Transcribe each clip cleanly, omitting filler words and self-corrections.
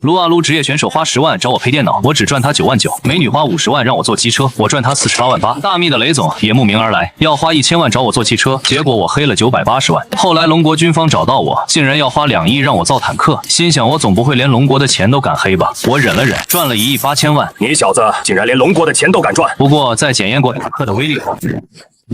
撸啊撸职业选手花10万找我配电脑，我只赚他9万9；美女花50万让我做机车，我赚他48万8；大蜜的雷总也慕名而来，要花1000万找我做汽车，结果我黑了980万。后来龙国军方找到我，竟然要花2亿让我造坦克，心想我总不会连龙国的钱都敢黑吧？我忍了忍，赚了1亿8千万。你小子竟然连龙国的钱都敢赚！不过在检验过坦克的威力后，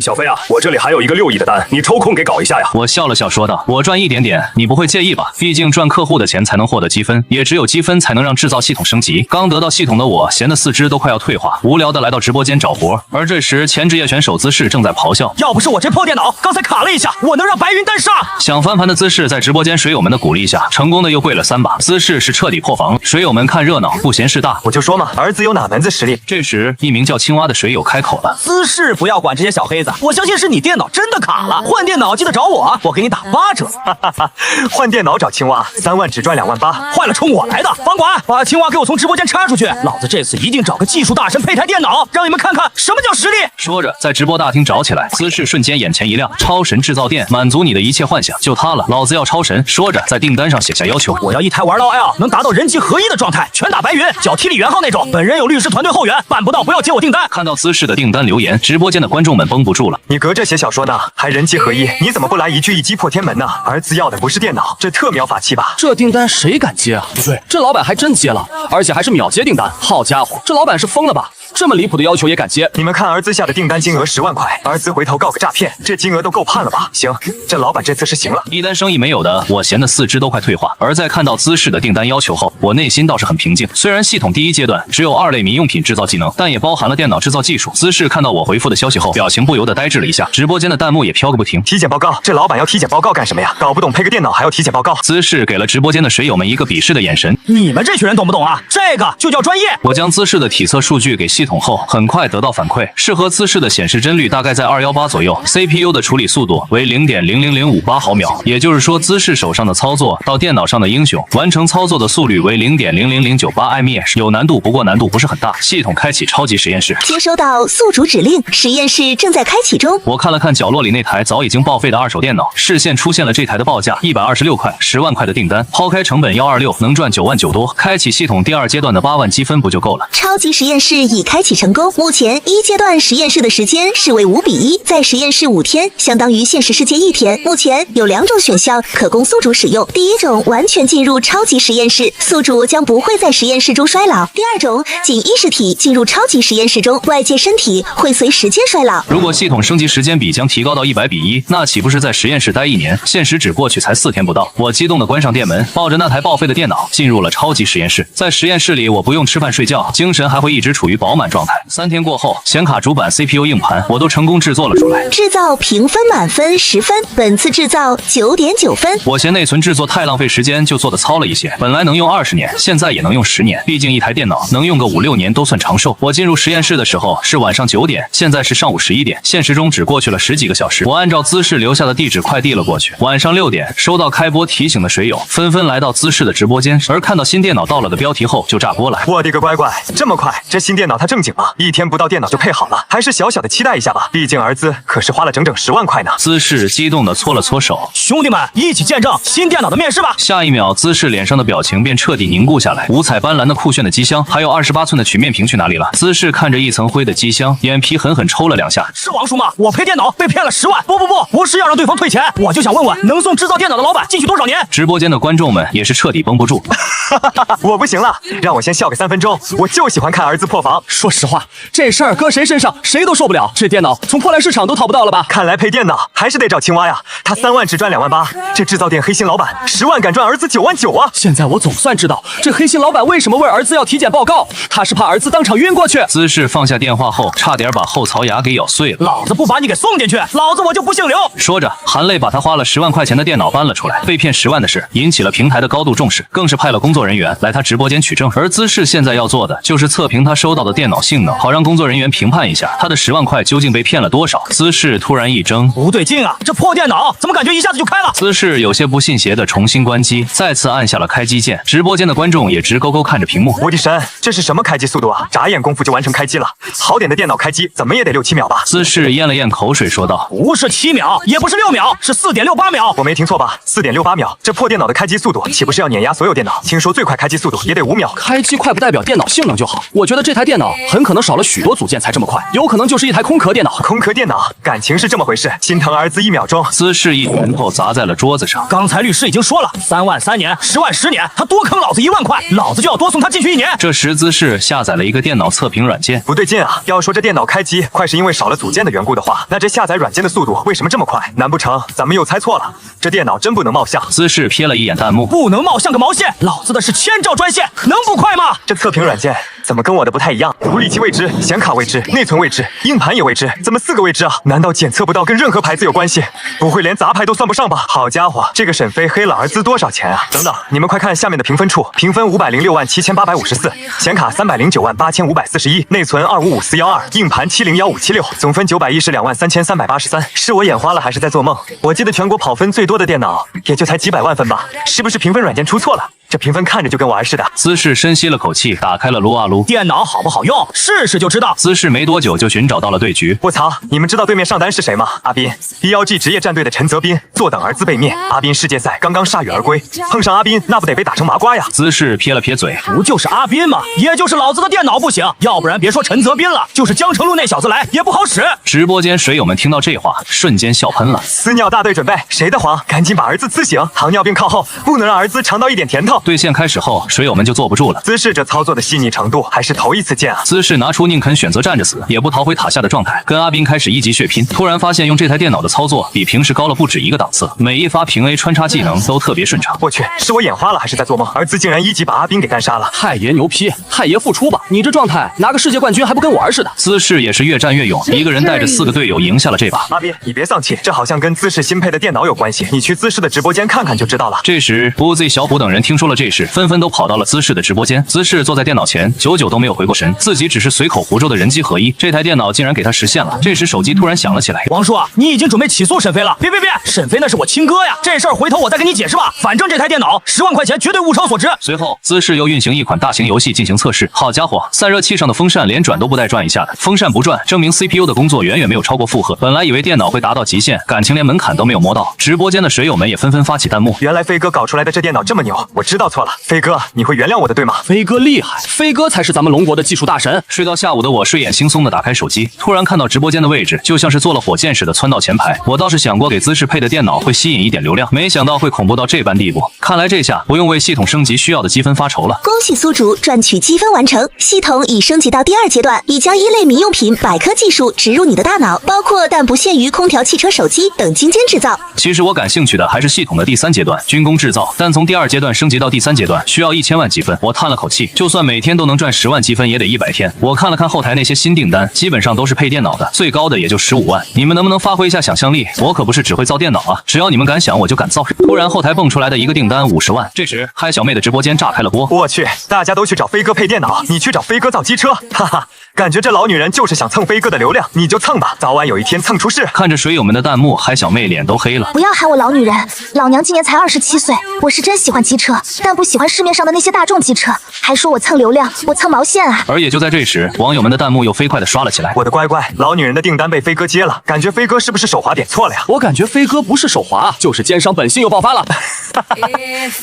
小飞啊，我这里还有一个6亿的单，你抽空给搞一下呀！我笑了笑说道：“我赚一点点，你不会介意吧？毕竟赚客户的钱才能获得积分，也只有积分才能让制造系统升级。”刚得到系统的我，闲得四肢都快要退化，无聊的来到直播间找活。而这时，前职业选手姿势正在咆哮：“要不是我这破电脑刚才卡了一下，我能让白云单杀！”想翻盘的姿势在直播间水友们的鼓励下，成功的又跪了3把，姿势是彻底破防。水友们看热闹，不嫌事大。我就说嘛，儿子有哪门子实力？这时，一名叫青蛙的水友开口了：“姿势不要管这些小黑子，我相信是你电脑真的卡了，换电脑记得找我，我给你打8折。”换电脑找青蛙，3万只赚2万8，坏了冲我来的！帮管，把青蛙给我从直播间插出去！老子这次一定找个技术大神配台电脑，让你们看看什么叫实力！说着，在直播大厅找起来，姿势瞬间眼前一亮，超神制造店满足你的一切幻想，就它了，老子要超神！说着，在订单上写下要求：我要一台玩到 L 能达到人机合一的状态，拳打白云，脚踢李元昊那种。本人有律师团队后援，办不到不要接我订单。看到姿势的订单留言，直播间的观众们绷不住了。你隔着写小说呢，还人机合一，你怎么不来一句一击破天门呢？儿子要的不是电脑，这特秒法器吧？这订单谁敢接啊？不对，这老板还真接了，而且还是秒接订单。好家伙，这老板是疯了吧？这么离谱的要求也敢接？你们看儿子下的订单金额10万块，儿子回头告个诈骗，这金额都够判了吧？行，这老板这次是行了。一单生意没有的，我闲得四肢都快退化。而在看到姿势的订单要求后，我内心倒是很平静。虽然系统第一阶段只有2类民用品制造技能，但也包含了电脑制造技术。姿势看到我回复的消息后，表情不由得呆滞了一下，直播间的弹幕也飘个不停。体检报告，这老板要体检报告干什么呀？搞不懂配个电脑还要体检报告。姿势给了直播间的水友们一个鄙视的眼神。你们这群人懂不懂啊？这个就叫专业。我将姿势的体测数据给系统后，很快得到反馈，适合姿势的显示帧率大概在218左右 ，CPU 的处理速度为0.00058毫秒，也就是说姿势手上的操作到电脑上的英雄完成操作的速率为0.00098ms， 有难度，不过难度不是很大。系统开启超级实验室，接收到宿主指令，实验室正在开启中。我看了看角落里那台早已经报废的二手电脑，视线出现了这台的报价126块，10万块的订单，抛开成本126，能赚9万9多。开启系统第2阶段的8万积分不就够了？超级实验室已开启成功。目前1阶段实验室的时间是为5比1，在实验室5天，相当于现实世界1天。目前有2种选项可供宿主使用，第一种完全进入超级实验室，宿主将不会在实验室中衰老；第二种仅意识体进入超级实验室中，外界身体会随时间衰老。如果系统升级时间比将提高到100比1，那岂不是在实验室待1年？现实只过去才4天不到，我激动地关上店门，抱着那台报废的电脑进入了超级实验室。在实验室里，我不用吃饭睡觉，精神还会一直处于饱满状态。3天过后，显卡、主板、CPU、硬盘我都成功制作了出来。制造评分满分10分，本次制造9.9分。我嫌内存制作太浪费时间，就做的糙了一些。本来能用20年，现在也能用10年，毕竟一台电脑能用个5、6年都算长寿。我进入实验室的时候是晚上9点，现在是上午11点，现实中只过去了10几个小时。我按照姿势留下的地址快递了过去。晚上6点，收到开播提醒的水友纷纷来到姿势的直播间，而看到新电脑到了的标题后就炸锅了。我的个乖乖，这么快，这新电脑它正经吗？1天不到电脑就配好了，还是小小的期待一下吧，毕竟儿子可是花了整整10万块呢。姿势激动地搓了搓手，兄弟们一起见证新电脑的面世吧！下一秒，姿势脸上的表情便彻底凝固下来。五彩斑斓的酷炫的机箱，还有28寸的曲面屏去哪里了？姿势看着一层灰的机箱，眼皮狠狠抽了2下。是王叔吗？我配电脑被骗了10万！不是要让对方退钱，我就想问问，能送制造电脑的老板进去多少年？直播间的观众们也是彻底绷不住。我不行了，让我先笑个3分钟，我就喜欢看儿子破防。说实话，这事儿搁谁身上谁都受不了。这电脑从破烂市场都淘不到了吧？看来配电脑还是得找青蛙呀，他3万只赚2万8，这制造店黑心老板10万敢赚儿子9万9啊！现在我总算知道这黑心老板为什么为儿子要体检报告，他是怕儿子当场晕过去。姿势放下电话后，差点把后槽牙给咬碎了。老子不把你给送进去，老子我就不姓刘！说着，含泪把他花了10万块钱的电脑搬了出来。被骗10万的事引起了平台的高度重视，更是派了工作人员来他直播间取证。而姿势现在要做的就是测评他收到的电脑电脑性能，好让工作人员评判一下他的10万块究竟被骗了多少。姿势突然一怔，不对劲啊，这破电脑怎么感觉一下子就开了？姿势有些不信邪的重新关机，再次按下了开机键。直播间的观众也直勾勾看着屏幕。我的神，这是什么开机速度啊？眨眼功夫就完成开机了。好点的电脑开机怎么也得6、7秒吧？姿势咽了咽口水说道：“不是7秒，也不是6秒，是4.68秒。我没听错吧？4.68秒，这破电脑的开机速度岂不是要碾压所有电脑？听说最快开机速度也得5秒。开机快不代表电脑性能就好，我觉得这台电脑很可能少了许多组件才这么快，有可能就是一台空壳电脑。空壳电脑，感情是这么回事。心疼儿子1秒钟。”姿势一拳头砸在了桌子上。刚才律师已经说了，3万3年，10万10年，他多坑老子1万块，老子就要多送他进去1年。这时姿势下载了一个电脑测评软件。不对劲啊！要说这电脑开机快是因为少了组件的缘故的话，那这下载软件的速度为什么这么快？难不成咱们又猜错了？这电脑真不能冒像。姿势瞥了一眼弹幕，不能冒像个毛线！老子的是1000兆专线，能不快吗？这测评软件怎么跟我的不太一样？处理器未知，显卡未知，内存未知，硬盘也未知，怎么4个未知啊？难道检测不到跟任何牌子有关系？不会连杂牌都算不上吧？好家伙，这个沈飞黑了儿子多少钱啊？等等，你们快看下面的评分处，评分5067854，显卡3098541，内存255412，硬盘701576，总分9122383，是我眼花了还是在做梦？我记得全国跑分最多的电脑也就才几百万分吧？是不是评分软件出错了？这评分看着就跟玩似的。姿势深吸了口气，打开了撸啊撸。电脑好不好用，试试就知道。姿势没多久就寻找到了对局。我操，你们知道对面上单是谁吗？阿斌 ，BLG 职业战队的陈泽斌，坐等儿子被灭。阿斌世界赛刚刚铩羽而归，碰上阿斌那不得被打成麻瓜呀？姿势撇了撇嘴，不就是阿斌吗？也就是老子的电脑不行，要不然别说陈泽斌了，就是江城路那小子来也不好使。直播间水友们听到这话，瞬间笑喷了。撕尿大队准备，谁的黄？赶紧把儿子呲醒，糖尿病靠后，不能让儿子尝到一点甜头。对线开始后，水友们就坐不住了。姿势这操作的细腻程度还是头一次见啊！姿势拿出宁肯选择站着死，也不逃回塔下的状态，跟阿斌开始1级血拼。突然发现用这台电脑的操作比平时高了不止一个档次，每一发平 A 穿插技能都特别顺畅。我去，是我眼花了还是在做梦？儿子竟然1级把阿斌给干杀了！太爷牛批，太爷复出吧！你这状态拿个世界冠军还不跟玩似的？姿势也是越战越勇，一个人带着4个队友赢下了这把。阿斌，你别丧气，这好像跟姿势新配的电脑有关系，你去姿势的直播间看看就知道了。这时，Uzi 小虎等人听说了这事，纷纷都跑到了姿势的直播间。姿势坐在电脑前，久久都没有回过神，自己只是随口胡诌的人机合一，这台电脑竟然给他实现了。这时手机突然响了起来。王叔啊，你已经准备起诉沈飞了？别，沈飞那是我亲哥呀，这事儿回头我再跟你解释吧。反正这台电脑10万块钱绝对物超所值。随后，姿势又运行一款大型游戏进行测试。好家伙，散热器上的风扇连转都不带转一下的，风扇不转，证明 CPU 的工作远远没有超过负荷。本来以为电脑会达到极限，感情连门槛都没有摸到。直播间的水友们也纷纷发起弹幕。原来飞哥搞出来的这电脑这么牛，我知道错了。飞哥，你会原谅我的对吗？飞哥厉害，飞哥才是咱们龙国的技术大神。睡到下午的我睡眼惺忪的打开手机，突然看到直播间的位置就像是坐了火箭似的窜到前排。我倒是想过给姿势配的电脑会吸引一点流量，没想到会恐怖到这般地步。看来这下不用为系统升级需要的积分发愁了。恭喜宿主赚取积分完成，系统已升级到第2阶段，已将1类民用品百科技术植入你的大脑，包括但不限于空调、汽车、手机等精尖制造。其实我感兴趣的还是系统的第3阶段军工制造，但从第2阶段升级到第3阶段需要1000万积分。我叹了口气，就算每天都能赚10万积分，也得100天。我看了看后台那些新订单，基本上都是配电脑的，最高的也就15万。你们能不能发挥一下想象力？我可不是只会造电脑啊，只要你们敢想，我就敢造。突然后台蹦出来的一个订单50万，这时嗨小妹的直播间炸开了锅。我去，大家都去找飞哥配电脑，你去找飞哥造机车，哈哈。感觉这老女人就是想蹭飞哥的流量，你就蹭吧，早晚有一天蹭出事。看着水友们的弹幕，嗨小妹脸都黑了。不要喊我老女人，老娘今年才27岁，我是真喜欢机车，但不喜欢市面上的那些大众机车。还说我蹭流量，我蹭毛线啊！而也就在这时，网友们的弹幕又飞快地刷了起来。我的乖乖，老女人的订单被飞哥接了，感觉飞哥是不是手滑点错了呀？我感觉飞哥不是手滑，就是奸商本性又爆发了。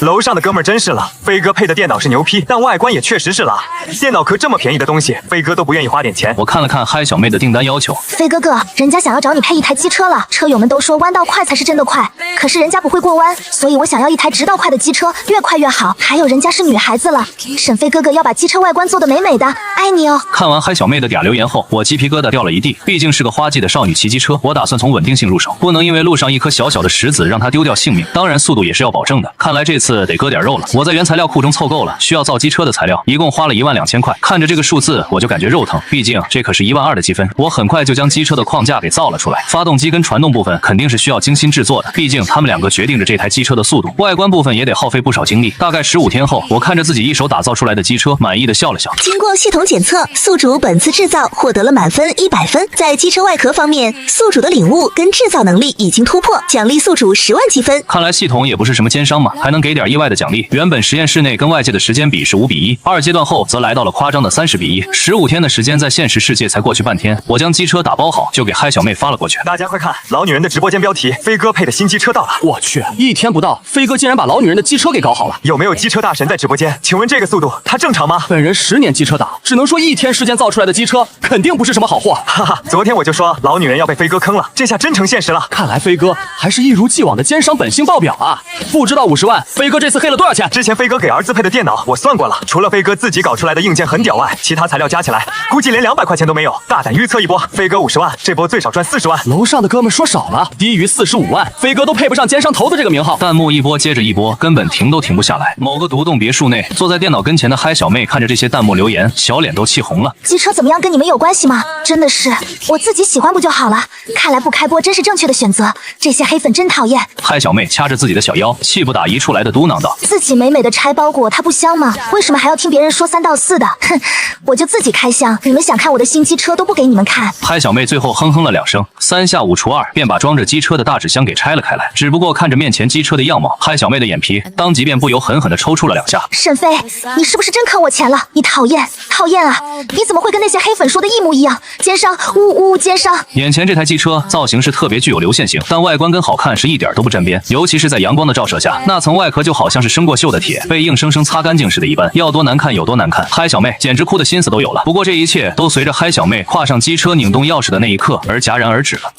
楼上的哥们儿真是了，飞哥配的电脑是牛批，但外观也确实是了。电脑壳这么便宜的东西，飞哥都不愿意花点钱。我看了看嗨小妹的订单要求，飞哥哥，人家想要找你配一台机车了。车友们都说弯道快才是真的快，可是人家不会过弯，所以我想要一台直道快的机车，越快越好。还有人家是女孩子了，沈飞哥哥要把机车外观做得美美的，爱你哦。看完嗨小妹的嗲留言后，我鸡皮疙瘩掉了一地。毕竟是个花季的少女骑机车，我打算从稳定性入手，不能因为路上一颗小小的石子让她丢掉性命。当然速度也是要保证的。看来这次得割点肉了。我在原材料库中凑够了需要造机车的材料，一共花了12000块。看着这个数字我就感觉肉疼，毕竟这可是12000的积分。我很快就将机车的框架给造了出来，发动机跟传动部分肯定是需要精心制作的，毕竟他们2个决定着这台机车的速度。外观部分也得耗费不少精力。大概15天后，我看着自己一手打造出来的机车，满意的笑了笑。经过系统检测，宿主本次制造获得了满分100分。在机车外壳方面，宿主的领悟跟制造能力已经突破，奖励宿主10万积分。看来系统也不是什么奸商嘛，还能给点意外的奖励。原本实验室内跟外界的时间比是5比1，二阶段后则来到了夸张的30比1。15天的时间在现实世界才过去半天，我将机车打包好就给嗨小妹发了过去。大家快看，老女人的直播间标题，飞哥配的新机车到了。我去，1天不到，飞哥竟然把老女人的机车给搞好了。有没有机车大神在直播间？请问这个速度，它正常吗？本人10年机车党，只能说1天时间造出来的机车肯定不是什么好货。哈哈，昨天我就说老女人要被飞哥坑了，这下真成现实了。看来飞哥还是一如既往的奸商本性爆表啊！不知道50万，飞哥这次黑了多少钱？之前飞哥给儿子配的电脑我算过了，除了飞哥自己搞出来的硬件很屌外，其他材料加起来估计连200块钱都没有。大胆预测一波，飞哥50万，这波最少赚40万。楼上的哥们说少了，低于45万，飞哥都配不上奸商头子这个名号。弹幕一波接着一波，根本停都停不下来。某个独栋别墅内，坐在电脑跟前的嗨小妹看着这些弹幕留言，小脸都气红了。机车怎么样，跟你们有关系吗？真的是，我自己喜欢不就好了？看来不开播真是正确的选择。这些黑粉真讨厌。嗨小妹掐着自己的小腰，气不打一处来的嘟囔道：“自己美美的拆包裹，它不香吗？为什么还要听别人说3道4的？哼，我就自己开箱。你们想看我的新机车都不给你们看。”嗨小妹最后哼哼了2声，3下5除2便把装着机车的大纸箱给拆了开来。只不过看着面前机车的样貌，嗨小妹的眼皮当即便不由狠狠地抽搐了2下。沈飞，你是不是真坑我钱了？你讨厌，讨厌啊！你怎么会跟那些黑粉说的一模一样？奸商，呜呜奸商！眼前这台机车造型是特别具有流线型，但外观跟好看是一点都不沾边，尤其是在阳光的照射下，那层外壳就好像是生过锈的铁，被硬生生擦干净似的一般，要多难看有多难看。嗨小妹简直哭的心思都有了。不过这一切都随着嗨小妹跨上机车拧动钥匙的那一刻而戛然而止了。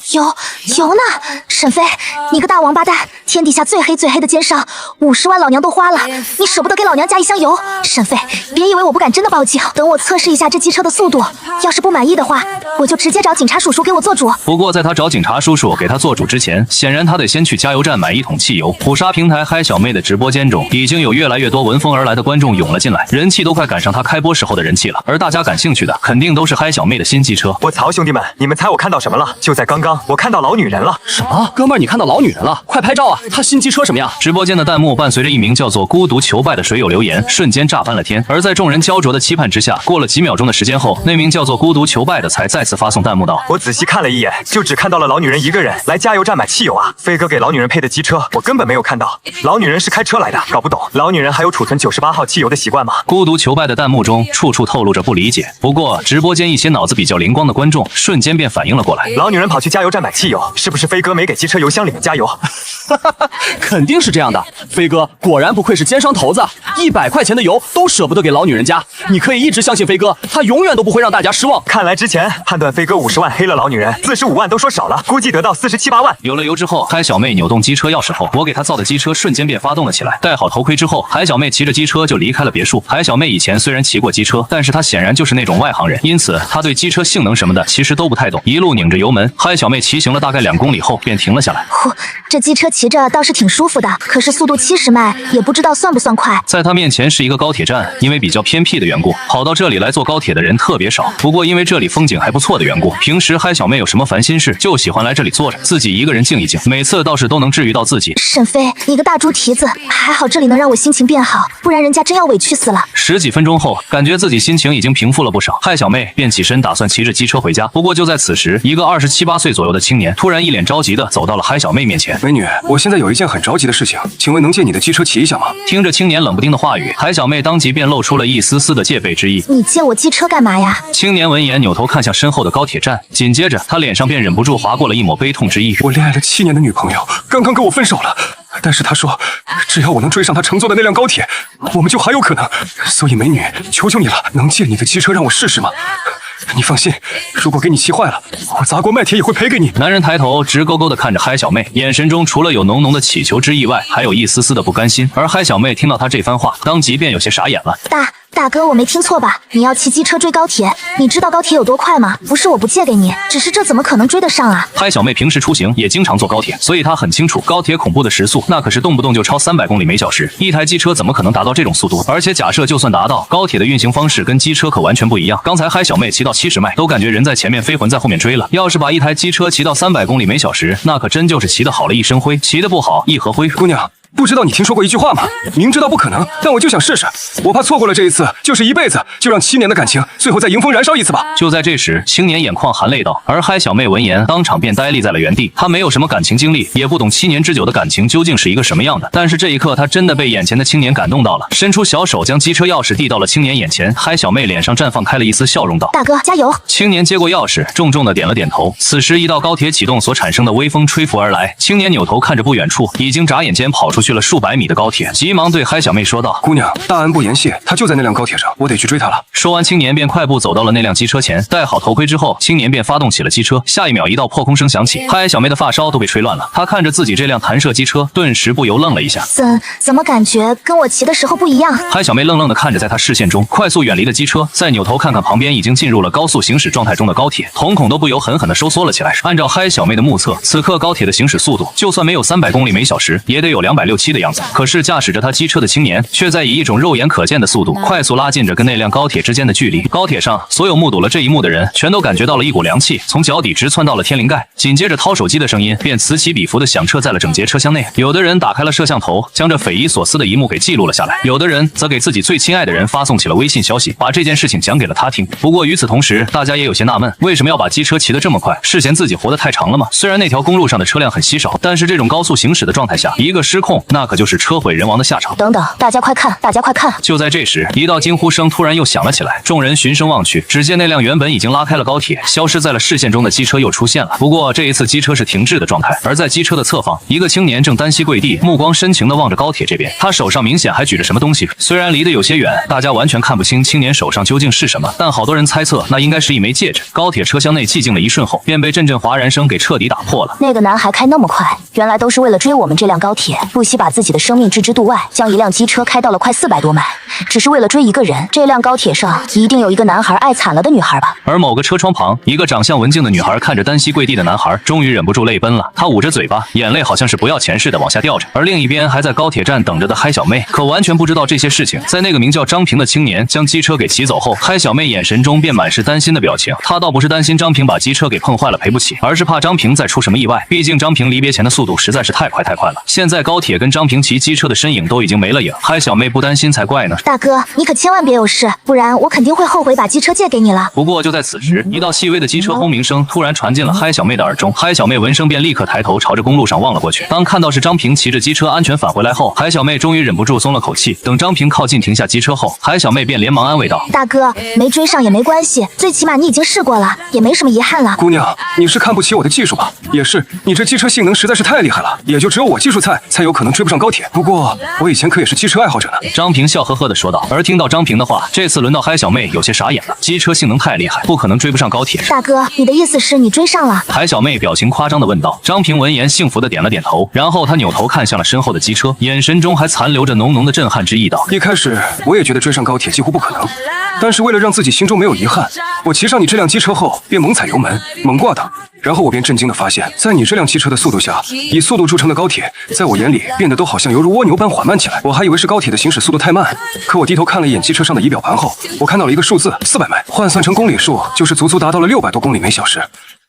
有呢，沈飞，你个大王八蛋，天底下最黑最黑的奸商，50万老娘都花了，你舍不得给老娘加一箱油？沈飞，别以为我不敢真的报警，等我测试一下这机车的速度，要是不满意的话，我就直接找警察叔叔给我做主。不过在他找警察叔叔给他做主之前，显然他得先去加油站买1桶汽油。虎鲨平台嗨小妹的直播间中，已经有越来越多闻风而来的观众涌了进来，人气都快赶上他开播时候的人气了。而大家感兴趣的肯定都是嗨小妹的新机车。我操，兄弟们，你们猜我看到什么了？就在刚刚，我看到老女人了。什么？哥们儿，你看到老女人了？快拍照啊！她新机车什么样？直播间的弹幕伴随着一名叫做孤独求败的水友留言，瞬间炸翻了天。而在众人焦灼的期盼之下，过了几秒钟的时间后，那名叫做孤独求败的才再次发送弹幕道：“我仔细看了一眼，就只看到了老女人一个人来加油站买汽油啊！飞哥给老女人配的机车，我根本没有看到。老女人是开车来的，搞不懂老女人还有储存98号汽油的习惯吗？”孤独求败的弹幕中处处透露着不理解。不过直播间一些脑子比较灵光的观众瞬间便反应了过来：老女人跑去加油站买汽油，是不是飞哥没给机车油箱里面加油？肯定是这样的。飞哥果然不愧是奸商头子，100块钱的油都舍不得给老女人加。你可以一直相信飞哥，他永远都不会让大家失望。看来之前判断飞哥50万黑了老女人，45万都说少了，估计得到47、8万。有了油之后，嗨小妹扭动机车钥匙后，我给她造的机车瞬间便发动了起来。戴好头盔之后，嗨小妹骑着机车就离开了别墅。嗨小妹以前虽然骑过机车，但是她显然就是那种外行人，因此她对机车性能什么的其实都不太懂。一路拧着油门，嗨小妹骑行了大概2公里后便停了下来。这机车骑着倒是挺舒服的，可是速度70迈，也不知道算不算快。在她面前是一个高铁站，因为比较偏僻的缘故，跑到这里来坐高铁的人特别少。不过因为这里风景还不错的缘故，平时嗨小妹有什么烦心事就喜欢来这里坐着，自己一个人静一静，每次倒是都能治愈到自己。沈飞，你个大猪蹄子，还好这里能让我心情变好，不然人家真要委屈死了。10几分钟后，感觉自己心情已经平复了不少，嗨小妹便起身打算骑着机车回家。不过就在此时，一个27、8岁左右的青年突然一脸着急的走到了嗨小妹面前。美女，我现在有一件很着急的事情，请问能借你的机车骑一下吗？听着青年冷不丁的话语，嗨小妹当即便露出了一丝丝的戒备之意。你借我机车干嘛呀？青年闻言扭头看向身后的高铁站，紧接着他脸上便忍不住划过了一抹悲痛之意。我恋爱了7年的女朋友刚刚跟我分手了，但是她说只要我能追上她乘坐的那辆高铁，我们就还有可能。所以美女，求求你了，能借你的机车让我试试吗？你放心，如果给你骑坏了，我砸锅卖铁也会赔给你。男人抬头直勾勾地看着嗨小妹，眼神中除了有浓浓的乞求之意外，还有一丝丝的不甘心。而嗨小妹听到他这番话，当即便有些傻眼了。大哥，我没听错吧？你要骑机车追高铁？你知道高铁有多快吗？不是我不借给你，只是这怎么可能追得上啊？嗨小妹平时出行也经常坐高铁，所以她很清楚高铁恐怖的时速，那可是动不动就超300公里每小时。一台机车怎么可能达到这种速度？而且假设就算达到，高铁的运行方式跟机车可完全不一样。刚才嗨小妹骑到70迈，都感觉人在前面，飞魂在后面追了。要是把一台机车骑到300公里每小时，那可真就是骑得好了一身灰，骑得不好一盒灰。姑娘，不知道你听说过一句话吗？明知道不可能，但我就想试试。我怕错过了这一次，就是一辈子，就让7年的感情最后再迎风燃烧一次吧。就在这时，青年眼眶含泪道，而嗨小妹闻言，当场便呆立在了原地。她没有什么感情经历，也不懂7年之久的感情究竟是一个什么样的。但是这一刻，她真的被眼前的青年感动到了，伸出小手将机车钥匙递到了青年眼前。嗨小妹脸上绽放开了一丝笑容，道：“大哥，加油！”青年接过钥匙，重重的点了点头。此时，一道高铁启动所产生的微风吹拂而来，青年扭头看着不远处已经眨眼间跑出去了数百米的高铁，急忙对嗨小妹说道：“姑娘，大恩不言谢，他就在那辆高铁上，我得去追他了。”说完，青年便快步走到了那辆机车前，戴好头盔之后，青年便发动起了机车。下一秒，一道破空声响起，嗨小妹的发梢都被吹乱了。她看着自己这辆弹射机车，顿时不由愣了一下。怎么感觉跟我骑的时候不一样？嗨小妹愣愣地看着在她视线中快速远离的机车，再扭头看看旁边已经进入了高速行驶状态中的高铁，瞳孔都不由狠狠地收缩了起来。按照嗨小妹的目测，此刻高铁的行驶速度就算没有300公里每小时，也得有260、7的样子。可是驾驶着他机车的青年，却在以一种肉眼可见的速度，快速拉近着跟那辆高铁之间的距离。高铁上，所有目睹了这一幕的人，全都感觉到了一股凉气从脚底直窜到了天灵盖。紧接着，掏手机的声音便此起彼伏地响彻在了整节车厢内。有的人打开了摄像头，将这匪夷所思的一幕给记录了下来；有的人则给自己最亲爱的人发送起了微信消息，把这件事情讲给了他听。不过与此同时，大家也有些纳闷，为什么要把机车骑得这么快？是嫌自己活得太长了吗？虽然那条公路上的车辆很稀少，但是这种高速行驶的状态下，一个失控，那可就是车毁人亡的下场。等等，大家快看，大家快看！就在这时，一道惊呼声突然又响了起来，众人循声望去，只见那辆原本已经拉开了高铁，消失在了视线中的机车又出现了。不过这一次机车是停滞的状态，而在机车的侧方，一个青年正单膝跪地，目光深情地望着高铁这边，他手上明显还举着什么东西。虽然离得有些远，大家完全看不清青年手上究竟是什么，但好多人猜测那应该是一枚戒指。高铁车厢内寂静了一瞬后，便被阵阵哗然声给彻底打破了。那个男孩开那么快，原来都是为了追我们这辆高铁，不惜把自己的生命置之度外，将一辆机车开到了快400多迈，只是为了追一个人。这辆高铁上一定有一个男孩爱惨了的女孩吧？而某个车窗旁，一个长相文静的女孩看着单膝跪地的男孩，终于忍不住泪奔了。她捂着嘴巴，眼泪好像是不要钱似的往下掉着。而另一边还在高铁站等着的嗨小妹，可完全不知道这些事情。在那个名叫张平的青年将机车给骑走后，嗨小妹眼神中便满是担心的表情。她倒不是担心张平把机车给碰坏了赔不起，而是怕张平再出什么意外。毕竟张平离别前的速度实在是太快了。现在高铁跟张平骑机车的身影都已经没了影，嗨小妹不担心才怪呢。大哥，你可千万别有事，不然我肯定会后悔把机车借给你了。不过就在此时，一道细微的机车轰鸣声突然传进了嗨小妹的耳中。嗨小妹闻声便立刻抬头朝着公路上望了过去。当看到是张平骑着机车安全返回来后，嗨小妹终于忍不住松了口气。等张平靠近停下机车后，嗨小妹便连忙安慰道：“大哥，没追上也没关系，最起码你已经试过了，也没什么遗憾了。”姑娘，你是看不起我的技术吧？也是，你这机车性能实在是太厉害了，也就只有我技术菜才有可能追不上高铁。不过我以前可也是机车爱好者呢。张平笑呵呵地说道。而听到张平的话，这次轮到嗨小妹有些傻眼了。机车性能太厉害，不可能追不上高铁。大哥，你的意思是你追上了？嗨小妹表情夸张地问道。张平闻言幸福地点了点头，然后他扭头看向了身后的机车，眼神中还残留着浓浓的震撼之意道：“一开始我也觉得追上高铁几乎不可能，但是为了让自己心中没有遗憾，我骑上你这辆机车后便猛踩油门，猛挂档。然后我便震惊地发现，在你这辆汽车的速度下，以速度著称的高铁，在我眼里变得都好像犹如蜗牛般缓慢起来。我还以为是高铁的行驶速度太慢，可我低头看了一眼机车上的仪表盘后，我看到了一个数字400迈，换算成公里数就是足足达到了600多公里每小时。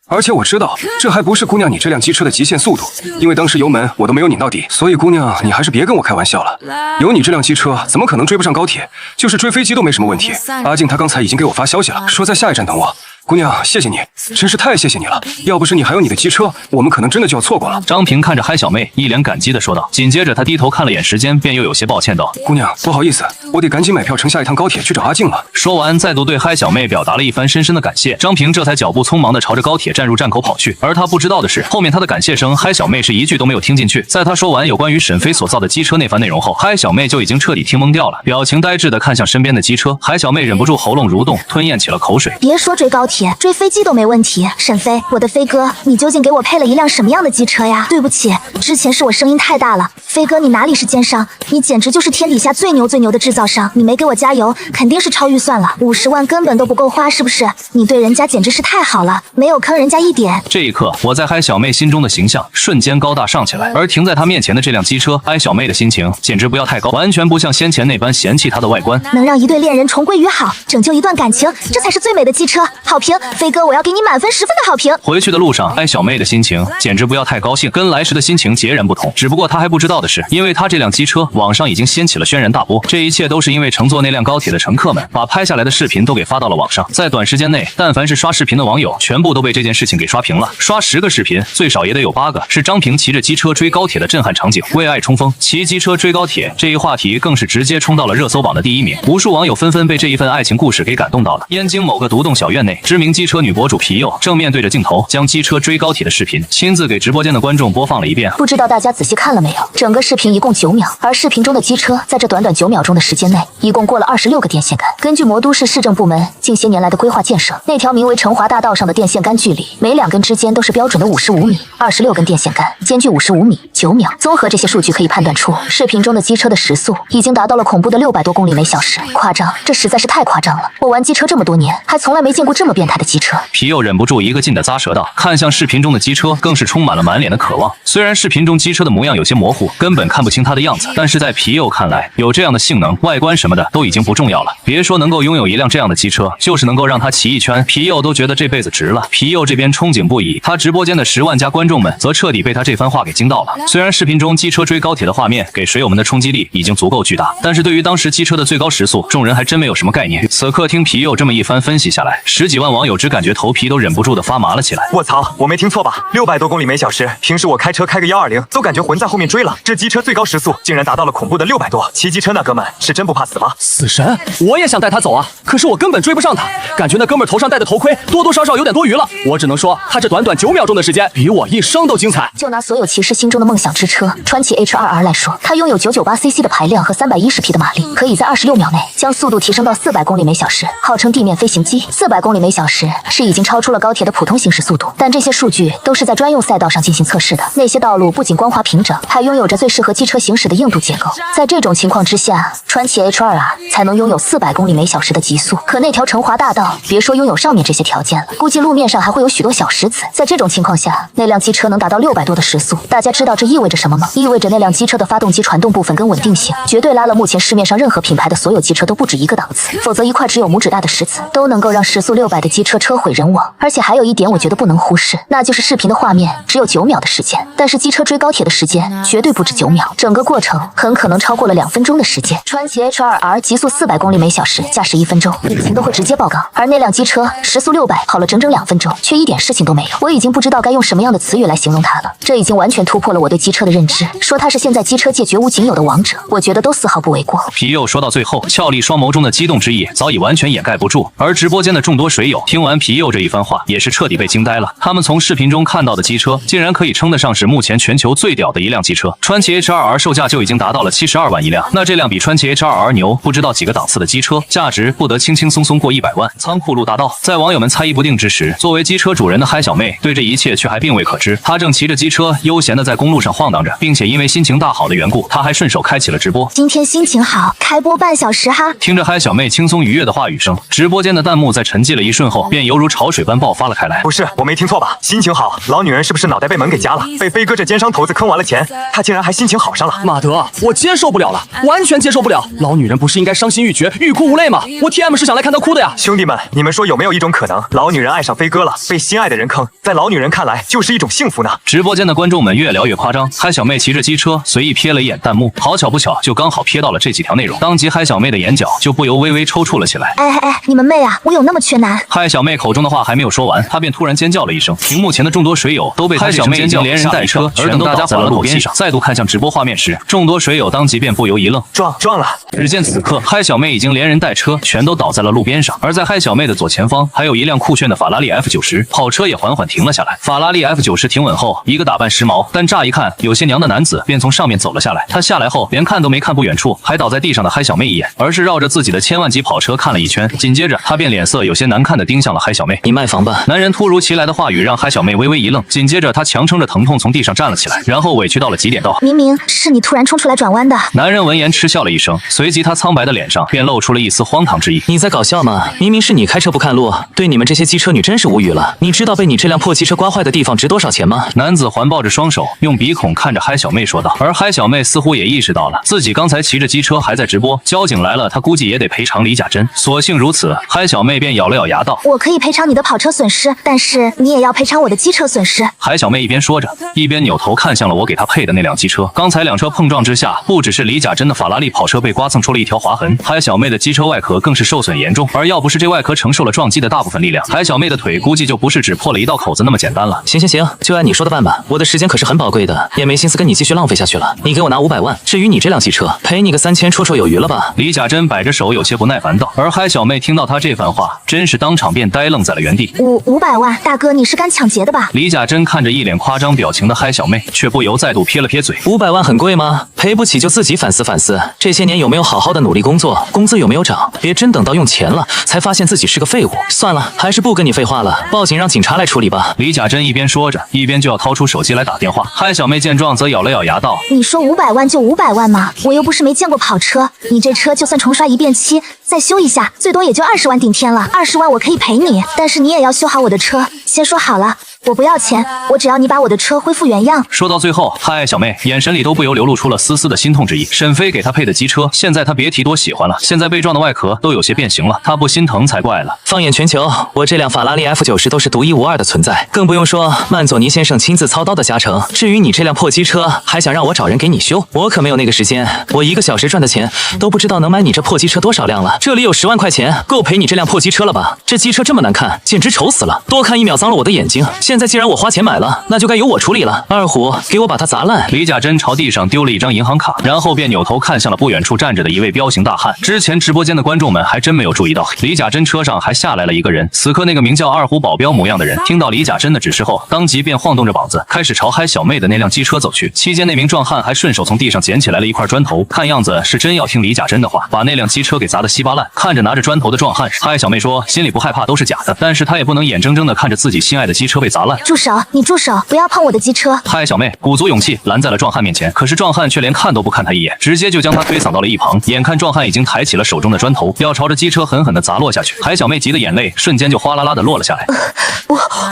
而且我知道，这还不是姑娘你这辆机车的极限速度，因为当时油门我都没有拧到底，所以姑娘你还是别跟我开玩笑了。有你这辆机车，怎么可能追不上高铁？就是追飞机都没什么问题。阿静她刚才已经给我发消息了，说在下一站等我。姑娘，谢谢你，真是太谢谢你了！要不是你还有你的机车，我们可能真的就要错过了。张平看着嗨小妹，一脸感激地说道。紧接着他低头看了眼时间，便又有些抱歉道：“姑娘，不好意思，我得赶紧买票乘下一趟高铁去找阿静了。”说完，再度对嗨小妹表达了一番深深的感谢。张平这才脚步匆忙地朝着高铁站入站口跑去。而他不知道的是，后面他的感谢声，嗨小妹是一句都没有听进去。在他说完有关于沈飞所造的机车那番内容后，嗨小妹就已经彻底听懵掉了，表情呆滞地看向身边的机车。嗨小妹忍不住喉咙蠕动，吞咽起了口水。别说追高铁，追飞机都没问题。沈飞，我的飞哥，你究竟给我配了一辆什么样的机车呀？对不起，之前是我声音太大了。飞哥，你哪里是奸商？你简直就是天底下最牛的制造商！你没给我加油，肯定是超预算了，50万根本都不够花，是不是？你对人家简直是太好了，没有坑人家一点。这一刻，我在嗨小妹心中的形象瞬间高大上起来，而停在她面前的这辆机车，嗨小妹的心情简直不要太高，完全不像先前那般嫌弃它的外观。能让一对恋人重归于好，拯救一段感情，这才是最美的机车。好评评，飞哥，我要给你满分10分的好评。回去的路上，艾小妹的心情简直不要太高兴，跟来时的心情截然不同。只不过她还不知道的是，因为她这辆机车，网上已经掀起了轩然大波。这一切都是因为乘坐那辆高铁的乘客们把拍下来的视频都给发到了网上。在短时间内，但凡是刷视频的网友，全部都被这件事情给刷屏了。刷10个视频，最少也得有8个是张平骑着机车追高铁的震撼场景。为爱冲锋，骑机车追高铁这一话题更是直接冲到了热搜榜的第1名。无数网友纷纷被这一份爱情故事给感动到了。燕京某个独栋小院内，知名机车女博主皮佑正面对着镜头，将机车追高铁的视频亲自给直播间的观众播放了一遍。不知道大家仔细看了没有？整个视频一共9秒，而视频中的机车在这短短9秒钟的时间内，一共过了26个电线杆。根据魔都市市政部门近些年来的规划建设，那条名为成华大道上的电线杆距离，每2根之间都是标准的55米，26根电线杆间距55米，9秒。综合这些数据可以判断出，视频中的机车的时速已经达到了恐怖的600多公里每小时，夸张，这实在是太夸张了。我玩机车这么多年，还从来没见过这么变态的机车。皮佑忍不住一个劲的咂舌道，看向视频中的机车，更是充满了满脸的渴望。虽然视频中机车的模样有些模糊，根本看不清它的样子，但是在皮佑看来，有这样的性能、外观什么的都已经不重要了。别说能够拥有一辆这样的机车，就是能够让他骑一圈，皮佑都觉得这辈子值了。皮佑这边憧憬不已，他直播间的10万加观众们则彻底被他这番话给惊到了。虽然视频中机车追高铁的画面给水友们的冲击力已经足够巨大，但是对于当时机车的最高时速，众人还真没有什么概念。此刻听皮佑这么一番分析下来，10几万网友只感觉头皮都忍不住的发麻了起来。卧槽，我没听错吧？600多公里每小时，平时我开车开个120都感觉魂在后面追了，这机车最高时速竟然达到了恐怖的600多。骑机车那哥们是真不怕死吗？死神，我也想带他走啊，可是我根本追不上他，感觉那哥们头上戴的头盔多多少少有点多余了。我只能说，他这短短9秒钟的时间，比我一生都精彩。就拿所有骑士心中的梦想之车川崎 H2R 来说，它拥有998cc 的排量和310匹的马力，可以在26秒内将速度提升到400公里每小时，号称地面飞行机。400公里每小时是已经超出了高铁的普通行驶速度，但这些数据都是在专用赛道上进行测试的。那些道路不仅光滑平整，还拥有着最适合机车行驶的硬度结构。在这种情况之下，川崎 H2R 才能拥有400公里每小时的极速。可那条成华大道，别说拥有上面这些条件了，估计路面上还会有许多小石子。在这种情况下，那辆机车能达到600多的时速，大家知道这意味着什么吗？意味着那辆机车的发动机传动部分跟稳定性绝对拉了目前市面上任何品牌的所有机车都不止一个档次，否则一块只有拇指大的石子都能够让时速600的机车车毁人亡。而且还有一点我觉得不能忽视，那就是视频的画面只有9秒的时间，但是机车追高铁的时间绝对不止9秒，整个过程很可能超过了2分钟的时间。川崎 H2R 极速400公里每小时，驾驶1分钟，引擎都会直接爆缸，而那辆机车时速600跑了整整2分钟，却一点事情都没有。我已经不知道该用什么样的词语来形容它了，这已经完全突破了我对机车的认知。说它是现在机车界绝无仅有的王者，我觉得都丝毫不为过。皮佑说到最后，俏丽双眸中的激动之意早已完全掩盖不住，而直播间的众多水友听完皮佑这一番话，也是彻底被惊呆了。他们从视频中看到的机车，竟然可以称得上是目前全球最屌的一辆机车。川崎 H2R 售价就已经达到了72万一辆，那这辆比川崎 H2R 牛不知道几个档次的机车，价值不得轻轻松松过100万。仓库路大道，在网友们猜疑不定之时，作为机车主人的嗨小妹对这一切却还并未可知。她正骑着机车悠闲的在公路上晃荡着，并且因为心情大好的缘故，她还顺手开启了直播。今天心情好，开播半小时哈。听着嗨小妹轻松愉悦的话语声，直播间的弹幕在沉寂了一瞬后，便犹如潮水般爆发了开来。不是，我没听错吧？心情好，老女人是不是脑袋被门给夹了？被飞哥这奸商头子坑完了钱，她竟然还心情好上了。马德，我接受不了了，完全接受不了。老女人不是应该伤心欲绝、欲哭无泪吗？我 TM 是想来看她哭的呀。兄弟们，你们说有没有一种可能，老女人爱上飞哥了，被心爱的人坑，在老女人看来就是一种幸福呢？直播间的观众们越聊越夸张，嗨小妹骑着机车随意瞥了一眼弹幕，好巧不巧就刚好瞥到了这几条内容，当即嗨小妹的眼角就不由微微抽搐了起来。哎，你们妹啊，我有那么缺男？嗨小妹口中的话还没有说完，她便突然尖叫了一声，屏幕前的众多水友都被嗨小妹尖叫连人带车全都倒在了路边上。再度看向直播画面时，众多水友当即便不由一愣，撞了！只见此刻嗨小妹已经连人带车全都倒在了路边上，而在嗨小妹的左前方还有一辆酷炫的法拉利 F90，跑车也缓缓停了下来。法拉利 F90停稳后，一个打扮时髦但乍一看有些娘的男子便从上面走了下来。他下来后连看都没看不远处还倒在地上的嗨小妹一眼，而是绕着自己的千万级跑车看了一圈，紧接着他便脸色有些难看的盯向了嗨小妹。你卖房吧。男人突如其来的话语让嗨小妹微微一愣，紧接着他强撑着疼痛从地上站了起来，然后委屈到了极点道：明明是你突然冲出来转弯的。男人闻言嗤笑了一声，随即他苍白的脸上便露出了一丝荒唐之意。你在搞笑吗？明明是是你开车不看路，对你们这些机车女真是无语了。你知道被你这辆破汽车刮坏的地方值多少钱吗？男子环抱着双手，用鼻孔看着嗨小妹说道。而嗨小妹似乎也意识到了自己刚才骑着机车还在直播，交警来了，她估计也得赔偿李甲珍。所幸如此，嗨小妹便咬了咬牙道：“我可以赔偿你的跑车损失，但是你也要赔偿我的机车损失。”嗨小妹一边说着，一边扭头看向了我给她配的那辆机车。刚才两车碰撞之下，不只是李甲珍的法拉利跑车被刮蹭出了一条划痕，嗨小妹的机车外壳更是受损严重。而要不是这外壳承受了撞击的大部分力量，嗨小妹的腿估计就不是只破了一道口子那么简单了。行，就按你说的办吧。我的时间可是很宝贵的，也没心思跟你继续浪费下去了。你给我拿500万，至于你这辆汽车，赔你个3000绰绰有余了吧？李甲珍摆着手，有些不耐烦道。而嗨小妹听到他这番话，真是当场便呆愣在了原地。500万，大哥，你是干抢劫的吧？李甲珍看着一脸夸张表情的嗨小妹，却不由再度撇了撇嘴。500万很贵吗？赔不起就自己反思反思，这些年有没有好好的努力工作，工资有没有涨？别真等到用钱了，才发现自己是个废物。算了，还是不跟你废话了，报警让警察来处理吧。李甲珍一边说着，一边就要掏出手机来打电话。嗨小妹见状，则咬了咬牙道：“你说500万就500万吗？我又不是没见过跑车，你这车就算重刷一遍漆，再修一下，最多也就20万顶天了。20万我可以赔你，但是你也要修好我的车。先说好了，我不要钱，我只要你把我的车恢复原样。”说到最后，嗨小妹眼神里都不由流露出了丝丝的心痛之意。沈飞给她配的机车，现在她别提多喜欢了，现在被撞的外壳都有些变形了，她不心疼才怪了。放眼全球，我这辆法拉利 F90都是独一无二的存在，更不用说曼佐尼先生亲自操刀的加成。至于你这辆破机车，还想让我找人给你修，我可没有那个时间。我1个小时赚的钱都不知道能买你这破机车多少辆了。这里有10万块钱，够赔你这辆破机车了吧？这机车这么难看，简直丑死了，多看1秒脏了我的眼睛。现在既然我花钱买了，那就该由我处理了。二虎，给我把它砸烂！李甲珍朝地上丢了一张银行卡，然后便扭头看向了不远处站着的一位彪形大汉。之前直播间的观众们还真没有注意到，李甲珍车上还下来了一个人。此刻那个名叫二虎保镖模样的人，听到李甲珍的指示后，当即便晃动着膀子，开始朝嗨小妹的那辆机车走去。期间那名壮汉还顺手从地上捡起来了一块砖头，看样子是真要听李甲珍的话，把那辆机车给砸得稀巴烂。看着拿着砖头的壮汉，嗨小妹说心里不害怕都是假的，但是她也不能眼睁睁的看着自己心爱的机车被砸烂。住手！你住手！不要碰我的机车！嗨小妹鼓足勇气拦在了壮汉面前，可是壮汉却连看都不看她一眼，直接就将她推搡到了一旁。眼看壮汉已经抬起了手中的砖头，要朝着机车狠狠的砸落下去，嗨小妹急得眼泪瞬间就哗啦啦的落了下来。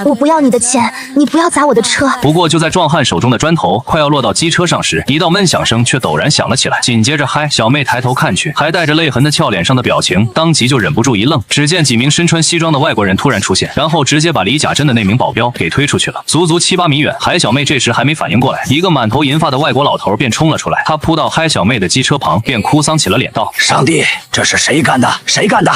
我不要你的钱，你不要砸我的车。不过就在壮汉手中的砖头快要落到机车上时，一道闷响声却陡然响了起来。紧接着嗨小妹抬头看去，还带着泪痕的俏脸上的表情当即就忍不住一愣。只见几名身穿西装的外国人突然出现，然后直接把李甲珍的那名保镖给推出去了，足足7、8米远。嗨小妹这时还没反应过来，一个满头银发的外国老头便冲了出来，他扑到嗨小妹的机车旁，便哭丧起了脸道：“上帝，这是谁干的？谁干的？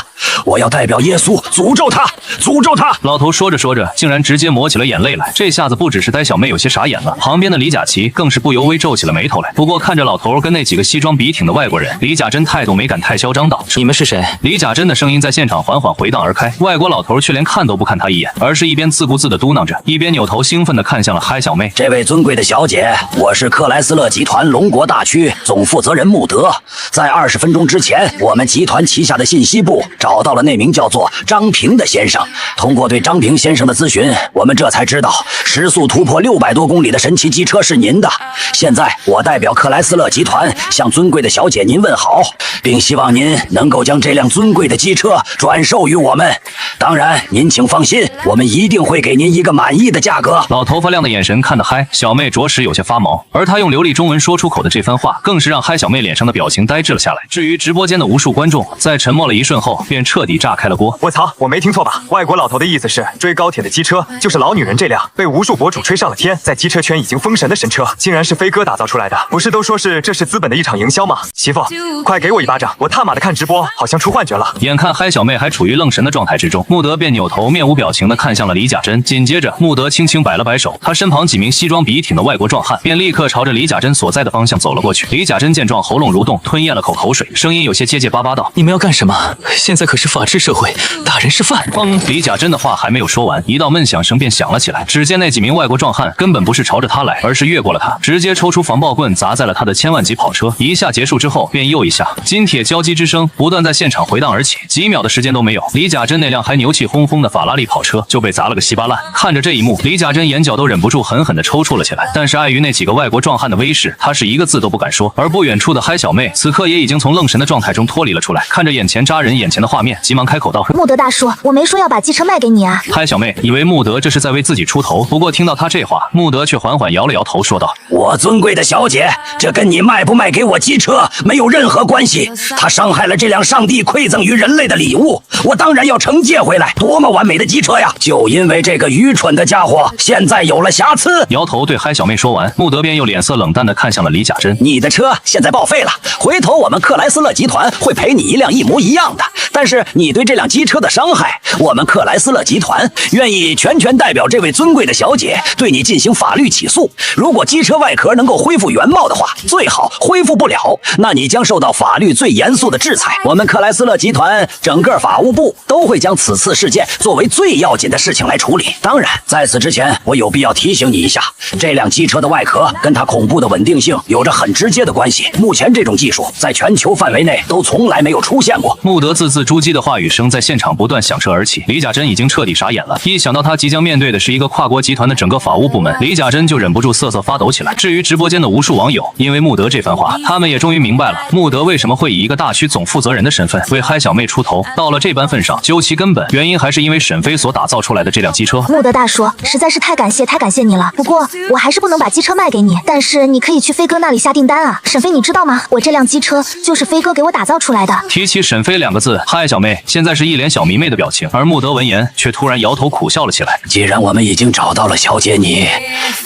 我要代表耶稣诅咒他，诅咒他！”老头说着说着，竟然直接抹起了眼泪来。这下子不只是呆小妹有些傻眼了，旁边的李甲奇更是不由微皱起了眉头来。不过看着老头跟那几个西装笔挺的外国人，李甲珍态度没敢太嚣张道：“你们是谁？”李甲珍的声音在现场缓缓回荡而开，外国老头却连看都不看他一眼，而是一边自顾自的嘟囔着，一边扭头兴奋地看向了嗨小妹。这位尊贵的小姐，我是克莱斯勒集团龙国大区总负责人穆德。在20分钟之前，我们集团旗下的信息部找到了那名叫做张平的先生。通过对张平先生的咨询，我们这才知道时速突破600多公里的神奇机车是您的。现在我代表克莱斯勒集团向尊贵的小姐您问好，并希望您能够将这辆尊贵的机车转售于我们。当然，您请放心，我们一定会给您一个满意的价格。老头发亮的眼神看得嗨小妹着实有些发毛，而他用流利中文说出口的这番话，更是让嗨小妹脸上的表情呆滞了下来。至于直播间的无数观众，在沉默了一瞬后，便彻底炸开了锅。我操，我没听错吧？外国老头的意思是，追高铁的机车就是老女人这辆被无数博主吹上了天，在机车圈已经封神的神车，竟然是飞哥打造出来的。不是都说是这是资本的一场营销吗？媳妇，快给我一巴掌！我他妈的看直播好像出幻觉了。眼看嗨小妹还处于愣神的状态之中，穆德便扭头面无表情地看向了李甲珍。紧接着，穆德轻轻摆了摆手，他身旁几名西装笔挺的外国壮汉便立刻朝着李甲珍所在的方向走了过去。李甲珍见状，喉咙蠕动，吞咽了口水，声音有些结结巴巴道：“你们要干什么？现在可是法治社会，打人是犯。”李甲珍的话还没有说完，一道闷响声便响了起来。只见那几名外国壮汉根本不是朝着他来，而是越过了他，直接抽出防爆棍砸在了他的千万级跑车。一下结束之后，便又一下，金铁交击之声不断在现场回荡而起，几秒的时间都没有，李甲珍那辆还牛气哄哄的法拉利跑车就被砸了个稀巴烂。看着这一幕，李甲珍眼角都忍不住狠狠地抽搐了起来。但是碍于那几个外国壮汉的威势，他是一个字都不敢说。而不远处的嗨小妹此刻也已经从愣神的状态中脱离了出来，看着眼前扎人眼前的画面，急忙开口道：“穆德大叔，我没说要把机车卖给你啊。”嗨小妹以为穆德这是在为自己出头，不过听到他这话，穆德却缓缓摇了摇头，说道：“我尊贵的小姐，这跟你卖不卖给我机车没有任何关系。他伤害了这辆上帝馈赠于人类的礼物，我当然要承接回来。多么完美的机车呀！就因为这个愚蠢的家伙现在有了瑕疵。”摇头对嗨小妹说完，穆德便又脸色冷淡地看向了李甲珍：“你的车现在报废了，回头我们克莱斯勒集团会赔你一辆一模一样的。但是你对这辆机车的伤害，我们克莱斯勒集团愿意全权代表这位尊贵的小姐对你进行法律起诉。如果机车外壳能够恢复原貌的话，最好；恢复不了，那你将受到法律最严肃的制裁。我们克莱斯勒集团整个法务部都会将此次事件作为最要紧的事情来处理。当然，在此之前，我有必要提醒你一下，这辆机车的外壳跟它恐怖的稳定性有着很直接的关系。目前这种技术在全球范围内都从来没有出现过。”穆德字字珠玑的话语声在现场不断响彻而起，李甲珍已经彻底傻眼了。一想到他即将面对的是一个跨国集团的整个法务部门，李甲珍就忍不住瑟瑟发抖起来。至于直播间的无数网友，因为穆德这番话，他们也终于明白了穆德为什么会以一个大区总负责人的身份为嗨小妹出头。到了这般份上，究其根本，原因还是因为沈飞所打造出来的这辆机车。穆德大叔，实在是太感谢你了。不过我还是不能把机车卖给你，但是你可以去飞哥那里下订单啊。沈飞，你知道吗？我这辆机车就是飞哥给我打造出来的。提起沈飞两个字，嗨小妹现在是一脸小迷妹的表情，而穆德闻言却突然摇头苦笑了起来。既然我们已经找到了小姐你，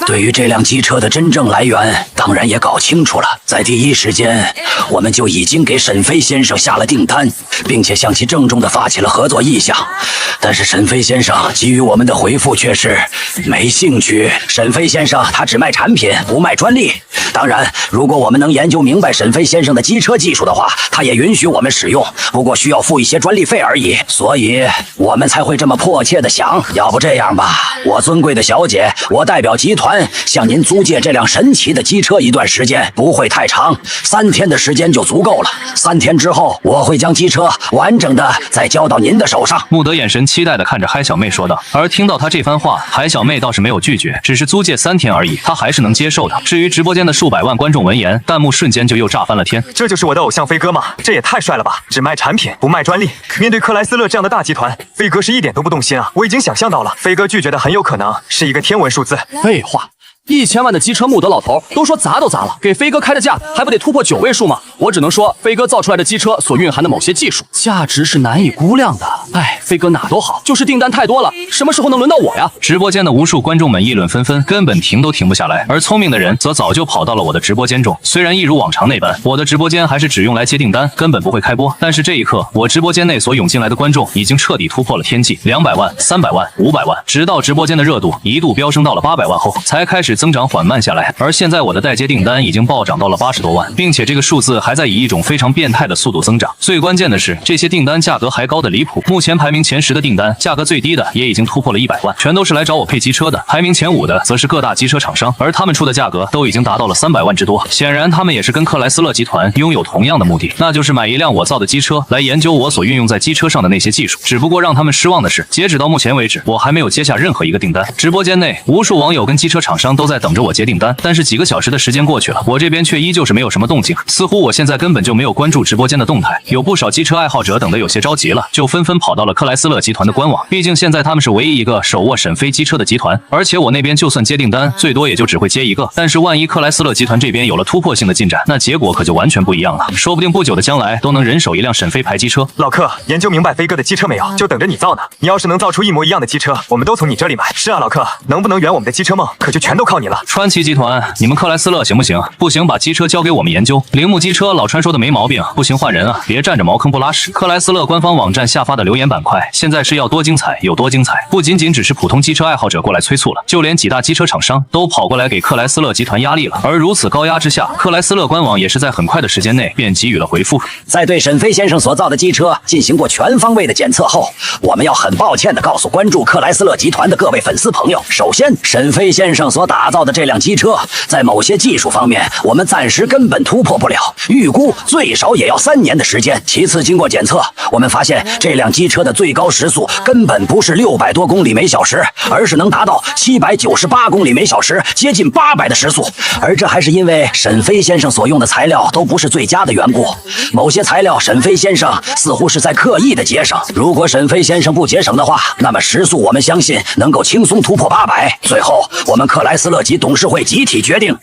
对于这辆机车的真正来源当然也搞清楚了，在第一时间我们就已经给沈飞先生下了订单，并且向其郑重地发起了合作意向。但是沈飞先生给予我们的回复却是没兴趣。沈飞先生他只卖产品不卖专利，当然如果我们能研究明白沈飞先生的机车技术的话，他也允许我们使用，不过需要付一些专利费而已，所以我们才会这么迫切的想，要不这样吧，我尊贵的小姐，我代表集团向您租借这辆神奇的机车一段时间，不会太长，3天的时间就足够了。3天之后，我会将机车完整的再交到您的手上。穆德眼神期待地看着嗨小妹说道。而听到他这番话，嗨小妹倒是没有拒绝，只是租借3天而已，她还是能接受的。至于直播间的数百万观众闻言，弹幕瞬间就又炸翻了天。这就是我的偶像飞哥吗？这也太帅了吧！只卖产品不卖专利，面对克莱斯勒这样的大集团，飞哥是一点都不动心啊！我已经想象到了，飞哥拒绝的很有可能是一个天文数字。废话，1000万的机车，穆德老头都说砸都砸了，给飞哥开的价还不得突破9位数吗？我只能说，飞哥造出来的机车所蕴含的某些技术，价值是难以估量的。哎，飞哥哪都好，就是订单太多了，什么时候能轮到我呀？直播间的无数观众们议论纷纷，根本停都停不下来。而聪明的人则早就跑到了我的直播间中。虽然一如往常那般，我的直播间还是只用来接订单，根本不会开播。但是这一刻，我直播间内所涌进来的观众已经彻底突破了天际，200万、300万、500万，直到直播间的热度一度飙升到了800万后，才开始增长缓慢下来。而现在我的待接订单已经暴涨到了80多万，并且这个数字还在以一种非常变态的速度增长。最关键的是，这些订单价格还高的离谱。目前排名前10的订单，价格最低的也已经突破了100万，全都是来找我配机车的。排名前5的则是各大机车厂商，而他们出的价格都已经达到了300万之多。显然，他们也是跟克莱斯勒集团拥有同样的目的，那就是买一辆我造的机车来研究我所运用在机车上的那些技术。只不过让他们失望的是，截止到目前为止，我还没有接下任何一个订单。直播间内，无数网友跟机车厂商都在等着我接订单，但是几个小时的时间过去了，我这边却依旧是没有什么动静，似乎我现在根本就没有关注直播间的动态。有不少机车爱好者等得有些着急了，就纷纷跑到了克莱斯勒集团的官网，毕竟现在他们是唯一一个手握沈飞机车的集团，而且我那边就算接订单，最多也就只会接一个。但是万一克莱斯勒集团这边有了突破性的进展，那结果可就完全不一样了，说不定不久的将来都能人手一辆沈飞牌机车。老克，研究明白飞哥的机车没有？就等着你造呢。你要是能造出一模一样的机车，我们都从你这里买。是啊，老克，能不能圆我们的机车梦，可就全都靠你了。川崎集团，你们克莱斯勒行不行？不行，把机车交给我们研究。铃木机车，老川说的没毛病，不行换人啊，别占着茅坑不拉屎。克莱斯勒官方网站下发的留言板块，现在是要多精彩有多精彩，不仅仅只是普通机车爱好者过来催促了，就连几大机车厂商都跑过来给克莱斯勒集团压力了。而如此高压之下，克莱斯勒官网也是在很快的时间内便给予了回复。在对沈飞先生所造的机车进行过全方位的检测后，我们要很抱歉地告诉关注克莱斯勒集团的各位粉丝朋友，首先，沈飞先生所打造的这辆机车，在某些技术方面，我们暂时根本突破不了，预估最少也要3年的时间。其次，经过检测，我们发现这辆机车的最高时速根本不是600多公里每小时，而是能达到798公里每小时，接近800的时速。而这还是因为沈飞先生所用的材料都不是最佳的缘故。某些材料沈飞先生似乎是在刻意的节省。如果沈飞先生不节省的话，那么时速我们相信能够轻松突破800。最后，我们克莱斯勒级董事会集体决定，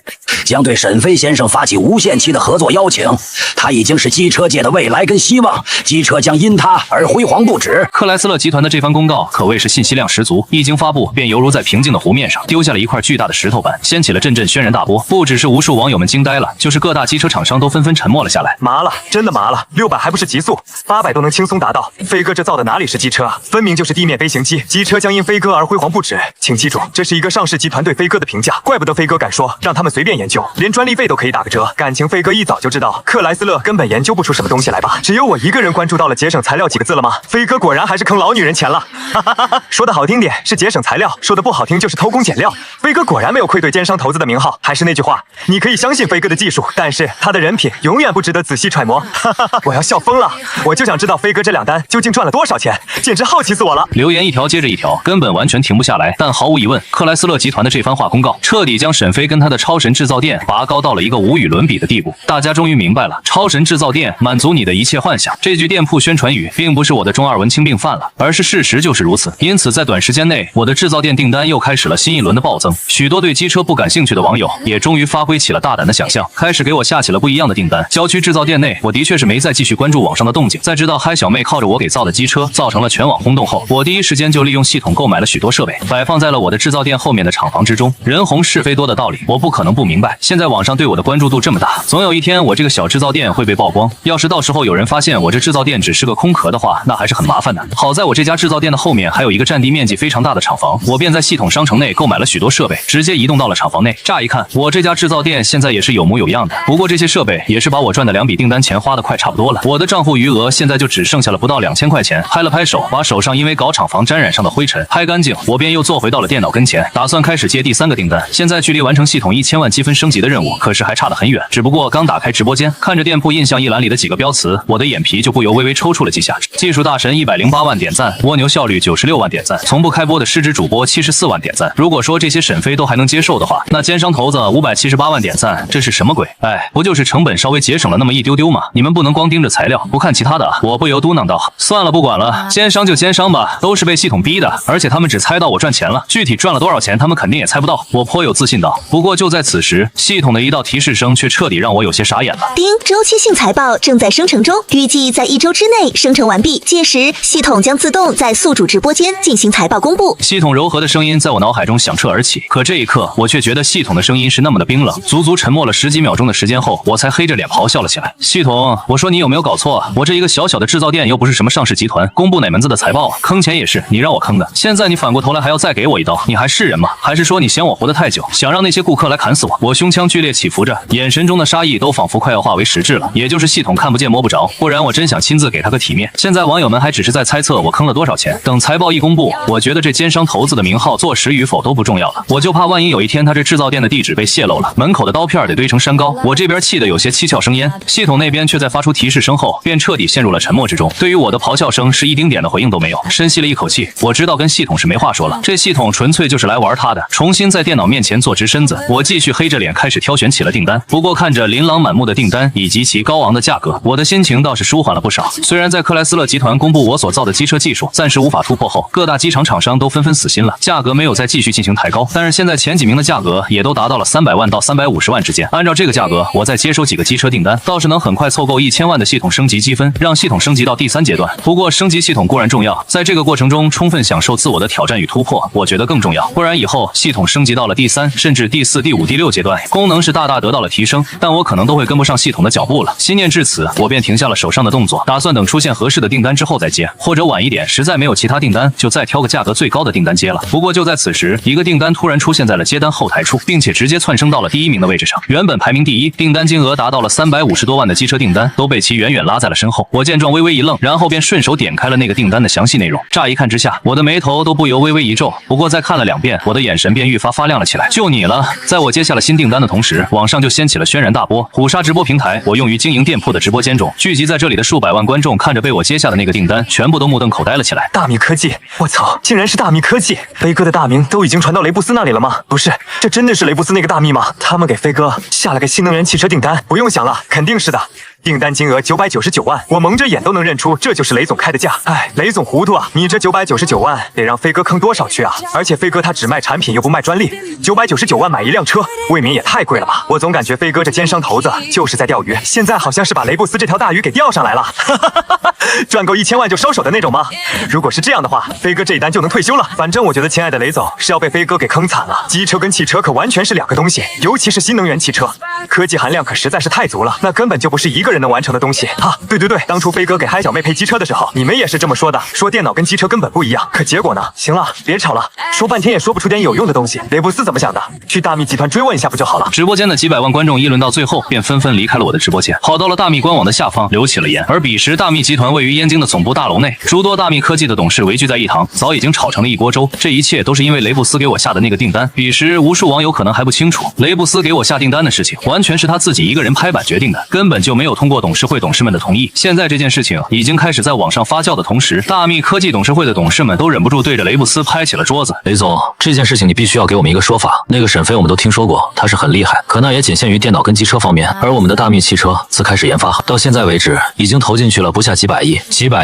将对沈飞先生发起无限期的合作邀请。他已经是机车界的未来跟希望，机车将因他而辉煌不止。克莱斯勒集团的这番公告可谓是信息量十足，一经发布，便犹如在平静的湖面上丢下了一块巨大的石头板，掀起了阵阵轩然大波。不只是无数网友们惊呆了，就是各大机车厂商都纷纷沉默了下来。麻了，真的麻了，600还不是极速，800都能轻松达到。飞哥这造的哪里是机车啊，分明就是地面飞行机。机车将因飞哥而辉煌不止。请记住，这是一个上市集团对飞哥的评价，怪不得飞哥敢说让他们随便研究，连专利费都可以打个折。感情飞哥一早就知道克莱斯勒根本研究不出什么东西来吧？只有我一个人关注到了节省材料几个字了吗？飞哥果然还是坑老女人钱了，哈哈哈哈！说的好听点是节省材料，说的不好听就是偷工减料。飞哥果然没有愧对奸商头子的名号。还是那句话，你可以相信飞哥的技术，但是他的人品永远不值得仔细揣摩。哈哈哈！我要笑疯了，我就想知道飞哥这2单究竟赚了多少钱，简直好奇死我了。留言一条接着一条，根本完全停不下来。但毫无疑问，克莱斯勒集团的这番话公告，彻底将沈飞跟他的超神制造店拔高到了一个无与伦比的地步。大家终于明白了，超神制造店满足你的一切幻想。这句店铺宣传语并不是我的中二文青病犯了，而是事实就是如此。因此，在短时间内，我的制造店订单又开始了新一轮的暴增。许多对机车不感兴趣的网友也终于发挥起了大胆的想象，开始给我下起了不一样的订单。郊区制造店内，我的确是没再继续关注网上的动静。在知道嗨小妹靠着我给造的机车造成了全网轰动后，我第一时间就利用系统购买了许多设备，摆放在了我的制造店后面的厂房之中。人红是非多的道理，我不可能不明白。现在网上对我的关注度这么大，总有一天我这个小制造店会被曝光。要是到时候有人发现我这制造店只是个空壳的话，那还是很麻烦的。好在我这家制造店的后面还有一个占地面积非常大的厂房，我便在系统商城内购买了许多设备，直接移动到了厂房内。乍一看，我这家制造店现在也是有模有样的，不过这些设备也是把我赚的2笔订单钱花得快差不多了。我的账户余额现在就只剩下了不到2000块钱。拍了拍手，把手上因为搞厂房沾染上的灰尘拍干净，我便又坐回到了电脑跟前，打算开始接第3个订单。现在距离完成系统1000万积分升级的任务可是还差得很远。只不过刚打开直播间，看着店铺印象一栏里的几个标词，我的眼皮就不由微微抽搐了几下。技术大神108万点赞，蜗牛效率96万点赞，从不开播的失职主播74万点赞。如果说这些沈飞都还能接受的话，那奸商头子578万点赞，这是什么鬼？哎，不就是成本稍微节省了那么一丢丢吗？你们不能光盯着材料不看其他的啊！我不由嘟囔道：算了，不管了，奸商就奸商吧，都是被系统逼的，而且他们只猜到我赚钱了，具体赚了多少钱他们肯定也猜不到。我颇有自信道。不过就在此时，系统的一道提示声却彻底让我有些傻眼了。丁，周期性财报正在生成中，预计在1周之内生成完毕，届时系统将自动在宿主直播间进行财报公布。系统柔和的声音在我脑海中响彻而起，可这一刻我却觉得系统的声音是那么的冰冷。足足沉默了10几秒钟的时间后，我才黑着脸咆哮了起来。系统，我说你有没有搞错？我这一个小小的制造店又不是什么上市集团，公布哪门子的财报啊？坑钱也是你让我坑的，现在你反过头来还要再给我一刀，你还是人吗？还是说你嫌我活得太久，想让那些顾客来砍死我？我胸腔剧烈起伏着，眼神中的杀意都仿佛快要化为实质了。也就是系统看不见摸不着，不然我真想亲自给他个体面。现在网友们还只是在猜测我坑了多少钱，等财报一公布，我觉得这奸商头子的名号坐实与否都不重要了。我就怕万一有一天他这制造店的地址被泄露了，门口的刀片得堆成山高。我这边气得有些七窍生烟，系统那边却在发出提示声后便彻底陷入了沉默之中，对于我的咆哮声是一丁点的回应都没有。深吸了一口气，我知道跟系统是没话说了，这系统纯粹就是来玩他的。重新在电脑面前坐直身子，我继续黑着脸开始挑选起了订单。不过看着琳琅满目的订单以及其高昂的价格，我的心情倒是舒缓了不少。虽然在克莱斯勒集团公布我所造的机车技术暂时无法突破后，各大机厂厂商都纷纷死心了，价格没有再继续进行抬高，但是现在前几名的价格也都达到了300万到350万之间。按照这个价格，我再接收几个机车订单，倒是能很快凑够1000万的系统升级积分，让系统升级到第3阶段。不过升级系统固然重要，在这个过程中充分享受自我的挑战与突破，我觉得更重要。不然以后系统升级到了第3甚至第4、第5、第6阶段，功能是大大得到了提升，但我可能都会跟不上系统的脚步了。心念至此，我便停下了手上的动作，打算等出现合适的订单之后再接，或者晚一点实在没有其他订单，就再挑个价格最高的订单接了。不过就在此时，一个订单突然出现在了接单后台处，并且直接窜升到了第1名的位置上。原本排名第1，订单金额达到了350多万的机车订单都被其远远拉在了身后。我见状微微一愣，然后便顺手点开了那个订单的详细内容。乍一看之下，我的眉头都不由微微一皱，不过再看了2遍，我的眼神便愈发发亮了起来。就你了！在我接下了新订单的同时，网上就掀起了轩然大波。虎鲨直播平台我用于经营店铺的直播间中，聚集在这里的数百万观众看着被我接下的那个订单全全部都目瞪口呆了起来。大密科技，我操，竟然是大密科技！飞哥的大名都已经传到雷布斯那里了吗？不是，这真的是雷布斯那个大密吗？他们给飞哥下了个新能源汽车订单，不用想了，肯定是的。订单金额999万，我蒙着眼都能认出这就是雷总开的价。哎，雷总糊涂啊！你这999万得让飞哥坑多少去啊？而且飞哥他只卖产品又不卖专利，999万买一辆车，未免也太贵了吧？我总感觉飞哥这奸商头子就是在钓鱼，现在好像是把雷布斯这条大鱼给钓上来了，赚够1000万就收手的那种吗？如果是这样的话，飞哥这一单就能退休了。反正我觉得亲爱的雷总是要被飞哥给坑惨了。机车跟汽车可完全是两个东西，尤其是新能源汽车，科技含量可实在是太足了，那根本就不是一个人能完成的东西啊！对，当初飞哥给嗨小妹配机车的时候，你们也是这么说的，说电脑跟机车根本不一样。可结果呢？行了，别吵了，说半天也说不出点有用的东西。雷布斯怎么想的？去大密集团追问一下不就好了？直播间的几百万观众议论到最后，便纷纷离开了我的直播间，跑到了大密官网的下方留起了言。而彼时，大密集团位于燕京的总部大楼内，诸多大密科技的董事围聚在一堂，早已经吵成了一锅粥。这一切都是因为雷布斯给我下的那个订单。彼时，无数网友可能还不清楚，雷布斯给我下订单的事情，完全是他自己一个人拍板决定的，根本就没有通过董事会董事们的同意。现在这件事情已经开始在网上发酵的同时，大密科技董事会的董事们都忍不住对着雷布斯拍起了桌子。雷总，这件事情你必须要给我们一个说法。那个沈飞我们都听说过，他是很厉害，可那也仅限于电脑跟机车方面。而我们的大密汽车自开始研发到现在为止，已经投进去了不下几百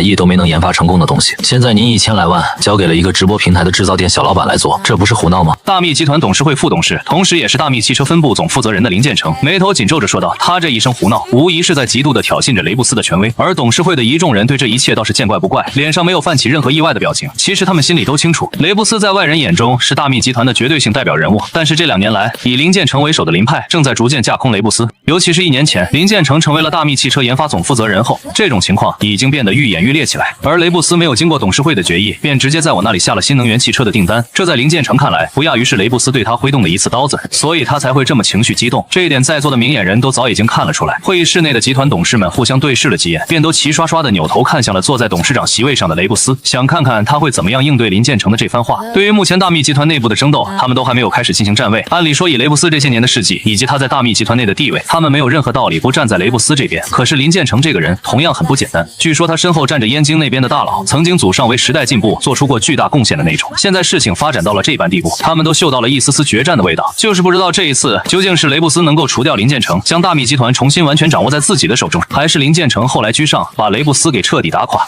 亿都没能研发成功的东西。现在您1000来万交给了一个直播平台的制造店小老板来做，这不是胡闹吗？大密集团董事会副董事，同时也是大密汽车分部总负责人的林建成眉头紧皱着说道：“他这一声胡闹，无疑是在极度的挑衅着雷布斯的权威。”而董事会的一众人对这一切倒是见怪不怪，脸上没有泛起任何意外的表情。其实他们心里都清楚，雷布斯在外人眼中是大密集团的绝对性代表人物，但是这2年来，以林建成为首的林派正在逐渐架空雷布斯。尤其是1年前，林建成成为了大密汽车研发总负责人后，这种情况已经变得愈演愈烈起来。而雷布斯没有经过董事会的决议，便直接在我那里下了新能源汽车的订单，这在林建成看来，不亚于是雷布斯对他挥动的一次刀子，所以他才会这么情绪激动。这一点在座的明眼人都早已经看了出来。会议室内的集团董事们互相对视了几眼，便都齐刷刷的扭头看向了坐在董事长席位上的雷布斯，想看看他会怎么样应对林建成的这番话。对于目前大密集团内部的争斗，他们都还没有开始进行站位。按理说，以雷布斯这些年的事迹以及他在大密集团内的地位，他们没有任何道理不站在雷布斯这边。可是林建成这个人同样很不简单，据说他身后站着燕京那边的大佬，曾经组上为时代进步做出过巨大贡献的那种。现在事情发展到了这般地步，他们都嗅到了一丝丝决战的味道，就是不知道这一次究竟是雷布斯能够除掉林建成，将大密集团重新完全掌握在自己的手中，还是林建成后来居上，把雷布斯给彻底打垮。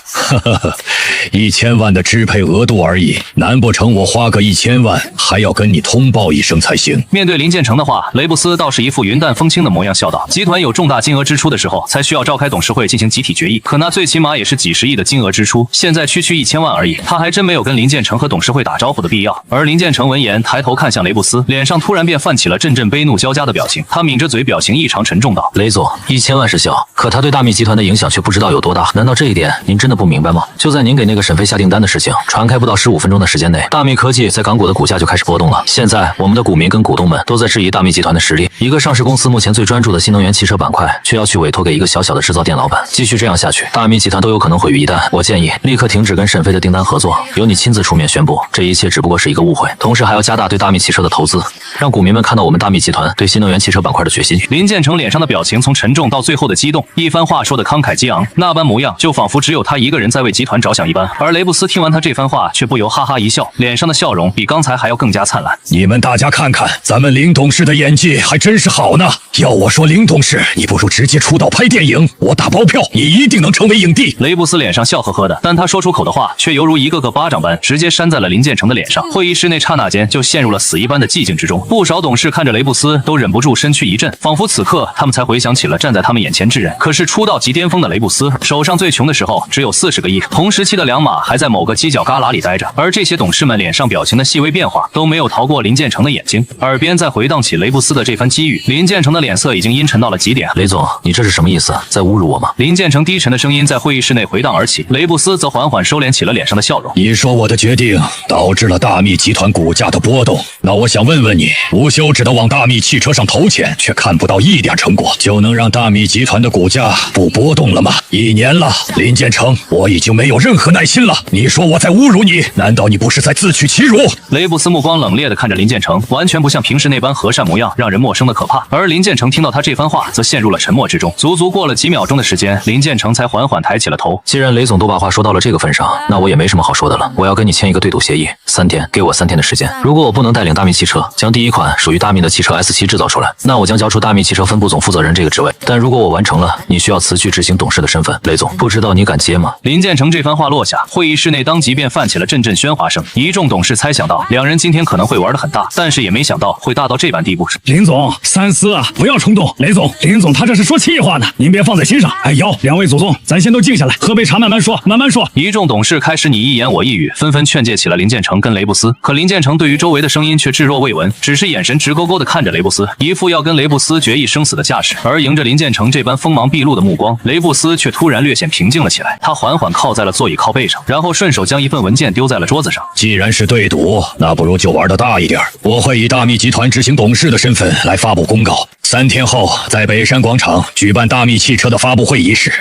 1000万的支配额度而已，难不成我花个1000万还要跟你通报一声才行？面对林建成的话，雷布斯倒是一副云淡风轻的模样，笑道：“集团有重大金额支出的时候，才需要召开董事会进行集体决议，可那最起码也是几十亿的金额支出，现在区1000万而已，他还真没有跟林建成和董事会打招呼的必要。”而林建成闻言，抬头看向雷布斯，脸上突然便泛起了阵阵悲怒交加的表情，他抿着嘴，表情异常沉重道：“雷总，1000万是小，可他对大密集团的影响却不知道有多大，难道这一点您真的不明白吗？就在您给那个沈飞下订单的事情传开不到15分钟的时间内，大密科技在港股的股价就开始波动了。现在我们的股民跟股东们都在质疑大密集团的实力，一个上市公司目前最专注的新能源汽车板块，却要去委托给一个小小的制造店老板，继续这样下去，大密集团都有可能毁于一旦。我建议立刻停止跟沈飞的订单合作，由你亲自出面宣布，这一切只不过是一个误会，同时还要加大对大密汽车的投资，让股民们看到我们大密集团对新能源汽车板块的决心。”林建成脸上的表情从沉重到最后的激动，一番话说的慷慨激昂，那般模样就仿佛只有他一个人在为集团着想一般。而雷布斯听完他这番话，却不由哈哈一笑，脸上的笑容比刚才还要更加灿烂。你们大家看看，咱们林董事的演技还真是好呢。要我说，林董事，你不如直接出道拍电影，我打包票，你一定能成为影帝。雷布斯脸上笑呵呵的，但他说出口的话却犹如一个个巴掌般直接扇在了林建成的脸上。会议室内刹那间就陷入了死一般的寂静之中，不少董事看着雷布斯都忍不住身躯一震，仿佛此刻他们才回想起了站在他们眼前之人。可是出道即巅峰的雷布斯，手上最穷的时候只有40个亿，同时期的两马还在某个犄角旮旯里待着。而这些董事们脸上表情的细微变化都没有逃过林建成的眼睛，耳边再回荡起雷布斯的这番机遇，林建成的脸色已经阴沉到了极点。雷总，你这是什么意思？在侮辱我吗？林建成低沉的声音在会议室内回荡而起，雷布斯则缓缓收敛起了脸上的笑容。你说我的决定导致了大密集团股价的波动，那我想问问你，无休止的往大密汽车上投钱，却看不到一点成果，就能让大密集团的股价不波动了吗？1年了，林建成，我已经没有任何耐心了。你说我在侮辱你，难道你不是在自取其辱？雷布斯目光冷冽地看着林建成，完全不像平时那般和善模样，让人陌生的可怕。而林建成听到他这番话，则陷入了沉默之中。足足过了几秒钟的时间，林建成才缓缓抬起了头。既然雷总都把话说到了这个份上，那我也没什么好说的了。我要跟你签一个对赌协议，3天，给我3天的时间。如果我不能带领大密汽车将第一款属于大密的汽车 S7制造出来，那我将交出大密汽车分部总负责人这个职位。但如果我完成了，你需要辞去执行董事的身份。雷总，不知道你敢接吗？林建成这番话落下，会议室内当即便泛起了阵阵喧哗声。一众董事猜想到两人今天可能会玩得很大，但是也没想到会大到这般地步。林总，三思啊，不要冲动。雷总，林总他这是说气话呢，您别放在心上。哎呦，两位祖宗，咱先都静下来，喝杯茶，慢慢说，慢慢说。一众董事开始你一言我一语，纷纷劝诫起了林建成跟雷布斯。可林建成对于周围的声音却置若未闻，只是眼神直勾勾地看着雷布斯，一副要跟雷布斯决一生死的架势。而迎着林建成这般锋芒毕露的目光，雷布斯却突然略显平静了起来。他缓缓靠在了座椅靠背上，然后顺手将一份文件丢在了桌子上。既然是对赌，那不如就玩得大一点。我会以大密集团执行董事的身份来发布公告。3天后，在北山广场举办大密汽车的发布会仪式。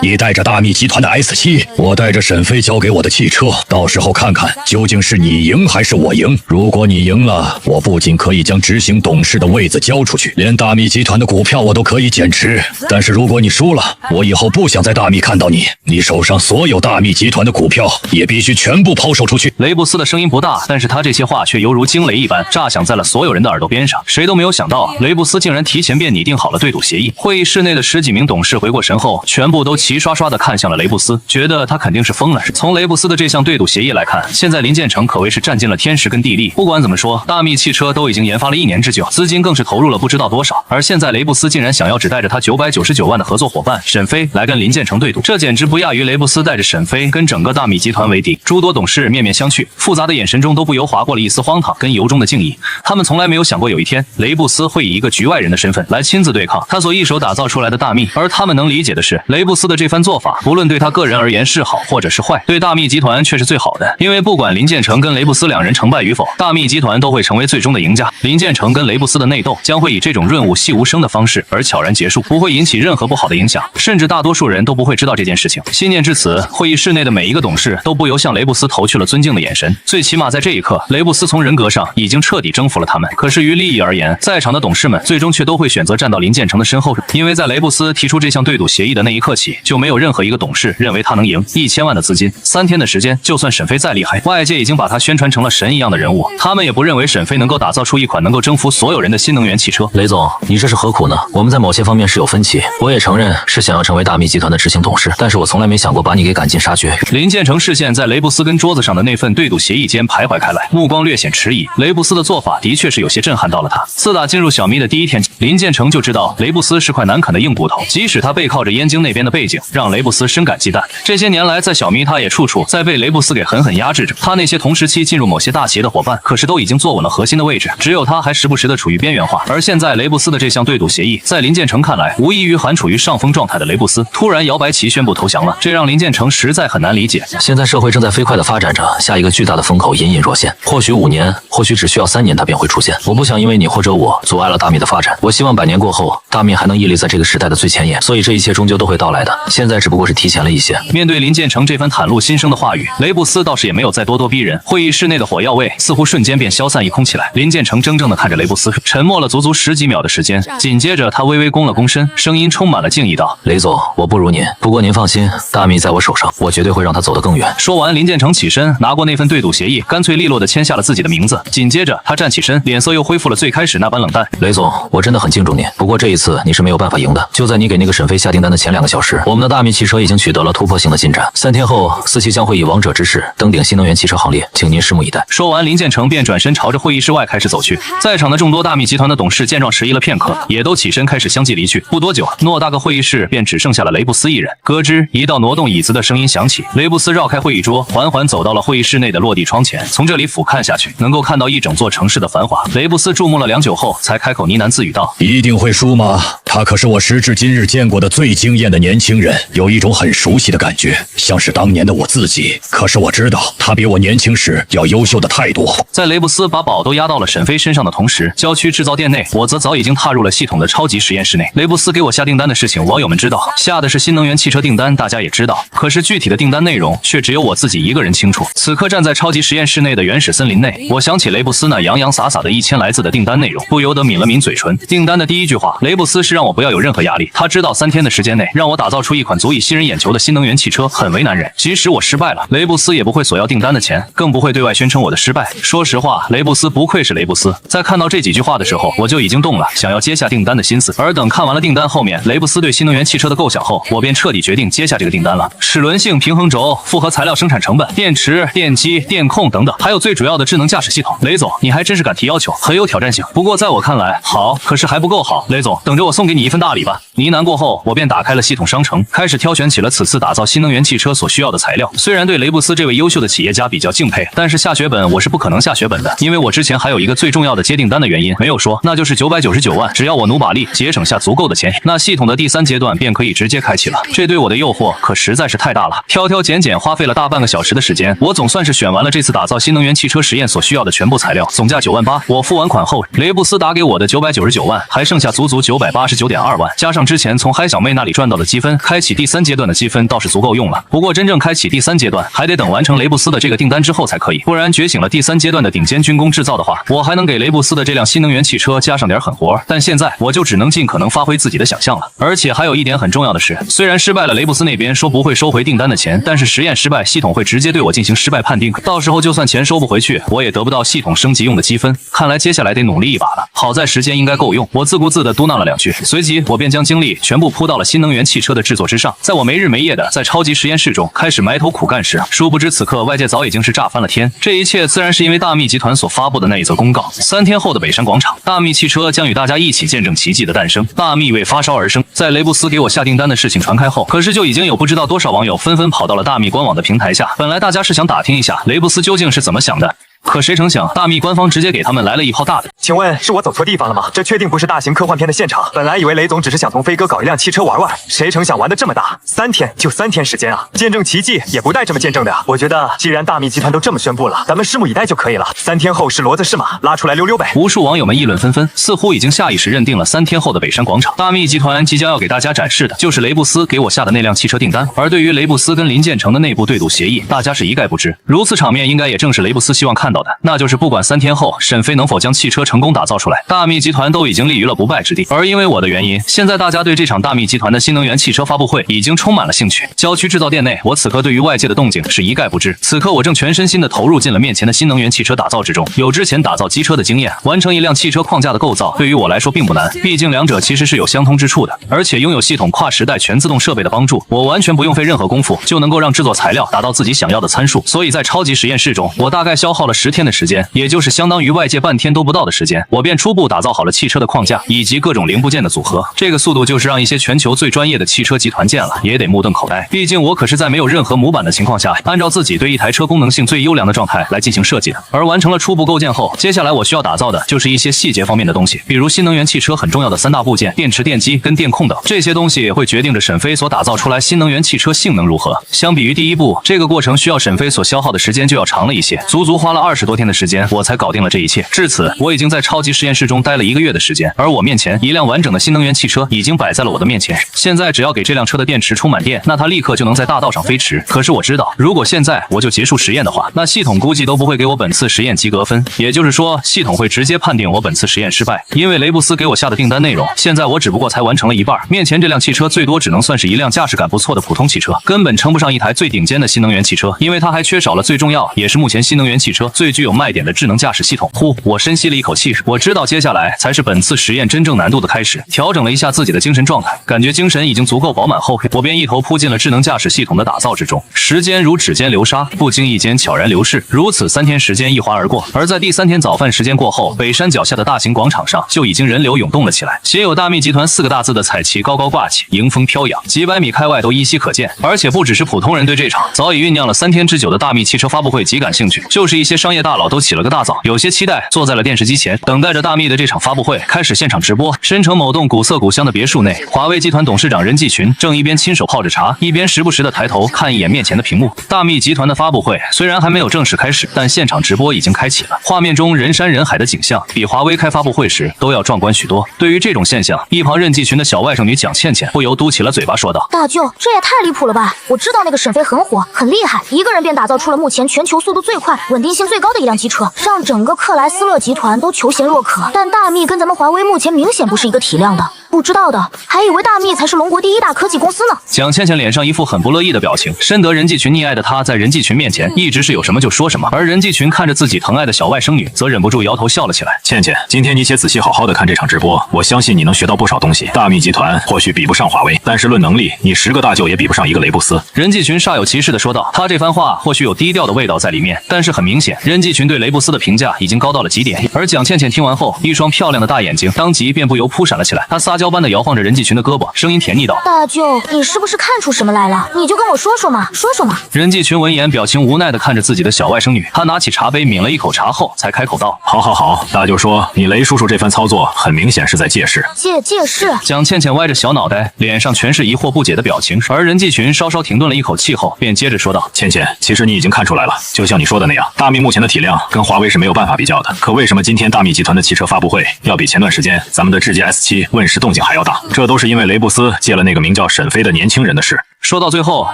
你带着大密集团的 S7，我带着沈飞交给我的汽车，到时候看看究竟是你赢还是我赢。如果你赢了，我不仅可以将执行董事的位子交出去，连大密集团的股票我都可以减持。但是如果你输了，我以后不想在大密看到你，你手上所有大密集团的股票也必须全部抛售出去。雷布斯的声音不大，但是他这些话却犹如惊雷一般，炸响在了所有人的耳朵边上。谁都没有想到，雷布斯竟然提前便拟定好了对赌协议。会议室内的10几名董事回过神后，全部都齐刷刷地看向了雷布斯，觉得他肯定是疯了。从雷布斯的这项对赌协议来看，现在林建成可谓是占尽了天时跟地利。不管怎么说，大密汽车都已经研发了1年之久，资金更是投入了不知道多少。而现在雷布斯竟然想要只带着他999万的合作伙伴沈飞来跟林建成对赌，这简直不亚于雷布斯带着沈飞跟整个大密集团为敌。诸多董事面面相觑，复杂的眼神中都不由划过了一丝荒唐跟由衷的敬意。他们从来没有想过有一天雷布斯会以一个局外人的身份来亲自对抗他所一手打造出来的大密。而他们能理解的是，雷布斯的这番做法不论对他个人而言是好或者是坏，对大密集团却是最好的。因为不管林建成跟雷布斯两人成败与否，大密集团都会成为最终的赢家。林建成跟雷布斯的内斗将会以这种润物细无声的方式而悄然结束，不会引起任何不好的影响，甚至大多数人都不会知道这件事情。心念至此，会议室内的每一个董事都不由向雷布斯投去了尊敬的眼神。最起码在这一刻，雷布斯从人格上已经彻底征服了他们。可是于利益而言，在场的董事们最终却都会选择站到林建成的身后，因为在雷布斯提出这项对赌协议的那一刻起，就没有任何一个董事认为他能赢。1000万的资金，3天的时间，就算沈飞再厉害，外界已经把他宣传成了神一样的人物，他们也不认为沈飞能够打造出一款能够征服所有人的新能源汽车。雷总，你这是何苦呢？我们在某些方面是有分歧，我也承认是想要成为大密集团的执行董事，但是我从来没想过把你给赶尽杀绝。林建成视线在雷布斯跟桌子上的那份对赌协议间徘徊开来，目光略显迟疑。雷布斯的做法的确是有些震撼到了他。自打进入小咪的第一天，林建成就知道雷布斯是块难啃的硬骨头，即使他背靠着燕京那边的背景，让雷布斯深感忌惮。这些年来，在小咪他也处处在被雷布斯给狠狠压制着。他那些同时期进入某些大企业的伙伴，可是都已经坐稳了核心的位置，只有他还时不时的处于边缘化。而现在雷布斯的这项对赌协议，在林建成看来，无异于还处于上风状态的雷布斯突然摇摆旗宣布投降了，这让林建成实在很难理解。现在社会正在飞快的发展着，下一个巨大的风口隐隐若现，或许5年，或许只需要3年，它便会出现。我不想因为你或者我阻碍了大密的发展，我希望100年过后，大密还能屹立在这个时代的最前沿。所以这一切终究都会到来的，现在只不过是提前了一些。面对林建成这番袒露心声的话语，雷布斯倒是也没有再咄咄逼人。会议室内的火药味似乎瞬间便消散一空起来。林建成怔怔地看着雷布斯，沉默了足足10几秒的时间，紧接着他微微躬了躬身，声音充满了敬意道：“雷总，我不如您，不过您放心，大密在我手上，我绝对会让他走得更远。”说完，林建成起身拿过那份对赌协议，干脆利落地签下了自己的名字。紧接着他站起身，脸色又恢复了最开始那般冷淡。雷总，我真的很敬重您，不过这一次你是没有办法赢的。就在你给那个沈飞下订单的前2个小时，我们的大密汽车已经取得了突破性的进展。3天后，4期将会以王者之势登顶新能源汽车行列，请您拭目以待。说完，林建成便转身朝着会议室外开始走去。在场的众多大密集团的董事见状迟疑了片刻，也都起身开始相继离去。不多久，偌大个会议室便只剩下了雷布斯一人。咯吱，一道挪动椅子的声音响起，雷布斯绕开会议桌，缓缓走到了会议室内的落地窗前。从这里俯瞰下去，能够看到一整座城市的繁华。雷布斯注目了良久后，才开口呢喃自语道：“一定会输吗？他可是我时至今日见过的最惊艳的年轻人，有一种很熟悉的感觉，像是当年的我自己。可是我知道，他比我年轻时要优秀的太多。在雷布斯把宝都压到了沈飞身上的同时，郊区制造店内，我则早已经踏入了系统的超级实验室内。雷布斯给我下订单的事情，网友们知道，下的是新能源汽车订单，大家也知道。可是具体的订单内容却只有我自己一个人清楚。此刻站在超级实验室内的原始森林内，我想起雷布斯那洋洋洒洒的1000来字的订单内容，不由得抿了抿嘴唇。订单的第一句话，雷布斯是让我不要有任何压力，他知道3天的时间内让我打造出一款足以吸人眼球的新能源汽车很为难人，即使我失败了，雷布斯也不会索要订单的钱，更不会对外宣称我的失败。说实话，雷布斯不愧是雷布斯，在看到这几句话的时候，我就已经动了想要接下订单的心思。而等看完了订单后面雷布斯对新能源汽车的构想后，我便彻底决定接下这个订单了。齿轮性平衡轴、复合材料生产成本、电池、电机、电控等等，还有最主要的智能驾驶系统。雷总，你还真是敢提要求，很有挑战性。不过在我看来，好，可是还不够好。雷总，等着我送给你一份大礼吧。呢喃过后，我便打开了系统商城，开始挑选起了此次打造新能源汽车所需要的材料。虽然对雷布斯这位优秀的企业家比较敬佩，但是下血本我是不可能下血本的，因为我之前还有一个最重要的接订单的原因没有说，那就是999万。只要我努把力，节省下足够的钱，那系统的第3阶段便可以直接开启了。这对我的诱惑可实在是太大了。挑挑拣拣花费了大半个小时的时间，我总算是选完了这次打造新能源汽车实验所需要的全部材料，总价9万8。我付完款后，雷布斯打给我的999万还剩下足足989.2万，加上之前从嗨小妹那里赚到的积分，开启第3阶段的积分倒是足够用了。不过真正开启第3阶段，还得等完成雷布斯的这个订单之后才可以，不然觉醒了第3阶段的顶尖军工制造的话，我还能给雷布斯的这辆新能源汽车加上点狠活。但现在我就只能尽可能发挥自己的想象了。而且还有一点很重要的是，虽然失败了，雷布斯那边说不会收回订单的钱，但是实验失败，系统会直接对我进行失败判定，到时候就算钱收不回去，我也得不到系统升级用的积分。看来接下来得努力一把了。好在时间应该够用，我自顾自地嘟囔了2句，随即我便将精力全部扑到了新能源汽车的制作之上。在我没日没夜的在超级实验室中开始埋头苦干时，殊不知此刻外界早已经是炸翻了天。这一切自然是因为大密集团所发布的那一则公告，3天后的北山广场，大密汽车将与大家一起见证奇迹的诞生。大密为发烧而生。在雷布斯给我下订单的事情传开后，可是就已经有不知道多少网友纷纷跑到了大密官网的平台下。本来大家是想打听一下雷布斯究竟是怎么想的，可谁成想大密官方直接给他们来了一炮大的。请问是我走错地方了吗？这确定不是大型科幻片的现场？本来以为雷总只是想同飞哥搞一辆汽车玩玩，谁成想玩得这么大，3天就3天时间啊！见证奇迹也不带这么见证的呀！我觉得既然大密集团都这么宣布了，咱们拭目以待就可以了。3天后是骡子是马，拉出来溜溜呗。无数网友们议论纷纷，似乎已经下意识认定了3天后的北山广场，大密集团即将要给大家展示的就是雷布斯给我下的那辆汽车订单。而对于雷布斯跟林建成的内部对赌协议，大家是一概不知。如此场面应该也正是雷布斯希望看到的，那就是不管3天后沈飞能否将汽车成功打造出来，大密集团都已经立于了不败之地。而因为我的原因，现在大家对这场大密集团的新能源汽车发布会已经充满了兴趣。郊区制造店内，我此刻对于外界的动静是一概不知。此刻我正全身心的投入进了面前的新能源汽车打造之中。有之前打造机车的经验，完成一辆汽车框架的构造对于我来说并不难，毕竟两者其实是有相通之处的。而且拥有系统跨时代全自动设备的帮助，我完全不用费任何功夫就能够让制作材料达到自己想要的参数。所以在超级实验室中，我大概消耗了10天的时间，也就是相当于外界半天都不到的时间，我便初步打造好了汽车的框架以及各种零部件的组合。这个速度就是让一些全球最专业的汽车集团见了也得目瞪口呆。毕竟我可是在没有任何模板的情况下，按照自己对一台车功能性最优良的状态来进行设计的。而完成了初步构建后，接下来我需要打造的就是一些细节方面的东西，比如新能源汽车很重要的3大部件：电池、电机跟电控等。这些东西也会决定着沈飞所打造出来新能源汽车性能如何。相比于第一步，这个过程需要沈飞所消耗的时间就要长了一些，足足花了20多天的时间，我才搞定了这一切。至此，我已经在超级实验室中待了1个月的时间，而我面前一辆完整的新能源汽车已经摆在了我的面前。现在只要给这辆车的电池充满电，那它立刻就能在大道上飞驰。可是我知道，如果现在我就结束实验的话，那系统估计都不会给我本次实验及格分，也就是说，系统会直接判定我本次实验失败。因为雷布斯给我下的订单内容，现在我只不过才完成了一半，面前这辆汽车最多只能算是一辆驾驶感不错的普通汽车，根本称不上一台最顶尖的新能源汽车，因为它还缺少了最重要也是目前新能源汽车最具有卖点的智能驾驶系统。呼，我深吸了一口气，我知道接下来才是本次实验真正难度的开始。调整了一下自己的精神状态，感觉精神已经足够饱满后，我便一头扑进了智能驾驶系统的打造之中。时间如指尖流沙，不经意间悄然流逝，如此3天时间一划而过。而在第3天早饭时间过后，北山脚下的大型广场上就已经人流涌动了起来，写有大密集团4个大字的彩旗高高挂起，迎风飘扬，几百米开外都依稀可见。而且不只是普通人对这场早已酝酿了3天之久的大密汽车发布会极感兴趣，就是一些商业业大佬都起了个大早，有些期待坐在了电视机前，等待着大密的这场发布会开始现场直播。深城某栋古色古香的别墅内，华为集团董事长任继群正一边亲手泡着茶，一边时不时的抬头看一眼面前的屏幕。大密集团的发布会虽然还没有正式开始，但现场直播已经开启了。画面中人山人海的景象，比华为开发布会时都要壮观许多。对于这种现象，一旁任继群的小外甥女蒋倩倩不由嘟起了嘴巴，说道：“大舅，这也太离谱了吧！我知道那个沈飞很火，很厉害，一个人便打造出了目前全球速度最快、稳定性最高的一辆机车，让整个克莱斯勒集团都求贤若渴。但大密跟咱们华为目前明显不是一个体量的，不知道的还以为大密才是龙国第一大科技公司呢。”蒋倩倩脸上一副很不乐意的表情，深得任继群溺爱的她，在任继群面前一直是有什么就说什么，而任继群看着自己疼爱的小外甥女，则忍不住摇头笑了起来。倩倩，今天你且仔细好好的看这场直播，我相信你能学到不少东西。大密集团或许比不上华为，但是论能力，你10个大舅也比不上一个雷布斯。任继群煞有其事地说道，他这番话或许有低调的味道在里面，但是很明显，任继群对雷布斯的评价已经高到了极点。而蒋倩倩听完后，一双漂亮的大眼睛当即便不由扑闪了起来，她撒娇般的摇晃着任继群的胳膊，声音甜腻道：“大舅，你是不是看出什么来了？你就跟我说说嘛，说说嘛。”任继群闻言，表情无奈地看着自己的小外甥女，他拿起茶杯抿了一口茶后，才开口道：“好好好，大舅说你雷叔叔这番操作很明显是在借势。借势。”蒋倩倩歪着小脑袋，脸上全是疑惑不解的表情，而任继群稍稍停顿了一口气后，便接着说道：“倩倩，其实你已经看出来了，就像你说的那样，大密目前的体量跟华为是没有办法比较的。可为什么今天大密集团的汽车发布会要比前段时间咱们的智界 S7问世动静还要大？这都是因为雷布斯借了那个名叫沈飞的年轻人的事。”说到最后，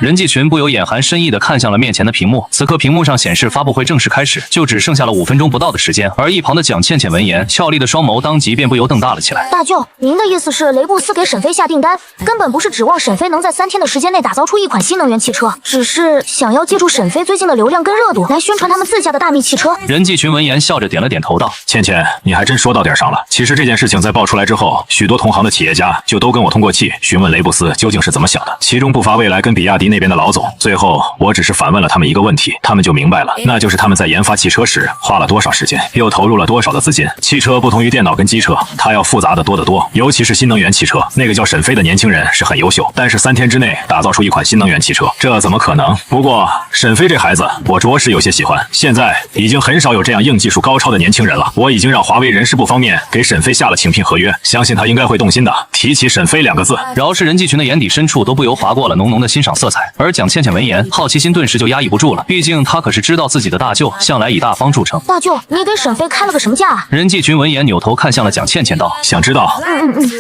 任继群不由眼含深意地看向了面前的屏幕。此刻屏幕上显示发布会正式开始，就只剩下了5分钟不到的时间。而一旁的蒋倩倩闻言，俏丽的双眸当即便不由瞪大了起来。大舅，您的意思是雷布斯给沈飞下订单，根本不是指望沈飞能在3天的时间内打造出一款新能源汽车，只是想要借助沈飞最近的流量跟热度来宣传他们自家的大密汽车。任继群闻言笑着点了点头道：“倩倩，你还真说到点上了。其实这件事情在爆出来之后，许多同行的企业家就都跟我通过气询问雷布斯究竟是怎么想的，其中不乏蔚来跟比亚迪那边的老总。最后我只是反问了他们一个问题，他们就明白了，那就是他们在研发汽车时花了多少时间，又投入了多少的资金。汽车不同于电脑跟机车，它要复杂的多得多，尤其是新能源汽车。那个叫沈飞的年轻人是很优秀，但是3天之内打造出一款新能源汽车，这怎么可能？不过沈飞这孩子，我着实有些喜欢。现在已经很少有这样硬技术高超的年轻人了。我已经让华为人事部方面给沈飞下了请聘合约，相信他应该会动心的。提起沈飞2个字，饶是任继群的眼底深处都不由划过了浓浓的欣赏色彩。而蒋倩倩闻言，好奇心顿时就压抑不住了，毕竟她可是知道自己的大舅向来以大方著称。大舅，你给沈飞开了个什么价啊？任继群闻言扭头看向了蒋倩倩道：“想知道？”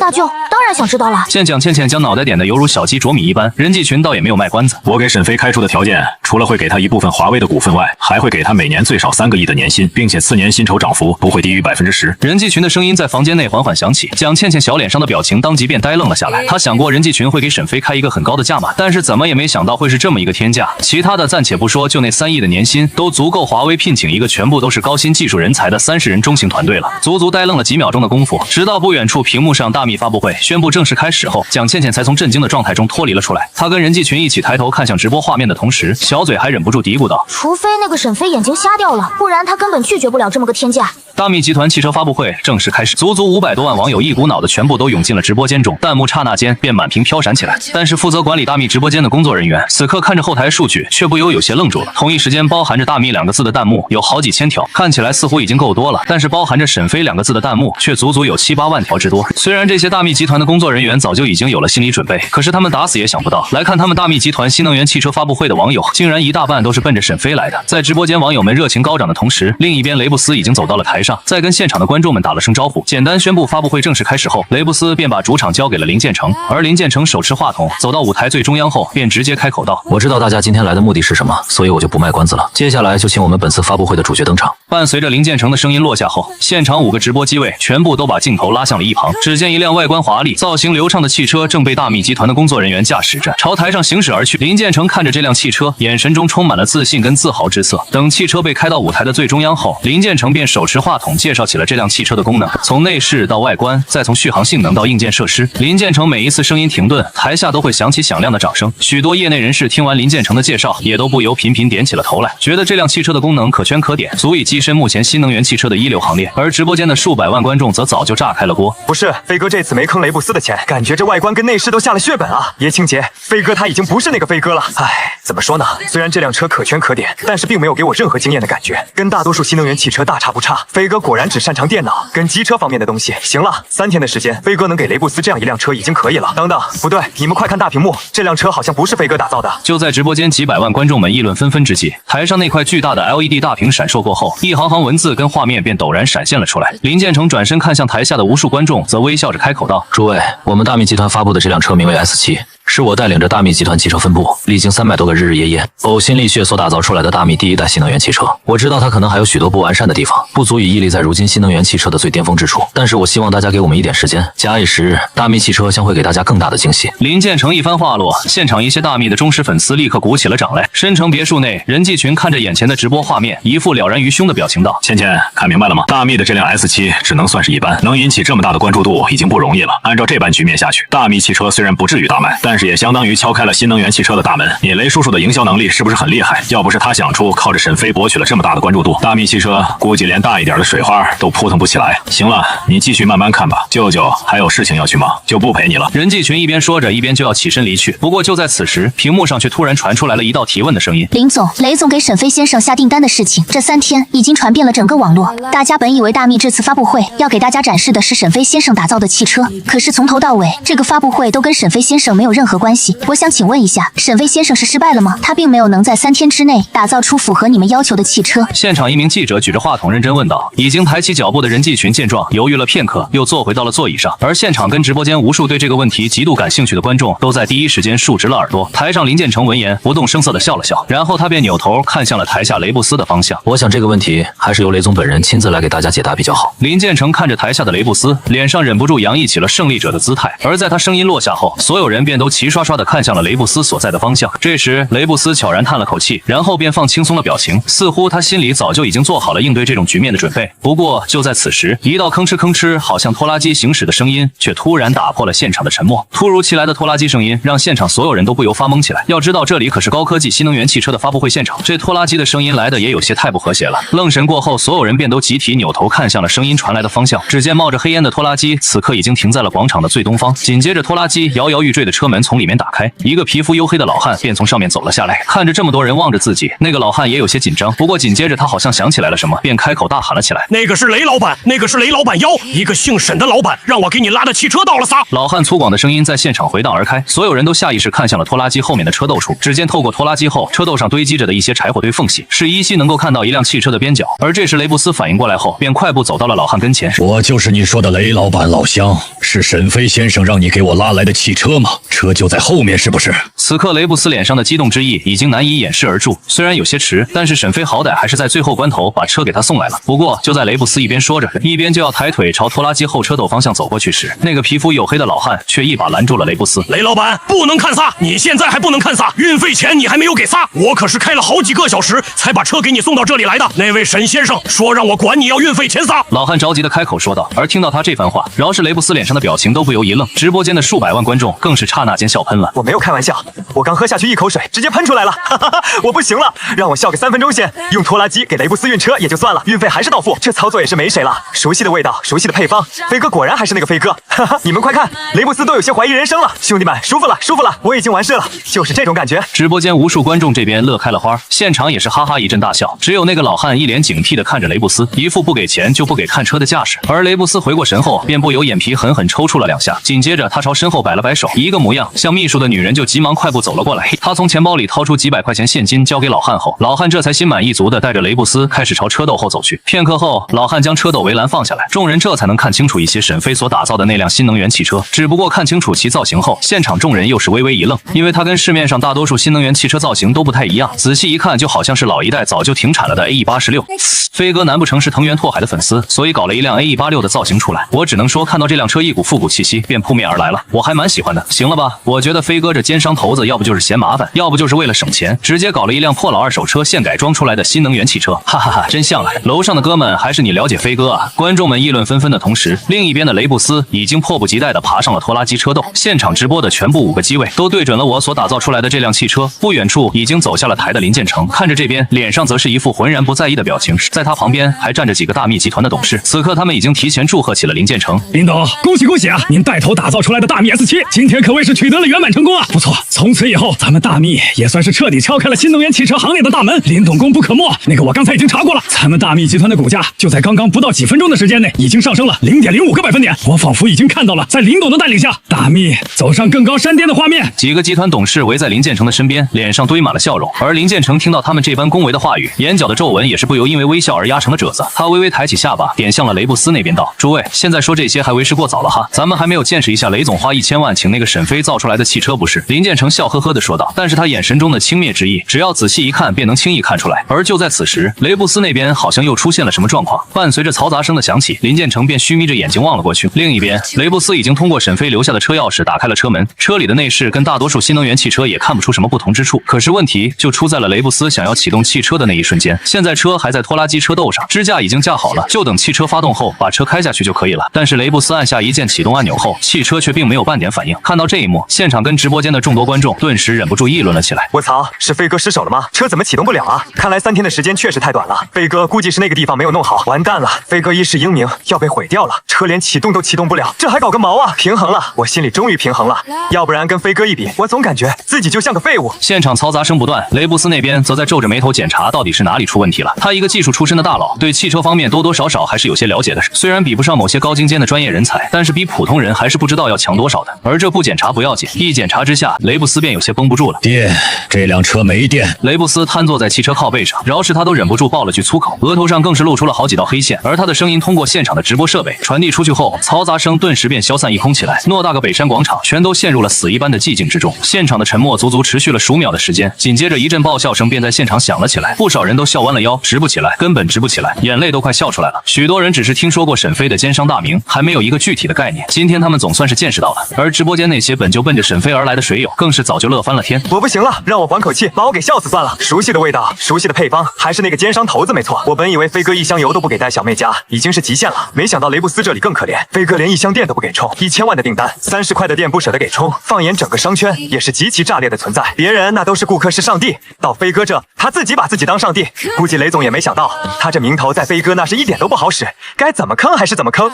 大舅，当然想知道了。见蒋倩倩将脑袋点得犹如小鸡啄米一般，任继群倒也没有卖关子。我给沈飞开出的条件，除了会给他一部分华为的股份外，还会给他每年最少3个亿的年薪，并且次年薪酬涨幅不会低于10%。任继群的声音在房间内缓缓响起，蒋倩倩小脸上的表情当即便呆愣了下来。她想过任继群会给沈飞开一个很高的价码，但是怎么也没想到会是这么一个天价。其他的暂且不说，就那3亿的年薪都足够华为聘请一个全部都是高薪技术人才的30人中型团队了。足足呆愣了几秒钟的功夫，直到不远处屏幕上大密发布会宣布正式开始后，蒋倩倩才从震惊的状态中脱离了出来。她跟任继群一起抬头看向直播画面的同时，小嘴还忍不住嘀咕道：“除非那个沈飞眼睛瞎掉了，不然他根本拒绝不了这么个天价。”大密集团汽车发布会正式开始，足足500多万网友一股脑的全部都涌进了直播间中，弹幕刹那间便满屏飘闪起来。但是负责管理大密直播间的工作人员此刻看着后台数据，却不由有些愣住了。同一时间，包含着大密2个字的弹幕有好几千条，看起来似乎已经够多了，但是包含着沈飞2个字的弹幕却足足有7、8万条之多。虽然这些大密集团的工作人员早就已经有了心理准备，可是他们打死也想不到，来看他们大密集团新能源汽车发布会的网友，竟然一大半都是奔着沈飞来的。在直播间网友们热情高涨的同时，另一边雷布斯已经走到了台上，在跟现场的观众们打了声招呼，简单宣布发布会正式开始后，雷布斯便把主场交给了林建成，而林建成手持话筒走到舞台最中央后，便直接开口道：“我知道大家今天来的目的是什么，所以我就不卖关子了。接下来就请我们本次发布会的主角登场。”伴随着林建成的声音落下后，现场5个直播机位全部都把镜头拉向了一旁。只见一辆外观华丽、造型流畅的汽车正被大密集团的工作人员驾驶着朝台上行驶而去。林建成看着这辆汽车，眼神中充满了自信跟自豪之色。等汽车被开到舞台的最中央后，林建成便手持话筒介绍起了这辆汽车的功能，从内饰到外观，再从续航性能到硬件设施。林建成每一次声音停顿，台下都会响起响亮的掌声。许多业内人士听完林建成的介绍，也都不由频频点起了头来，觉得这辆汽车的功能可圈可点，足以激跻身目前新能源汽车的一流行列，而直播间的数百万观众则早就炸开了锅。不是，飞哥这次没坑雷布斯的钱，感觉这外观跟内饰都下了血本啊！爷青结，飞哥他已经不是那个飞哥了。唉，怎么说呢？虽然这辆车可圈可点，但是并没有给我任何惊艳的感觉，跟大多数新能源汽车大差不差。飞哥果然只擅长电脑跟机车方面的东西。行了，3天的时间，飞哥能给雷布斯这样一辆车已经可以了。等等，不对，你们快看大屏幕，这辆车好像不是飞哥打造的。就在直播间几百万观众们议论纷纷之际，台上那块巨大的 LED 大屏闪烁过后，一行行文字跟画面便陡然闪现了出来。林建成转身看向台下的无数观众，则微笑着开口道：“诸位，我们大密集团发布的这辆车名为 S7。”是我带领着大密集团汽车分部，历经300多个日日夜夜，呕心沥血所打造出来的大密第一代新能源汽车。我知道它可能还有许多不完善的地方，不足以屹立在如今新能源汽车的最巅峰之处。但是我希望大家给我们一点时间，假以时日，大密汽车将会给大家更大的惊喜。林建成一番话落，现场一些大密的忠实粉丝立刻鼓起了掌来。深城别墅内，任继群看着眼前的直播画面，一副了然于胸的表情道：“芊芊，看明白了吗？大密的这辆 S7只能算是一般，能引起这么大的关注度已经不容易了。按照这般局面下去，大密汽车虽然不至于大卖，但是也相当于敲开了新能源汽车的大门。你雷叔叔的营销能力是不是很厉害？要不是他想出靠着沈飞博取了这么大的关注度，大密汽车估计连大一点的水花都扑腾不起来。行了，你继续慢慢看吧，舅舅还有事情要去忙，就不陪你了。”任继群一边说着，一边就要起身离去。不过就在此时，屏幕上却突然传出来了一道提问的声音：“林总，雷总给沈飞先生下订单的事情，这3天已经传遍了整个网络。大家本以为大密这次发布会要给大家展示的是沈飞先生打造的汽车，可是从头到尾，这个发布会都跟沈飞先生没有任何关系。我想请问一下，沈飞先生是失败了吗？他并没有能在3天之内打造出符合你们要求的汽车。”现场一名记者举着话筒认真问道。已经抬起脚步的任继群见状，犹豫了片刻，又坐回到了座椅上。而现场跟直播间无数对这个问题极度感兴趣的观众，都在第一时间竖直了耳朵。台上林建成闻言不动声色地笑了笑，然后他便扭头看向了台下雷布斯的方向。我想这个问题还是由雷总本人亲自来给大家解答比较好。林建成看着台下的雷布斯，脸上忍不住洋溢起了胜利者的姿态。而在他声音落下后，所有人便都齐刷刷地看向了雷布斯所在的方向。这时雷布斯悄然叹了口气，然后便放轻松了表情，似乎他心里早就已经做好了应对这种局面的准备。不过就在此时，一道吭哧吭哧好像拖拉机行驶的声音却突然打破了现场的沉默。突如其来的拖拉机声音让现场所有人都不由发懵起来。要知道这里可是高科技新能源汽车的发布会现场，这拖拉机的声音来的也有些太不和谐了。愣神过后，所有人便都集体扭头看向了声音传来的方向。只见冒着黑烟的拖拉机此刻已经停在了广场的最东方，紧接着拖拉机摇摇欲坠的车门从里面打开，一个皮肤黝黑的老汉便从上面走了下来。看着这么多人望着自己，那个老汉也有些紧张，不过紧接着他好像想起来了什么，便开口大喊了起来：“那个是雷老板，那个是雷老板妖，一个姓沈的老板，让我给你拉的汽车到了撒！”老汉粗犷的声音在现场回荡而开，所有人都下意识看向了拖拉机后面的车斗处。只见透过拖拉机后，车斗上堆积着的一些柴火堆缝隙，是依稀能够看到一辆汽车的边角。而这时雷布斯反应过来后，便快步走到了老汉跟前：“我就是你说的雷老板老乡，是沈飞先生让你给我拉来的汽车吗？车就在后面是不是？”此刻雷布斯脸上的激动之意已经难以掩饰而住，虽然有些迟，但是沈飞好歹还是在最后关头把车给他送来了。不过就在雷布斯一边说着，一边就要抬腿朝拖拉机后车斗方向走过去时，那个皮肤黝黑的老汉却一把拦住了雷布斯：“雷老板，不能看撒！你现在还不能看撒，运费钱你还没有给撒，我可是开了好几个小时才把车给你送到这里来的。那位沈先生说让我管你要运费钱撒。”老汉着急的开口说道。而听到他这番话，饶是雷布斯脸上的表情都不由一愣，直播间的数百万观众更是刹那间笑喷了。我没有开玩笑，我刚喝下去一口水，直接喷出来了，哈哈哈！我不行了，让我笑个3分钟先。用拖拉机给雷布斯运车也就算了，运费还是到付，这操作也是没谁了。熟悉的味道，熟悉的配方，飞哥果然还是那个飞哥，哈哈！你们快看，雷布斯都有些怀疑人生了。兄弟们，舒服了，舒服了，我已经完事了，就是这种感觉。直播间无数观众这边乐开了花，现场也是哈哈一阵大笑。只有那个老汉一脸警惕的看着雷布斯，一副不给钱就不给看车的架势。而雷布斯回过神后，便不由眼皮狠狠抽搐了2下，紧接着他朝身后摆了摆手，一个模样像秘书的女人就急忙快步走了过来。他从钱包里掏出几百块钱现金交给老汉后，老汉这才心满意足的带着雷布斯开始朝车斗后走去。片刻后，老汉将车斗围栏放下来，众人这才能看清楚一些沈飞所打造的那辆新能源汽车。只不过看清楚其造型后，现场众人又是微微一愣，因为它跟市面上大多数新能源汽车造型都不太一样，仔细一看就好像是老一代早就停产了的 AE86。飞哥难不成是藤原拓海的粉丝，所以搞了一辆 AE86的造型出来？我只能说看到这辆车一股复古气息便扑面而来了，我还蛮喜欢的。行了吧，我觉得飞哥这奸商头子子要不就是嫌麻烦，要不就是为了省钱，直接搞了一辆破老二手车现改装出来的新能源汽车。哈哈哈，真像啊！楼上的哥们，还是你了解飞哥啊！观众们议论纷纷的同时，另一边的雷布斯已经迫不及待地爬上了拖拉机车斗。现场直播的全部5个机位都对准了我所打造出来的这辆汽车。不远处已经走下了台的林建成，看着这边，脸上则是一副浑然不在意的表情。在他旁边还站着几个大密集团的董事，此刻他们已经提前祝贺起了林建成。林董，恭喜恭喜啊！您带头打造出来的大密 S7，今天可谓是取得了圆满成功啊！不错，从此以后，咱们大密也算是彻底敲开了新能源汽车行业的大门。林董功不可没。那个我刚才已经查过了，咱们大密集团的股价就在刚刚不到几分钟的时间内，已经上升了0.05个百分点。我仿佛已经看到了在林董的带领下，大密走上更高山巅的画面。几个集团董事围在林建成的身边，脸上堆满了笑容。而林建成听到他们这般恭维的话语，眼角的皱纹也是不由因为微笑而压成了褶子。他微微抬起下巴，点向了雷布斯那边道：“诸位，现在说这些还为时过早了哈，咱们还没有见识一下雷总花1000万请那个沈飞造出来的汽车不是？”林建成笑呵呵地说道，但是他眼神中的轻蔑之意，只要仔细一看便能轻易看出来。而就在此时，雷布斯那边好像又出现了什么状况，伴随着嘈杂声的响起，林建成便虚眯着眼睛望了过去。另一边，雷布斯已经通过沈飞留下的车钥匙打开了车门，车里的内饰跟大多数新能源汽车也看不出什么不同之处。可是问题就出在了雷布斯想要启动汽车的那一瞬间。现在车还在拖拉机车斗上，支架已经架好了，就等汽车发动后把车开下去就可以了。但是雷布斯按下一键启动按钮后，汽车却并没有半点反应。看到这一幕，现场跟直播间的众多观众顿时忍不住议论了起来。我操，是飞哥失手了吗？车怎么启动不了啊？看来3天的时间确实太短了，飞哥估计是那个地方没有弄好，完蛋了，飞哥一世英名要被毁掉了，车连启动都启动不了，这还搞个毛啊！平衡了，我心里终于平衡了，要不然跟飞哥一比，我总感觉自己就像个废物。现场嘈杂声不断，雷布斯那边则在皱着眉头检查到底是哪里出问题了。他一个技术出身的大佬，对汽车方面多多少少还是有些了解的，虽然比不上某些高精尖的专业人才，但是比普通人还是不知道要强多少的。而这不检查不要紧，一检查之下，雷布斯便有些绷不住了。电，这辆车没电。雷布斯瘫坐在汽车靠背上，饶是他都忍不住爆了句粗口，额头上更是露出了好几道黑线。而他的声音通过现场的直播设备传递出去后，嘈杂声顿时便消散一空起来。偌大个北山广场全都陷入了死一般的寂静之中，现场的沉默足足持续了数秒的时间。紧接着一阵爆笑声便在现场响了起来，不少人都笑弯了腰，直不起来，根本直不起来，眼泪都快笑出来了。许多人只是听说过沈飞的奸商大名，还没有一个具体的概念。今天他们总算是见识到了。而直播间那些本就奔着沈飞而来的水友，更是早就乐翻了天。我不行了，让我缓口气，把我给笑死算了。熟悉的味道，熟悉的配方，还是那个奸商头子没错。我本以为飞哥1箱油都不给带小妹家，已经是极限了，没想到雷布斯这里更可怜，飞哥连1箱电都不给充，1000万的订单，30块的电不舍得给充，放眼整个商圈也是极其炸裂的存在。别人那都是顾客是上帝，到飞哥这，他自己把自己当上帝。估计雷总也没想到，他这名头在飞哥那是一点都不好使，该怎么坑还是怎么坑，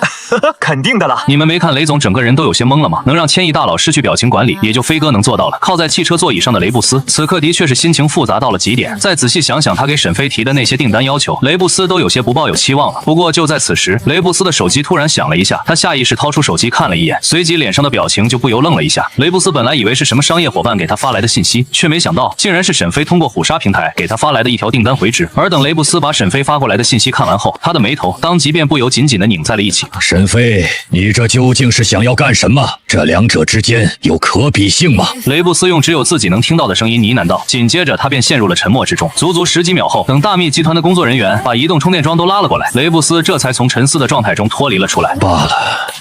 肯定的了。你们没看雷总整个人都有些懵了吗？能让千亿大佬失去表情管理，也就飞哥能做到了。靠在汽车座椅上的雷布斯，此刻的确是心情复杂到了极点。再仔细想想他给沈飞提的那些订单要求，雷布斯都有些不抱有期望了。不过就在此时，雷布斯的手机突然响了一下，他下意识掏出手机看了一眼，随即脸上的表情就不由愣了一下。雷布斯本来以为是什么商业伙伴给他发来的信息，却没想到竟然是沈飞通过虎鲨平台给他发来的一条订单回执。而等雷布斯把沈飞发过来的信息看完后，他的眉头当即便不由紧紧地拧在了一起。沈飞，你这究竟是想要干什么？这两者之间有可比性吗？雷布斯用只有自己能听到的声音呢喃道，紧接着他便陷入了沉默之中。足足10几秒后，等大密集团的工作人员把移动充电桩都拉了过来，雷布斯这才从沉思的状态中脱离了出来。罢了，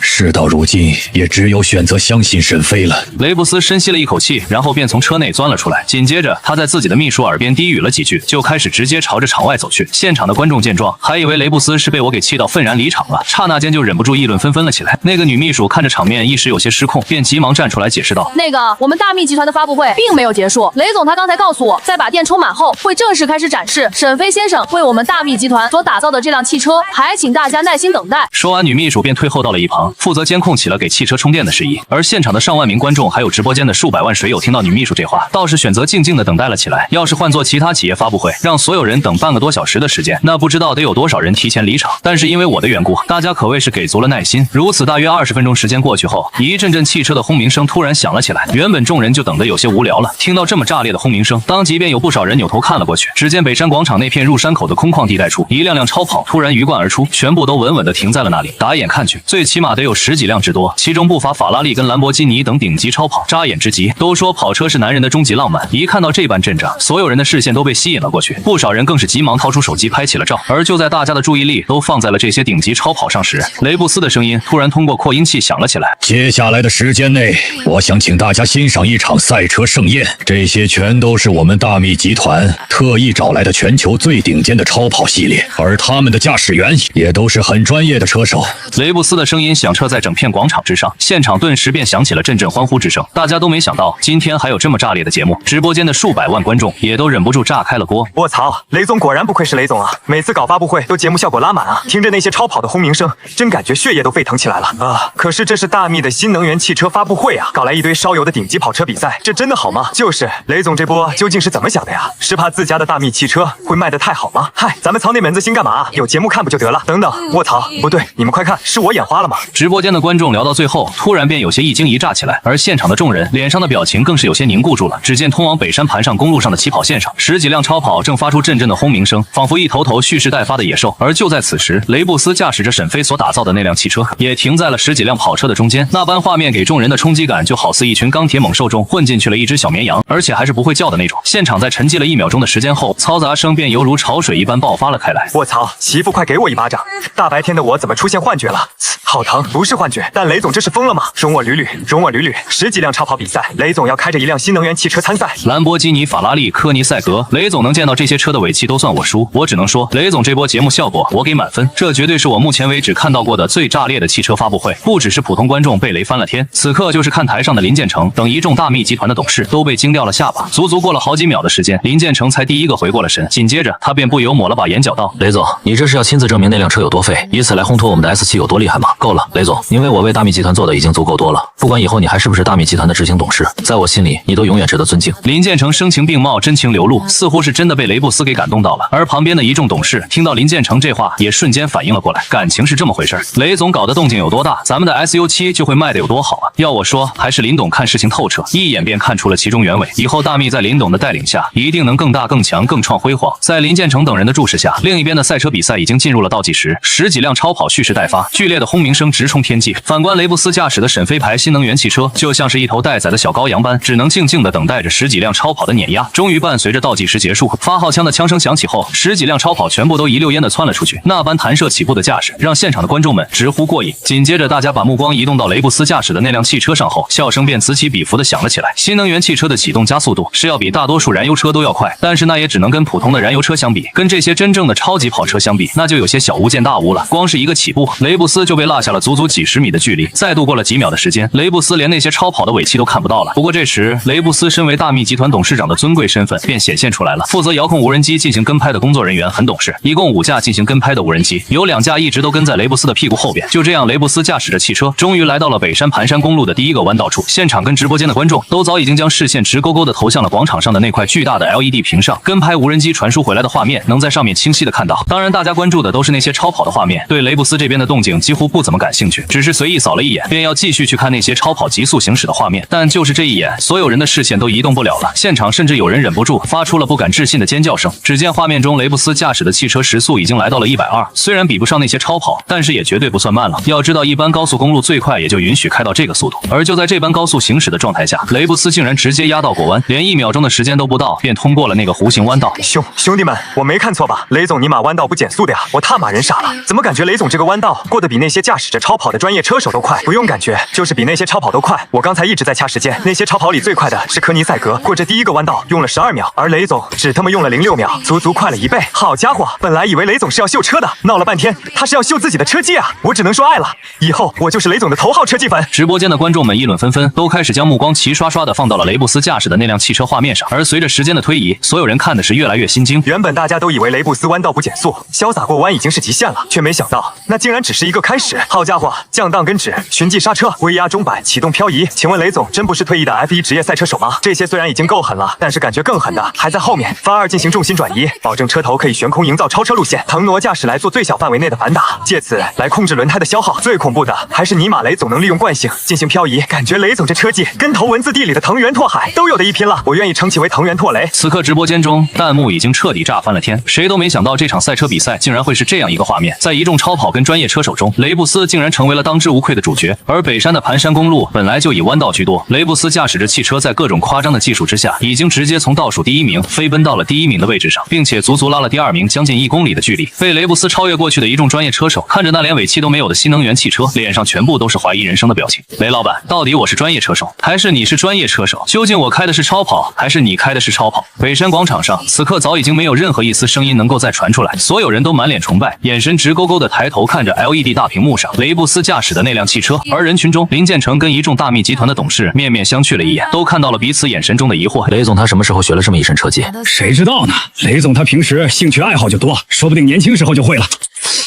事到如今，也只有选择相信沈飞了。雷布斯深吸了一口气，然后便从车内钻了出来。紧接着，他在自己的秘书耳边低语了几句，就开始直接朝着场外走去。现场的观众见状，还以为雷布斯是被我给气到愤然离场了，刹那间就忍不住议论纷纷了起来。那个女秘书看着场面一时有些失控，便急忙站出来解释道：“那个，我们大密集团的发布会并没有结束，雷总他刚才告诉我，在把电充满后，会正式开始展示沈飞先生为我们大密集团所打造的这辆汽车，还请大家耐心等待。”说完，女秘书便退后到了一旁，负责监控起了给汽车充电的事宜。而现场的上万名观众，还有直播间的数百万水友，听到女秘书这话，倒是选择静静的等待了起来。要是换做其他企业发布会，让所有人等半个多小时的时间，那不知道得有多少人提前离场。但是因为我的缘故，大家可谓是给足了耐心。如此大约20分钟时间过去后，一阵阵汽车的轰鸣声突然响了起来。原本众人就等得有些无聊了，听到这么炸裂的轰鸣声，当即便有不少人扭头看了过去。只见北山广场那片入山口的空旷地带处，一辆辆超跑突然鱼贯而出，全部都稳稳地停在了那里。打眼看去，最起码得有得有10几辆之多，其中不乏法拉利跟兰博基尼等顶级超跑。扎眼之极，都说跑车是男人的终极浪漫，一看到这般阵仗，所有人的视线都被吸引了过去，不少人更是急忙掏出手机拍起了照。而就在大家的注意力都放在了这些顶级超跑上时，雷布斯的声音突然通过扩音器响了起来。接下来的时间内，我想请大家欣赏一场赛车盛宴，这些全都是我们大密集团特意找来的全球最顶尖的超跑系列，而他们的驾驶员也都是很专业的车手。雷布斯的声音响彻在整片广场之上，现场顿时便响起了阵阵欢呼之声。大家都没想到今天还有这么炸裂的节目，直播间的数百万观众也都忍不住炸开了锅。卧槽，雷总果然不愧是雷总啊，每次搞发布会都节目效果拉满啊，听着那些超跑的轰鸣声，真感觉血液都沸腾起来了啊！可是这是大密的新能源汽车发布会啊，搞来一堆烧油的顶级跑车比赛，这真的好吗？就是雷总这波究竟是怎么想的呀？是怕自家的大密汽车会卖得太好吗？嗨，咱们操那门子心干嘛？有节目看不就得了？等等，卧槽，不对，你们快看，是我眼花了吗？直播间的观众聊到最后，突然便有些一惊一乍起来，而现场的众人脸上的表情更是有些凝固住了。只见通往北山盘上公路上的起跑线上，10几辆超跑正发出阵阵的轰鸣声，仿佛一头头蓄势待发的野兽。而就在此时，雷布斯驾驶着沈飞所打造的那辆汽车也停在了10几辆跑车的中间，那般画面给众人的冲击感就好似一群钢铁猛兽中混进去了一只小绵羊，而且还是不会叫的那种。现场在沉寂了1秒钟的时间后，嘈杂声便犹如潮水一般爆发了开来。卧槽，媳妇快给我一巴掌！大白天的我怎么出现幻觉了？好疼，不是幻觉，但雷总这是疯了吗？容我捋捋，10几辆超跑比赛，雷总要开着一辆新能源汽车参赛。兰博基尼、法拉利、科尼赛格，雷总能见到这些车的尾气都算我输。我只能说，雷总这波节目效果我给满分，这绝对是我目前为止看到过的最炸裂的汽车发布会。不只是普通观众被雷翻了天，此刻就是看台上的林建成等一众大密集团的董事都被惊掉了下巴。足足过了好几秒的时间，林建成才第一个回过了神，紧接着他便不由抹了把眼角道：雷总，你这是要亲自证明那辆车有多废，以此来烘托我们的 S7有多厉害吗？够了，雷总，您为我为大密集团做的已经足够多了，不管以后你还是不是大密集团的执行董事，在我心里你都永远值得尊敬。林建成声情并茂，真情流露，似乎是真的被雷布斯给感动到了。而旁边的一众董事听到林建成这话，也瞬间反应了过来，感情是这么回事儿。雷总搞的动静有多大，咱们的 SU7就会卖的有多好啊！要我说，还是林董看事情透彻，一眼便看出了其中原委。以后大密在林董的带领下，一定能更大、更强、更创辉煌。在林建成等人的注视下，另一边的赛车比赛已经进入了倒计时，10几辆超跑蓄势待发，剧烈的轰鸣声直冲天际。反观雷布斯驾驶的沈飞牌新能源汽车，就像是一头待宰的小羔羊般，只能静静地等待着10几辆超跑的碾压。终于伴随着倒计时结束，发号枪的枪声响起后，10几辆超跑全部都一溜烟地窜了出去，那般弹射起步的架势让现场的观众们直呼过瘾。紧接着大家把目光移动到雷布斯驾驶的那辆汽车上后，笑声便此起彼伏地响了起来。新能源汽车的启动加速度是要比大多数燃油车都要快，但是那也只能跟普通的燃油车相比，跟这些真正的超级跑车相比，那就有些小巫见大巫了。光是一个起步，雷布斯就被落下了足足几十米的距离。再度过了几秒的时间，雷布斯连那些超跑的尾气都看不到了。不过这时，雷布斯身为大密集团董事长的尊贵身份便显现出来了。负责遥控无人机进行跟拍的工作人员很懂事，一共5架进行跟拍的无人机，有2架一直都跟在雷布斯的屁股后边。就这样，雷布斯驾驶着汽车，终于来到了北山盘山公路的第一个弯道处。现场跟直播间的观众都早已经将视线直勾勾地投向了广场上的那块巨大的 LED 屏上，跟拍无人机传输回来的画面能在上面清晰地看到。当然，大家关注的都是那些超跑的画面，对雷布斯这边的动静几乎不怎么感兴趣，只是随意扫了一眼，便要继续去看那些超跑急速行驶的画面。但就是这一眼，所有人的视线都移动不了了，现场甚至有人忍不住发出了不敢置信的尖叫声。只见画面中雷布斯驾驶的汽车时速已经来到了120，虽然比不上那些超跑，但是也绝对不算慢了。要知道，一般高速公路最快也就允许开到这个速度，而就在这般高速行驶的状态下，雷布斯竟然直接压到过弯，连1秒钟的时间都不到，便通过了那个弧形弯道。兄弟们，我没看错吧？雷总尼玛弯道不减速的呀？我他妈人傻了，怎么感觉雷总这个弯道过得比那些驾驶着超跑的专业车手都快？不用感觉，就是比那些超跑都快。我刚才一直在掐时间，那些超跑里最快的是科尼赛格，过这第一个弯道用了12秒，而雷总只他妈用了06秒，足足快了1倍。好家伙，本来以为雷总是要秀车的，闹了半天他是要秀自己的车技啊！我只能说爱了，以后我就是雷总的头号车技粉。直播间的观众们议论纷纷，都开始将目光齐刷刷地放到了雷布斯驾驶的那辆汽车画面上。而随着时间的推移，所有人看的是越来越心惊。原本大家都以为雷布斯弯道不减速，潇洒过弯已经是极限了，却没想到那竟然只是一个开始。好家伙，降档跟指、循迹刹车、微压中摆、启动漂移，请问雷总真不是退役的 F1 职业赛车手吗？这些虽然已经够狠了，但是感觉更狠的还在后面。发2进行重心转移，保证车头可以悬空营造超车路线，腾挪驾驶来做最小范围内的反打，借此来控制轮胎的消耗。最恐怖的还是尼玛雷总能利用惯性进行漂移，感觉雷总这车技跟头文字 D 里的藤原拓海都有的一拼了，我愿意称其为藤原拓雷。此刻直播间中弹幕已经彻底炸翻了天，谁都没想到这场赛车比赛竟然会是这样一个画面。在一众超跑跟专业车手中，雷布斯斯竟然成为了当之无愧的主角。而北山的盘山公路本来就以弯道居多，雷布斯驾驶着汽车在各种夸张的技术之下，已经直接从倒数第1名飞奔到了第1名的位置上，并且足足拉了第2名将近1公里的距离。被雷布斯超越过去的一众专业车手看着那连尾气都没有的新能源汽车，脸上全部都是怀疑人生的表情。雷老板，到底我是专业车手还是你是专业车手？究竟我开的是超跑还是你开的是超跑？北山广场上此刻早已经没有任何一丝声音能够再传出来，所有人都满脸崇拜，眼神直勾勾的抬头看着 LED 大屏幕上雷布斯驾驶的那辆汽车。而人群中，林建成跟一众大密集团的董事面面相觑了一眼，都看到了彼此眼神中的疑惑。雷总他什么时候学了这么一身车技？谁知道呢？雷总他平时兴趣爱好就多，说不定年轻时候就会了。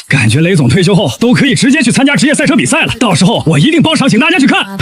感觉雷总退休后都可以直接去参加职业赛车比赛了，到时候我一定包场请大家去看。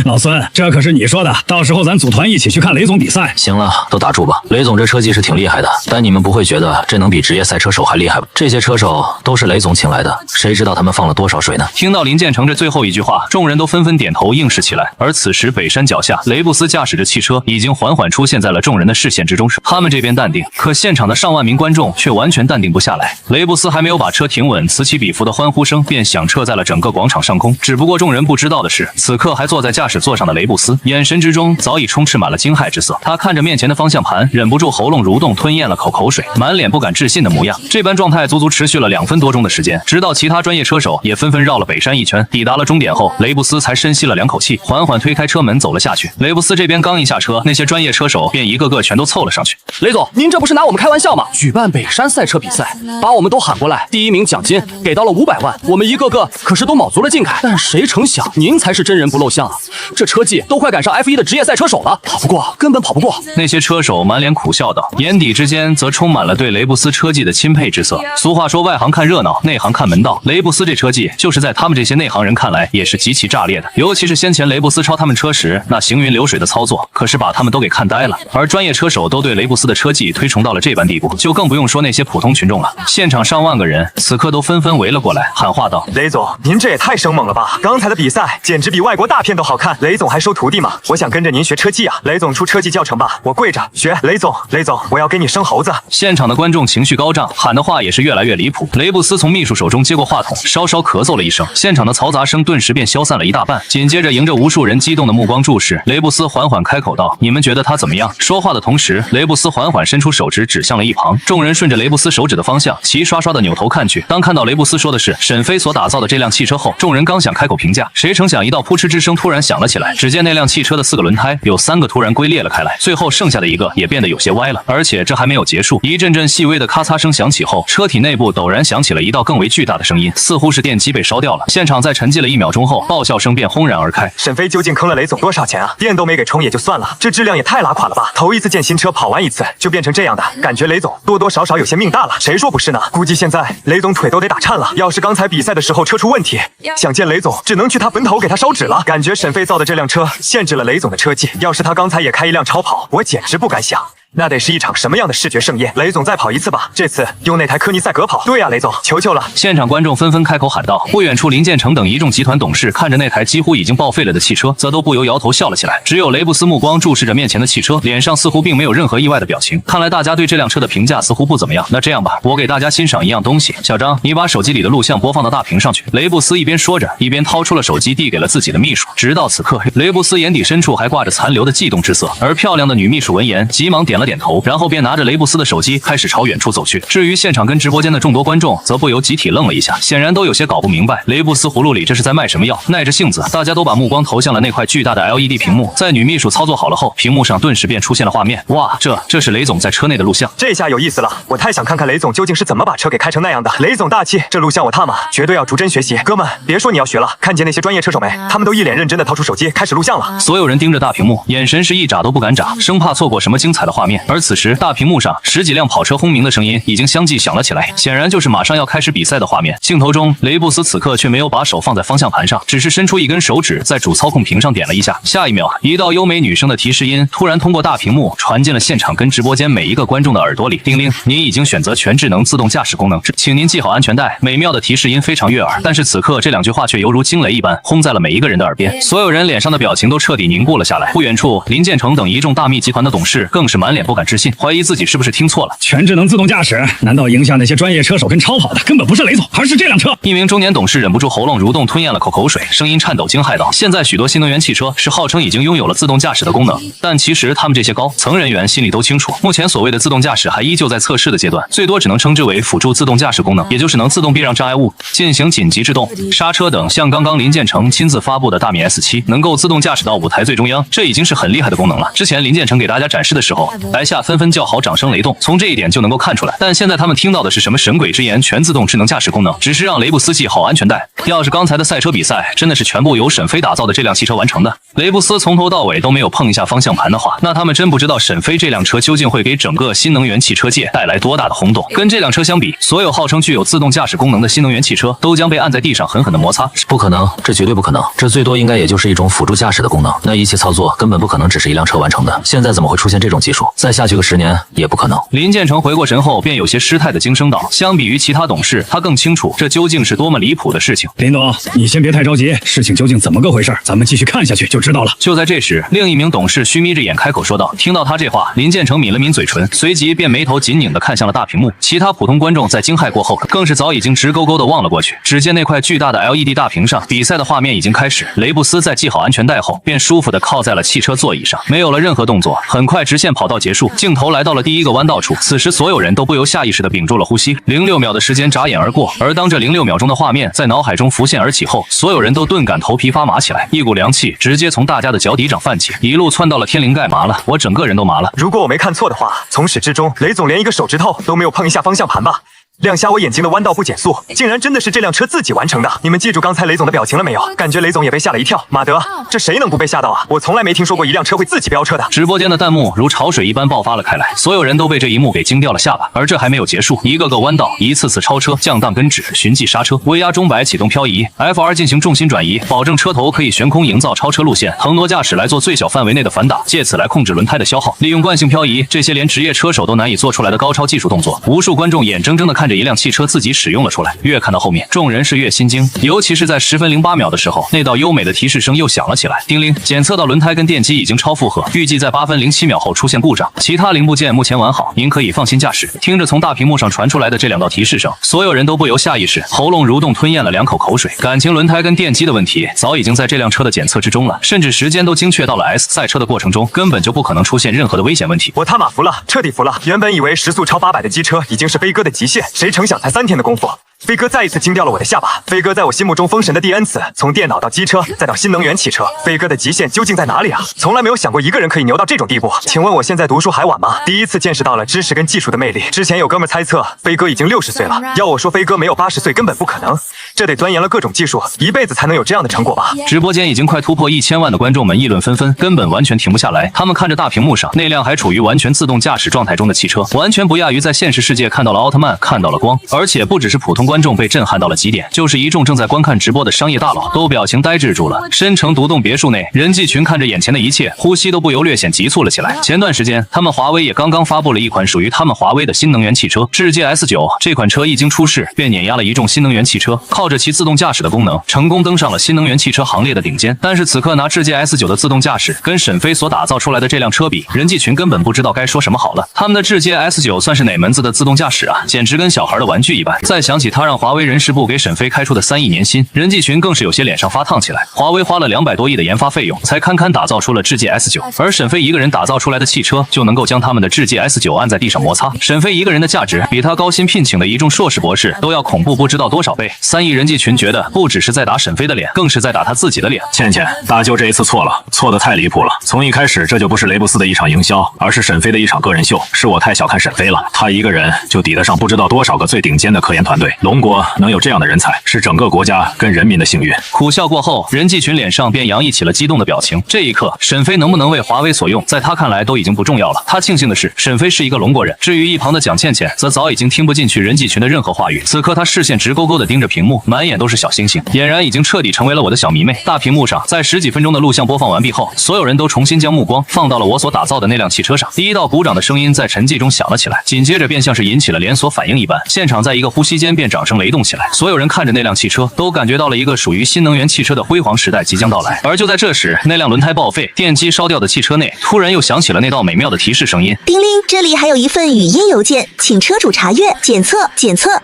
老孙，这可是你说的，到时候咱组团一起去看雷总比赛。行了，都打住吧。雷总这车技是挺厉害的，但你们不会觉得这能比职业赛车手还厉害吧？这些车手都是雷总请来的，谁知道他们放了多少水呢？听到林建成这最后一句话，众人都纷纷点头应是起来。而此时北山脚下，雷布斯驾驶着汽车已经缓缓出现在了众人的视线之中。他们这边淡定，可现场的上万名观众却完全淡定不下来。雷布斯还没有把车停稳，此起彼伏的欢呼声便响彻在了整个广场上空。只不过众人不知道的是，此刻还坐在驾驶座上的雷布斯，眼神之中早已充斥满了惊骇之色。他看着面前的方向盘，忍不住喉咙蠕动，吞咽了口水，满脸不敢置信的模样。这般状态足足持续了2分多钟的时间，直到其他专业车手也纷纷绕了北山一圈，抵达了终点后，雷布斯才深吸了2口气，缓缓推开车门走了下去。雷布斯这边刚一下车，那些专业车手便一个个全都凑了上去。雷总，您这不是拿我们开玩笑吗？举办北山赛车比赛，把我们都喊过来，第1名奖金给到了500万，我们一个个可是都卯足了劲开。但谁成想，您才是真人不露相啊！这车技都快赶上 F1 的职业赛车手了，跑不过，根本跑不过。那些车手满脸苦笑道，眼底之间则充满了对雷布斯车技的钦佩之色。俗话说，外行看热闹，内行看门道。雷布斯这车技，就是在他们这些内行人看来，也是极其炸裂的。尤其是先前雷布斯超他们车时，那行云流水的操作，可是把他们都给看呆了。而专业车手都对雷布斯的车技推崇到了这般地步，就更不用说那些普通群众了。现场上万个人，此刻都纷纷围了过来，喊话道：“雷总，您这也太生猛了吧！刚才的比赛简直比外国大片都好看。雷总还收徒弟吗？我想跟着您学车技啊！雷总出车技教程吧，我跪着学。雷总，雷总，我要给你生猴子！”现场的观众情绪高涨，喊的话也是越来越离谱。雷布斯从秘书手中接过话筒，稍稍咳嗽了一声，现场的嘈杂声顿时便消散了一大半。紧接着，迎着无数人激动的目光注视，雷布斯缓缓开口道：“你们觉得他怎么样？”说话的同时，雷布斯缓缓伸出手指指向了一旁，众人顺着雷布斯手指的方向，齐刷刷的扭头看去。当看到雷布斯说的是沈飞所打造的这辆汽车后，众人刚想开口评价，谁成想一道扑哧之声突然响了起来。只见那辆汽车的4个轮胎有3个突然龟裂了开来，最后剩下的1个也变得有些歪了。而且这还没有结束，一阵阵细微的咔嚓声响起后，车体内部陡然响起了一道更为巨大的声音，似乎是电机被烧掉了。现场在沉寂了1秒钟后，爆笑声便轰然而开。沈飞究竟坑了雷总多少钱啊？电都没给充也就算了，这质量也太拉垮了吧！头一次见新车跑完1次就变成这样的，感觉雷总多多少少有些命大了。谁说不是呢？估计现在雷总腿都得打颤了。要是刚才比赛的时候车出问题，想见雷总只能去他坟头给他烧纸了。感觉沈飞造的这辆车限制了雷总的车技，要是他刚才也开一辆超跑，我简直不敢想。那得是一场什么样的视觉盛宴？雷总再跑一次吧，这次用那台科尼赛格跑。对呀，雷总，求求了！现场观众纷纷开口喊道。不远处，林建成等一众集团董事看着那台几乎已经报废了的汽车，则都不由摇头笑了起来。只有雷布斯目光注视着面前的汽车，脸上似乎并没有任何意外的表情。看来大家对这辆车的评价似乎不怎么样。那这样吧，我给大家欣赏一样东西。小张，你把手机里的录像播放到大屏上去。雷布斯一边说着，一边掏出了手机递给了自己的秘书。直到此刻，雷布斯眼底深处还挂着残留的悸动之色，而漂亮的女秘书闻言，急忙点了点头，然后便拿着雷布斯的手机开始朝远处走去。至于现场跟直播间的众多观众，则不由集体愣了一下，显然都有些搞不明白雷布斯葫芦里这是在卖什么药。耐着性子，大家都把目光投向了那块巨大的 LED 屏幕。在女秘书操作好了后，屏幕上顿时便出现了画面。哇，这是雷总在车内的录像。这下有意思了，我太想看看雷总究竟是怎么把车给开成那样的。雷总大气，这录像我踏马，绝对要逐帧学习。哥们，别说你要学了，看见那些专业车手没？他们都一脸认真的掏出手机开始录像了。所有人盯着大屏幕，眼神是一眨都不敢眨，生怕错过什么精彩的画面。而此时，大屏幕上10几辆跑车轰鸣的声音已经相继响了起来，显然就是马上要开始比赛的画面。镜头中，雷布斯此刻却没有把手放在方向盘上，只是伸出一根手指在主操控屏上点了一下。下一秒，一道优美女声的提示音突然通过大屏幕传进了现场跟直播间每一个观众的耳朵里。叮铃，您已经选择全智能自动驾驶功能，请您系好安全带。美妙的提示音非常悦耳，但是此刻这2句话却犹如惊雷一般轰在了每一个人的耳边，所有人脸上的表情都彻底凝固了下来。不远处，林建成等一众大密集团的董事更是满脸脸不敢置信，怀疑自己是不是听错了。全智能自动驾驶，难道赢下那些专业车手跟超跑的根本不是雷总，而是这辆车？一名中年董事忍不住喉咙蠕动，吞咽了口水，声音颤抖，惊骇道：“现在许多新能源汽车是号称已经拥有了自动驾驶的功能，但其实他们这些高层人员心里都清楚，目前所谓的自动驾驶还依旧在测试的阶段，最多只能称之为辅助自动驾驶功能，也就是能自动避让障碍物、进行紧急制动、刹车等。像刚刚林建成亲自发布的大米 S7，能够自动驾驶到舞台最中央，这已经是很厉害的功能了。之前林建成给大家展示的时候，台下纷纷叫好，掌声雷动，从这一点就能够看出来。但现在他们听到的是什么神鬼之言，全自动智能驾驶功能，只是让雷布斯系好安全带。要是刚才的赛车比赛真的是全部由沈飞打造的这辆汽车完成的，雷布斯从头到尾都没有碰一下方向盘的话，那他们真不知道沈飞这辆车究竟会给整个新能源汽车界带来多大的轰动。跟这辆车相比，所有号称具有自动驾驶功能的新能源汽车都将被按在地上狠狠的摩擦。不可能，这绝对不可能，这最多应该也就是一种辅助驾驶的功能，那仪器操作根本不可能只是一辆车完成的。现在怎么会出现这种技术？再下去个10年也不可能。林建成回过神后便有些失态的惊声道：“相比于其他董事，他更清楚这究竟是多么离谱的事情。”林总，你先别太着急，事情究竟怎么个回事？咱们继续看下去就知道了。就在这时，另一名董事虚眯着眼开口说道。听到他这话，林建成抿了抿嘴唇，随即便眉头紧拧地看向了大屏幕。其他普通观众在惊骇过后，更是早已经直勾勾地望了过去。只见那块巨大的 LED 大屏上，比赛的画面已经开始。雷布斯在系好安全带后，便舒服地靠在了汽车座椅上，没有了任何动作。很快，直线跑道结束，镜头来到了第一个弯道处。此时，所有人都不由下意识地屏住了呼吸。06秒的时间眨眼而过，而当这06秒钟的画面在脑海中浮现而起后，所有人都顿感头皮发麻起来，一股凉气直接从大家的脚底掌泛起，一路窜到了天灵盖。麻了，我整个人都麻了。如果我没看错的话，从始至终，雷总连一个手指头都没有碰一下方向盘吧？亮瞎我眼睛的弯道不减速，竟然真的是这辆车自己完成的！你们记住刚才雷总的表情了没有？感觉雷总也被吓了一跳。马德，这谁能不被吓到啊？我从来没听说过一辆车会自己飙车的。直播间的弹幕如潮水一般爆发了开来，所有人都被这一幕给惊掉了下巴。而这还没有结束，一个个弯道，一次次超车、降档跟止、循迹刹车、微压中摆、启动漂移、FR 进行重心转移，保证车头可以悬空营造超车路线，腾挪驾驶来做最小范围内的反打，借此来控制轮胎的消耗，利用惯性漂移，这些连职业车手都难以做出来的高超技术动作，无数观众眼睁睁地看着一辆汽车自己使用了出来。越看到后面，众人是越心惊，尤其是在10分08秒的时候，那道优美的提示声又响了起来。叮铃，检测到轮胎跟电机已经超负荷，预计在8分07秒后出现故障，其他零部件目前完好，您可以放心驾驶。听着从大屏幕上传出来的这2道提示声，所有人都不由下意识喉咙蠕动，吞咽了2口口水。感情轮胎跟电机的问题早已经在这辆车的检测之中了，甚至时间都精确到了 S 赛车的过程中，根本就不可能出现任何的危险问题。我他妈服了，彻底服了！原本以为时速超800的机车已经是飞哥的极限，谁成想才3天的功夫，飞哥再一次惊掉了我的下巴。飞哥在我心目中封神的第 N 次，从电脑到机车再到新能源汽车，飞哥的极限究竟在哪里啊？从来没有想过一个人可以牛到这种地步。请问我现在读书还晚吗？第一次见识到了知识跟技术的魅力。之前有哥们猜测飞哥已经60岁了，要我说飞哥没有80岁根本不可能，这得钻研了各种技术，一辈子才能有这样的成果吧。直播间已经快突破1000万的观众们议论纷纷，根本完全停不下来。他们看着大屏幕上那辆还处于完全自动驾驶状态中的汽车，完全不亚于在现实世界看到了奥特曼，看到了光。而且不只是普通观众被震撼到了极点，就是一众正在观看直播的商业大佬都表情呆滞住了。深城独栋别墅内，任继群看着眼前的一切，呼吸都不由略显急促了起来。前段时间，他们华为也刚刚发布了一款属于他们华为的新能源汽车智界 S9， 这款车一经出世，便碾压了一众新能源汽车，靠着其自动驾驶的功能，成功登上了新能源汽车行列的顶尖。但是此刻拿智界 S9 的自动驾驶跟沈飞所打造出来的这辆车比，任继群根本不知道该说什么好了。他们的智界 S9 算是哪门子的自动驾驶啊？简直跟小孩的玩具一般。再想起他让华为人事部给沈飞开出的3亿年薪，任继群更是有些脸上发烫起来。华为花了200多亿的研发费用，才堪堪打造出了智界 S9， 而沈飞一个人打造出来的汽车就能够将他们的智界 S9 按在地上摩擦。沈飞一个人的价值比他高薪聘请的一众硕士博士都要恐怖不知道多少倍。3亿任继群觉得不只是在打沈飞的脸，更是在打他自己的脸。倩倩，大舅这一次错了，错得太离谱了。从一开始这就不是雷布斯的一场营销，而是沈飞的一场个人秀。是我太小看沈飞了，他一个人就抵得上不知道多少个最顶尖的科研团队。龙国能有这样的人才，是整个国家跟人民的幸运。苦笑过后，任继群脸上便洋溢起了激动的表情。这一刻，沈飞能不能为华为所用，在他看来都已经不重要了。他庆幸的是，沈飞是一个龙国人。至于一旁的蒋倩倩，则早已经听不进去任继群的任何话语。此刻，他视线直勾勾地盯着屏幕，满眼都是小星星，俨然已经彻底成为了我的小迷妹。大屏幕上，在10几分钟的录像播放完毕后，所有人都重新将目光放到了我所打造的那辆汽车上。第一道鼓掌的声音在沉寂中响了起来，紧接着便像是引起了连锁反应一般，现场在一个呼吸间便掌声雷动起来。所有人看着那辆汽车，都感觉到了一个属于新能源汽车的辉煌时代即将到来。而就在这时，那辆轮胎报废、电机烧掉的汽车内，突然又响起了那道美妙的提示声音：叮铃，这里还有一份语音邮件，请车主查阅、检测，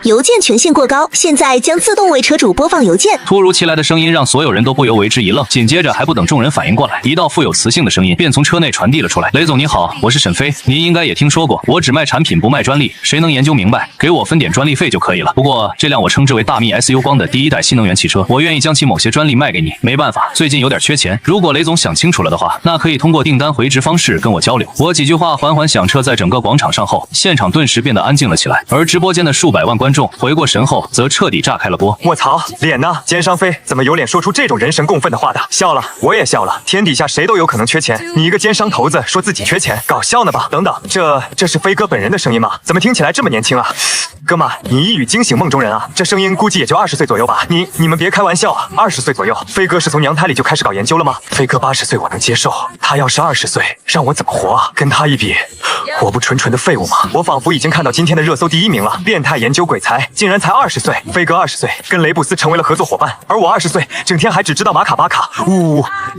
邮件权限过高，现在将自动为车主播放邮件。突如其来的声音让所有人都不由为之一愣，紧接着还不等众人反应过来，一道富有磁性的声音便从车内传递了出来：雷总你好，我是沈飞，您应该也听说过，我只卖产品不卖专利，谁能研究明白，给我分点专利费就可以了。不过这辆我称之为大密 SU 光的第一代新能源汽车，我愿意将其某些专利卖给你。没办法，最近有点缺钱，如果雷总想清楚了的话，那可以通过订单回执方式跟我交流。我几句话缓缓响彻在整个广场上后，现场顿时变得安静了起来，而直播间的数百万观众回过神后，则彻底炸开了锅。卧槽，脸呢？奸商飞怎么有脸说出这种人神共愤的话的？笑了，我也笑了。天底下谁都有可能缺钱，你一个奸商头子说自己缺钱，搞笑呢吧？等等，这是飞哥本人的声音吗？怎么听起来这么年轻啊？哥们，你一语惊醒梦中人啊！这声音估计也就20岁左右吧？你们别开玩笑啊！20岁左右，飞哥是从娘胎里就开始搞研究了吗？飞哥80岁我能接受，他要是20岁，让我怎么活啊？跟他一比，我不纯纯的废物吗？我仿佛已经看到今天的热搜第1名了，变态研究鬼才竟然才20岁，飞哥20岁跟雷布斯成为了合作伙伴，而我20岁整天还只知道马卡巴卡。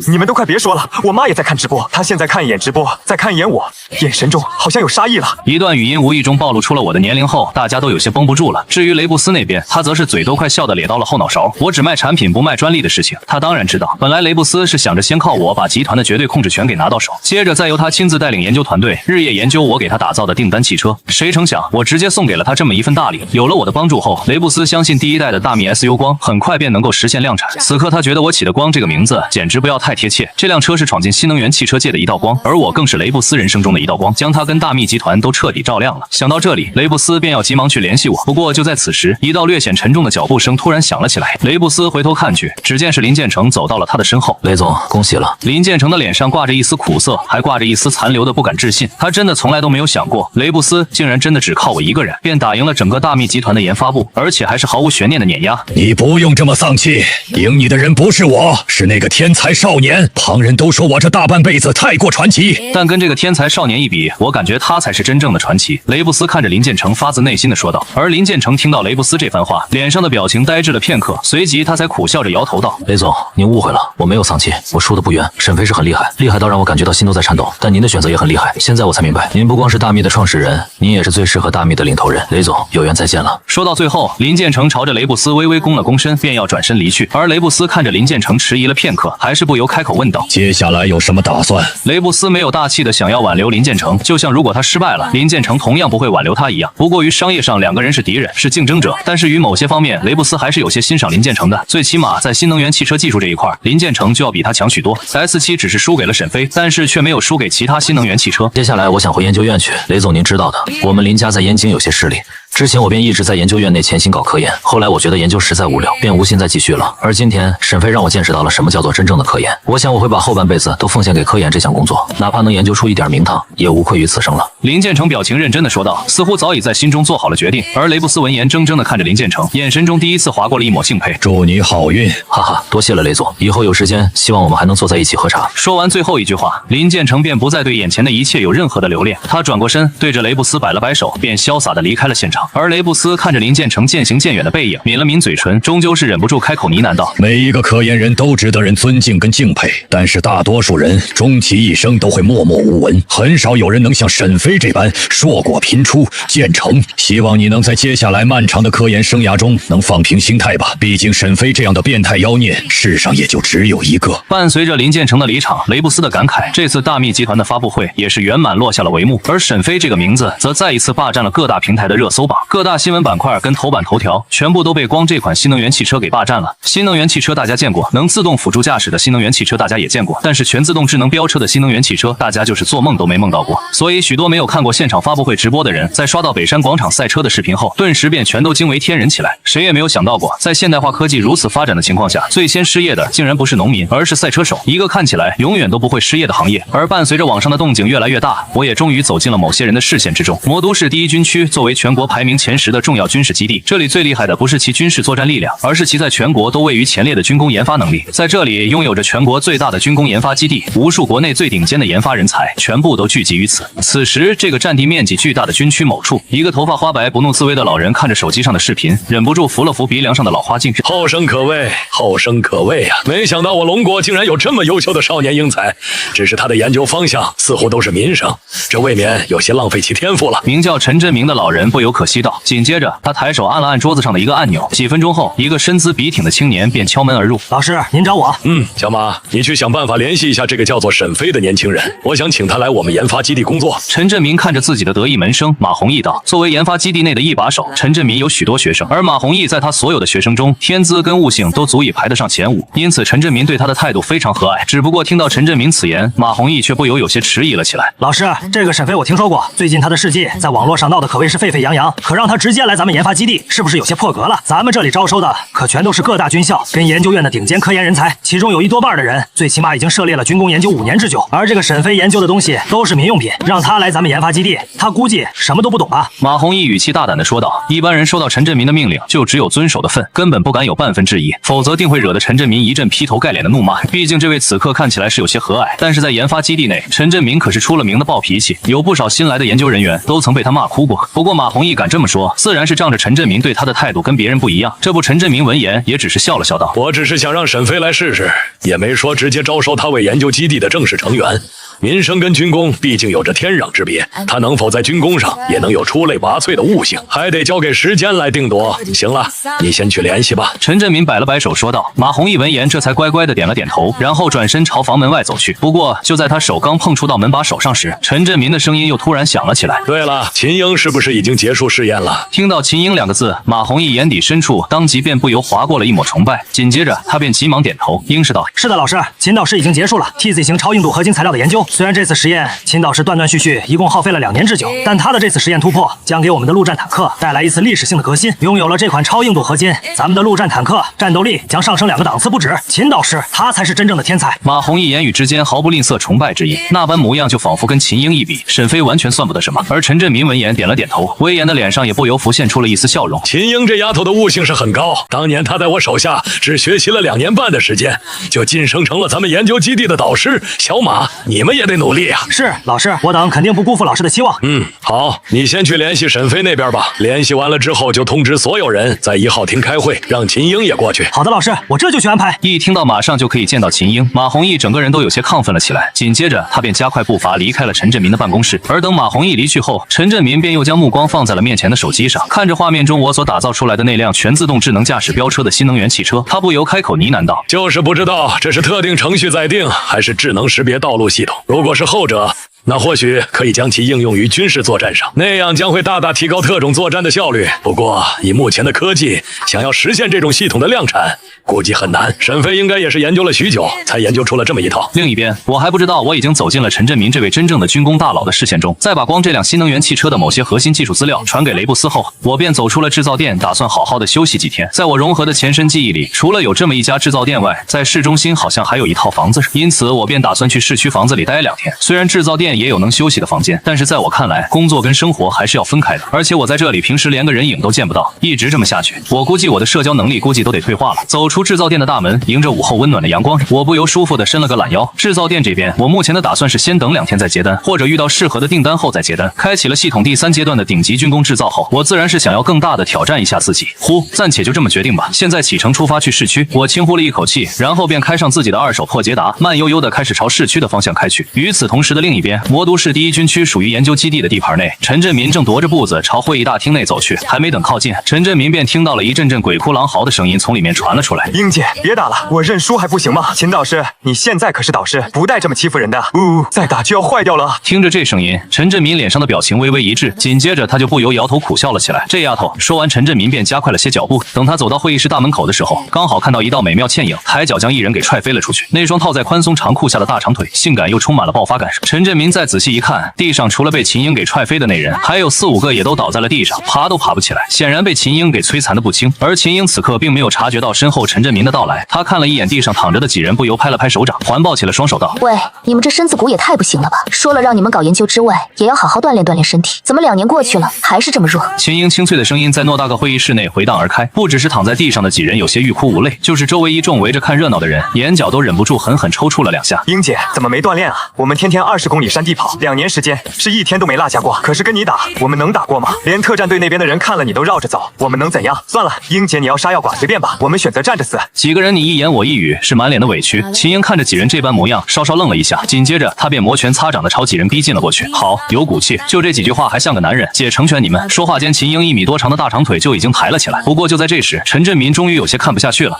你们都快别说了，我妈也在看直播，她现在看一眼直播，再看一眼我，眼神中好像有杀意了。一段语音无意中暴露出了我的年龄后，大家都有些绷不住了。至于雷布斯那边，他则是嘴都快笑得咧到了后脑勺。我只卖产品不卖专利的事情，他当然知道。本来雷布斯是想着先靠我把集团的绝对控制权给拿到手，接着再由他亲自带领研究团队日夜研究我给他打造的订单汽车。谁成想我直接送给了他这么一份大礼。有了我的帮助后，雷布斯相信第一代的大密 SU 光很快便能够实现量产。此刻他觉得我起的光这个名字简直不要太贴切，这辆车是闯进新能源汽车界的一道光，而我更是雷布斯人生中的一道光，将他跟大密集团都彻底照亮了。想到这里，雷布斯便要急忙去联系我。不过就在此时，一道略显沉重的脚步声突然响了起来。雷布斯回头看去，只见是林建成走到了他的身后。雷总，恭喜了。林建成的脸上挂着一丝苦涩，还挂着一丝残留的不敢置信。他真的从来都没有想过，雷布斯竟然真的只靠我一个人便打赢了整个大密集团的研发部，而且还是毫无悬念的碾压。你不用这么丧气，赢你的人不是我，是那个天才少年。旁人都说我这大半辈子太过传奇，但跟这个天才少年一比，我感觉他才是真正的传奇。雷布斯看着林建成发自内心的说道。而林建成听到雷布斯这番话，脸上的表情呆滞了片刻，随即他才苦笑着摇头道：雷总，您误会了，我没有丧气，我输得不冤。沈飞是很厉害，厉害到让我感觉到心都在颤抖，但您的选择也很厉害，现在我才明白，您不光是大密的创始人，您也是最适合大密的领头人。雷总，有缘再见了。说到最后，林建成朝着雷布斯微微躬了躬身，便要转身离去。而雷布斯看着林建成迟疑了片刻，还是不由开口问道：接下来有什么打算？雷布斯没有大气的想要挽留林建成，就像如果他失败了，林建成同样不会挽留他一样。不过于商业上两个人是敌人，是竞争者，但是于某些方面，雷布斯还是有些欣赏林建成的。最起码在新能源汽车技术这一块，林建成就要比他强许多。S7只是输给了沈飞，但是却没有输给其他新能源汽车。接下来我想回研究院去，雷总您知道的，我们林家在燕京有些势力。之前我便一直在研究院内潜心搞科研，后来我觉得研究实在无聊，便无心再继续了。而今天沈飞让我见识到了什么叫做真正的科研，我想我会把后半辈子都奉献给科研这项工作，哪怕能研究出一点名堂，也无愧于此生了。林建成表情认真的说道，似乎早已在心中做好了决定。而雷布斯闻言怔怔的看着林建成，眼神中第一次划过了一抹敬佩。祝你好运，哈哈，多谢了雷总，以后有时间希望我们还能坐在一起喝茶。说完最后一句话，林建成便不再对眼前的一切有任何的留恋，他转过身对着雷布斯摆了摆手，便潇洒的离开了现场。而雷布斯看着林建成渐行渐远的背影，抿了抿嘴唇，终究是忍不住开口呢喃道：每一个科研人都值得人尊敬跟敬佩，但是大多数人终其一生都会默默无闻，很少有人能像沈飞这般硕果频出见成。希望你能在接下来漫长的科研生涯中能放平心态吧，毕竟沈飞这样的变态妖孽世上也就只有一个。伴随着林建成的离场，雷布斯的感慨，这次大密集团的发布会也是圆满落下了帷幕。而沈飞这个名字则再一次霸占了各大平台的热搜榜，各大新闻板块跟头版头条全部都被光这款新能源汽车给霸占了。新能源汽车大家见过，能自动辅助驾驶的新能源汽车大家也见过，但是全自动智能飙车的新能源汽车大家就是做梦都没梦到过。所以许多没有看过现场发布会直播的人，在刷到北山广场赛车的视频后，顿时便全都惊为天人起来。谁也没有想到过，在现代化科技如此发展的情况下，最先失业的竟然不是农民，而是赛车手，一个看起来永远都不会失业的行业。而伴随着网上的动静越来越大，我也终于走进了某些人的视线之中。魔都市第一军区作为全国排排名前10的重要军事基地。这里最厉害的不是其军事作战力量，而是其在全国都位于前列的军工研发能力。在这里拥有着全国最大的军工研发基地，无数国内最顶尖的研发人才全部都聚集于此。此时，这个占地面积巨大的军区某处，一个头发花白、不怒自威的老人看着手机上的视频，忍不住扶了扶鼻梁上的老花镜。后生可畏，后生可畏啊！没想到我龙国竟然有这么优秀的少年英才，只是他的研究方向似乎都是民生，这未免有些浪费其天赋了。名叫陈真明的老人不由可惜道。紧接着，他抬手按了按桌子上的一个按钮，几分钟后，一个身姿笔挺的青年便敲门而入。老师，您找我？小马，你去想办法联系一下这个叫做沈飞的年轻人，我想请他来我们研发基地工作。陈振民看着自己的得意门生马弘毅道：“作为研发基地内的一把手，陈振民有许多学生，而马弘毅在他所有的学生中，天资跟悟性都足以排得上前5，因此陈振民对他的态度非常和蔼。只不过听到陈振民此言，马弘毅却不由有些迟疑了起来。老师，这个沈飞我听说过，最近他的事迹在网络上闹得可谓是沸沸扬扬，可让他直接来咱们研发基地，是不是有些破格了？咱们这里招收的可全都是各大军校跟研究院的顶尖科研人才，其中有1多半的人最起码已经涉猎了军工研究5年之久，而这个沈飞研究的东西都是民用品，让他来咱们研发基地，他估计什么都不懂吧？”马弘毅语气大胆地说道：“一般人收到陈振民的命令，就只有遵守的份，根本不敢有半分质疑，否则定会惹得陈振民一阵劈头盖脸的怒骂。毕竟这位此刻看起来是有些和蔼，但是在研发基地内，陈振民可是出了名的暴脾气，有不少新来的研究人员都曾被他骂哭过。不过马弘毅敢这么说，自然是仗着陈振民对他的态度跟别人不一样。这不，陈振民闻言也只是笑了笑道：“我只是想让沈飞来试试，也没说直接招收他为研究基地的正式成员。民生跟军工毕竟有着天壤之别，他能否在军工上也能有出类拔萃的悟性，还得交给时间来定夺。行了，你先去联系吧。”陈振民摆了摆手说道。马弘毅闻言这才乖乖的点了点头，然后转身朝房门外走去。不过就在他手刚碰触到门把手上时，陈振民的声音又突然响了起来：“对了，秦英是不是已经结束试验了？”听到秦英2个字，马弘毅眼底深处当即便不由划过了一抹崇拜，紧接着他便急忙点头应是道：“是的，老师，秦导师已经结束了 TZ 型超硬度合金材料的研究。虽然这次实验秦导师断断续续，一共耗费了2年之久，但他的这次实验突破将给我们的陆战坦克带来一次历史性的革新。拥有了这款超硬度合金，咱们的陆战坦克战斗力将上升2个档次不止。秦导师他才是真正的天才。”马弘毅言语之间毫不吝啬崇拜之意，那般模样就仿佛跟秦英一比，沈飞完全算不得什么。而陈振民闻言点了点头，威严的脸上也不由浮现出了一丝笑容。秦英这丫头的悟性是很高，当年她在我手下只学习了2年半的时间，就晋升成了咱们研究基地的导师。小马，你们也得努力啊！是老师，我等肯定不辜负老师的期望。好，你先去联系沈飞那边吧。联系完了之后，就通知所有人在1号厅开会，让秦英也过去。好的，老师，我这就去安排。一听到马上就可以见到秦英，马弘毅整个人都有些亢奋了起来。紧接着，他便加快步伐离开了陈振民的办公室。而等马弘毅离去后，陈振民便又将目光放在了面前的手机上，看着画面中我所打造出来的那辆全自动智能驾驶飙车的新能源汽车，他不由开口呢喃道：“就是不知道这是特定程序载定，还是智能识别道路系统。如果是后者，那或许可以将其应用于军事作战上，那样将会大大提高特种作战的效率。不过以目前的科技，想要实现这种系统的量产，估计很难。沈飞应该也是研究了许久，才研究出了这么一套。”另一边，我还不知道我已经走进了陈振民这位真正的军工大佬的视线中。在把光这辆新能源汽车的某些核心技术资料传给雷布斯后，我便走出了制造店，打算好好的休息几天。在我融合的前身记忆里，除了有这么一家制造店外，在市中心好像还有一套房子，因此我便打算去市区房子里待2天。虽然制造店也有能休息的房间，但是在我看来，工作跟生活还是要分开的。而且我在这里平时连个人影都见不到，一直这么下去，我估计我的社交能力估计都得退化了。走出制造店的大门，迎着午后温暖的阳光，我不由舒服地伸了个懒腰。制造店这边，我目前的打算是先等2天再接单，或者遇到适合的订单后再接单。开启了系统第3阶段的顶级军工制造后，我自然是想要更大的挑战一下自己。暂且就这么决定吧。现在启程出发去市区。我轻呼了一口气，然后便开上自己的2手破捷达，慢悠悠地开始朝市区的方向开去。与此同时的另一边，魔都市第1军区属于研究基地的地盘内，陈振民正踱着步子朝会议大厅内走去。还没等靠近，陈振民便听到了一阵阵鬼哭狼嚎的声音从里面传了出来。“英姐，别打了，我认输还不行吗？秦导师，你现在可是导师，不带这么欺负人的。再打就要坏掉了。”听着这声音，陈振民脸上的表情微微一滞，紧接着他就不由摇头苦笑了起来。这丫头，说完，陈振民便加快了些脚步。等他走到会议室大门口的时候，刚好看到一道美妙倩影，抬脚将一人给踹飞了出去。那双套在宽松长裤下的大长腿，性感又充满了爆发感。陈振民您再仔细一看，地上除了被秦英给踹飞的那人，还有4、5个也都倒在了地上，爬都爬不起来，显然被秦英给摧残的不轻。而秦英此刻并没有察觉到身后陈振民的到来，他看了一眼地上躺着的几人，不由拍了拍手掌，环抱起了双手道：“喂，你们这身子骨也太不行了吧！说了让你们搞研究之外，也要好好锻炼锻炼身体，怎么2年过去了还是这么弱？”秦英清脆的声音在偌大个会议室内回荡而开，不只是躺在地上的几人有些欲哭无泪，就是周围一众围着看热闹的人，眼角都忍不住狠狠抽搐了2下。英姐怎么没锻炼啊？我们天天20公里山地跑，2年时间是1天都没落下过。可是跟你打，我们能打过吗？连特战队那边的人看了你都绕着走，我们能怎样？算了，英姐你要杀要剐随便吧，我们选择站着死。几个人你一言我一语，是满脸的委屈。秦英看着几人这般模样，稍稍愣了一下，紧接着他便摩拳擦掌的朝几人逼近了过去。好，有骨气，就这几句话还像个男人，姐成全你们。说话间，秦英1米多长的大长腿就已经抬了起来。不过就在这时，陈振民终于有些看不下去了。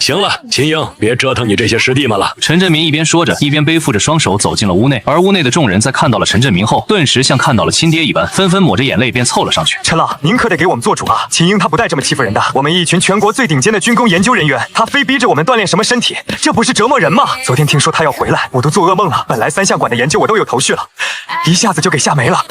行了，秦英，别折腾你这些师弟们了。陈振民一边说着，一边背负着双手走进了屋内。而屋内的众人在看到了陈振民后，顿时像看到了亲爹一般，纷纷抹着眼泪便凑了上去。陈老，您可得给我们做主啊！秦英他不带这么欺负人的，我们一群全国最顶尖的军工研究人员，他非逼着我们锻炼什么身体，这不是折磨人吗？昨天听说他要回来，我都做噩梦了。本来3项馆的研究我都有头绪了，一下子就给吓没了。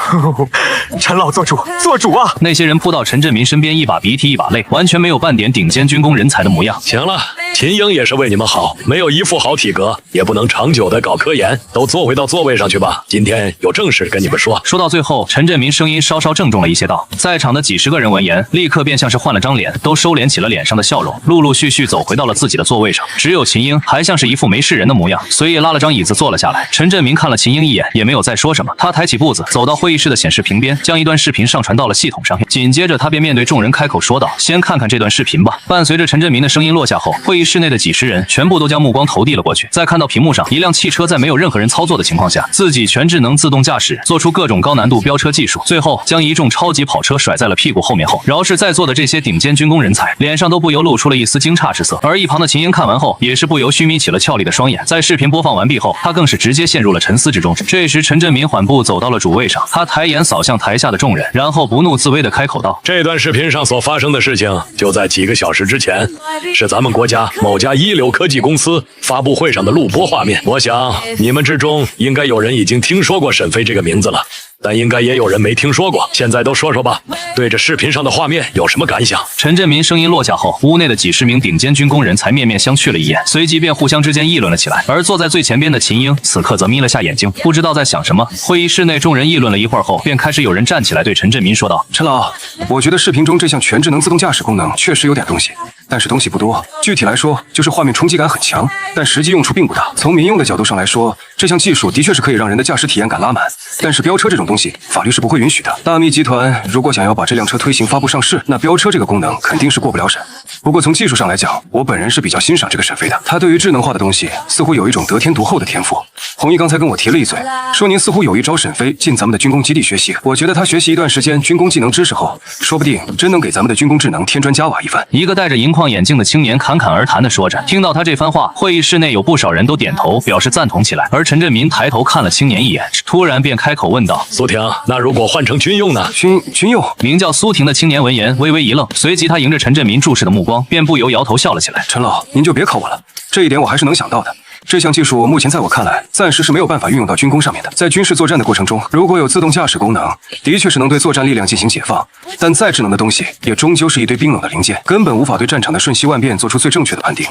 陈老做主，做主啊！那些人扑到陈振民身边，一把鼻涕一把泪，完全没有半点顶尖军工人才的模样。行了，秦英也是为你们好，没有一副好体格，也不能长久的搞科研，都坐回到座位上去吧。今天有正事跟你们说。说到最后，陈振民声音稍稍郑重了一些，道：“在场的几10个人闻言，立刻便像是换了张脸，都收敛起了脸上的笑容，陆陆续续走回到了自己的座位上。只有秦英还像是一副没事人的模样，随意拉了张椅子坐了下来。陈振民看了秦英一眼，也没有再说什么。他抬起步子，走到会议室的显示屏边，将一段视频上传到了系统上。紧接着，他便面对众人开口说道：“先看看这段视频吧。”伴随着陈振民的声音落下后，会议室内的几10人全部都将目光投递了过去。在看到屏幕上一辆汽车在没有任何人操作的情况下，自己全智能自动驾驶，做出各种高难度飙车技术，最后将一众超级跑车甩在了屁股后面后，饶是在座的这些顶尖军工人才，脸上都不由露出了一丝惊诧之色。而一旁的秦英看完后，也是不由虚眯起了俏丽的双眼。在视频播放完毕后，他更是直接陷入了沉思之中。这时，陈振民缓步走到了主位上，他抬眼扫向台下的众人，然后不怒自威地开口道：“这段视频上所发生的事情，就在几个小时之前，是咱们国家某家一流科技公司发布会上的录播画面。我想你们之中应该有人已经听说过沈飞这个名字了，但应该也有人没听说过。现在都说说吧，对着视频上的画面有什么感想？”陈振民声音落下后，屋内的几10名顶尖军工人才面面相觑了一眼，随即便互相之间议论了起来。而坐在最前边的秦英此刻则眯了下眼睛，不知道在想什么。会议室内众人议论了一会儿后，便开始有人站起来对陈振民说道：“陈老，我觉得视频中这项全智能自动驾驶功能确实有点东西，但是东西不多。具体来说，就是画面冲击感很强，但实际用处并不大。从民用的角度上来说，这项技术的确是可以让人的驾驶体验感拉满，但是飙车这种东西，法律是不会允许的。大密集团如果想要把这辆车推行发布上市，那飙车这个功能肯定是过不了审。不过从技术上来讲，我本人是比较欣赏这个沈飞的，他对于智能化的东西似乎有一种得天独厚的天赋。弘毅刚才跟我提了一嘴，说您似乎有意招沈飞进咱们的军工基地学习。我觉得他学习一段时间军工技能知识后，说不定真能给咱们的军工智能添砖加瓦一番。一个戴着银框眼镜的青年侃侃而谈地说着。听到他这番话，会议室内有不少人都点头表示赞同起来。而陈振民抬头看了青年一眼，突然便开口问道：“苏婷，那如果换成军用呢？”军用。名叫苏婷的青年闻言微微一愣，随即他迎着陈振民注视的目光，便不由摇头笑了起来。陈老，您就别考我了，这一点我还是能想到的。这项技术目前在我看来，暂时是没有办法运用到军工上面的。在军事作战的过程中，如果有自动驾驶功能，的确是能对作战力量进行解放，但再智能的东西，也终究是一堆冰冷的零件，根本无法对战场的瞬息万变做出最正确的判定。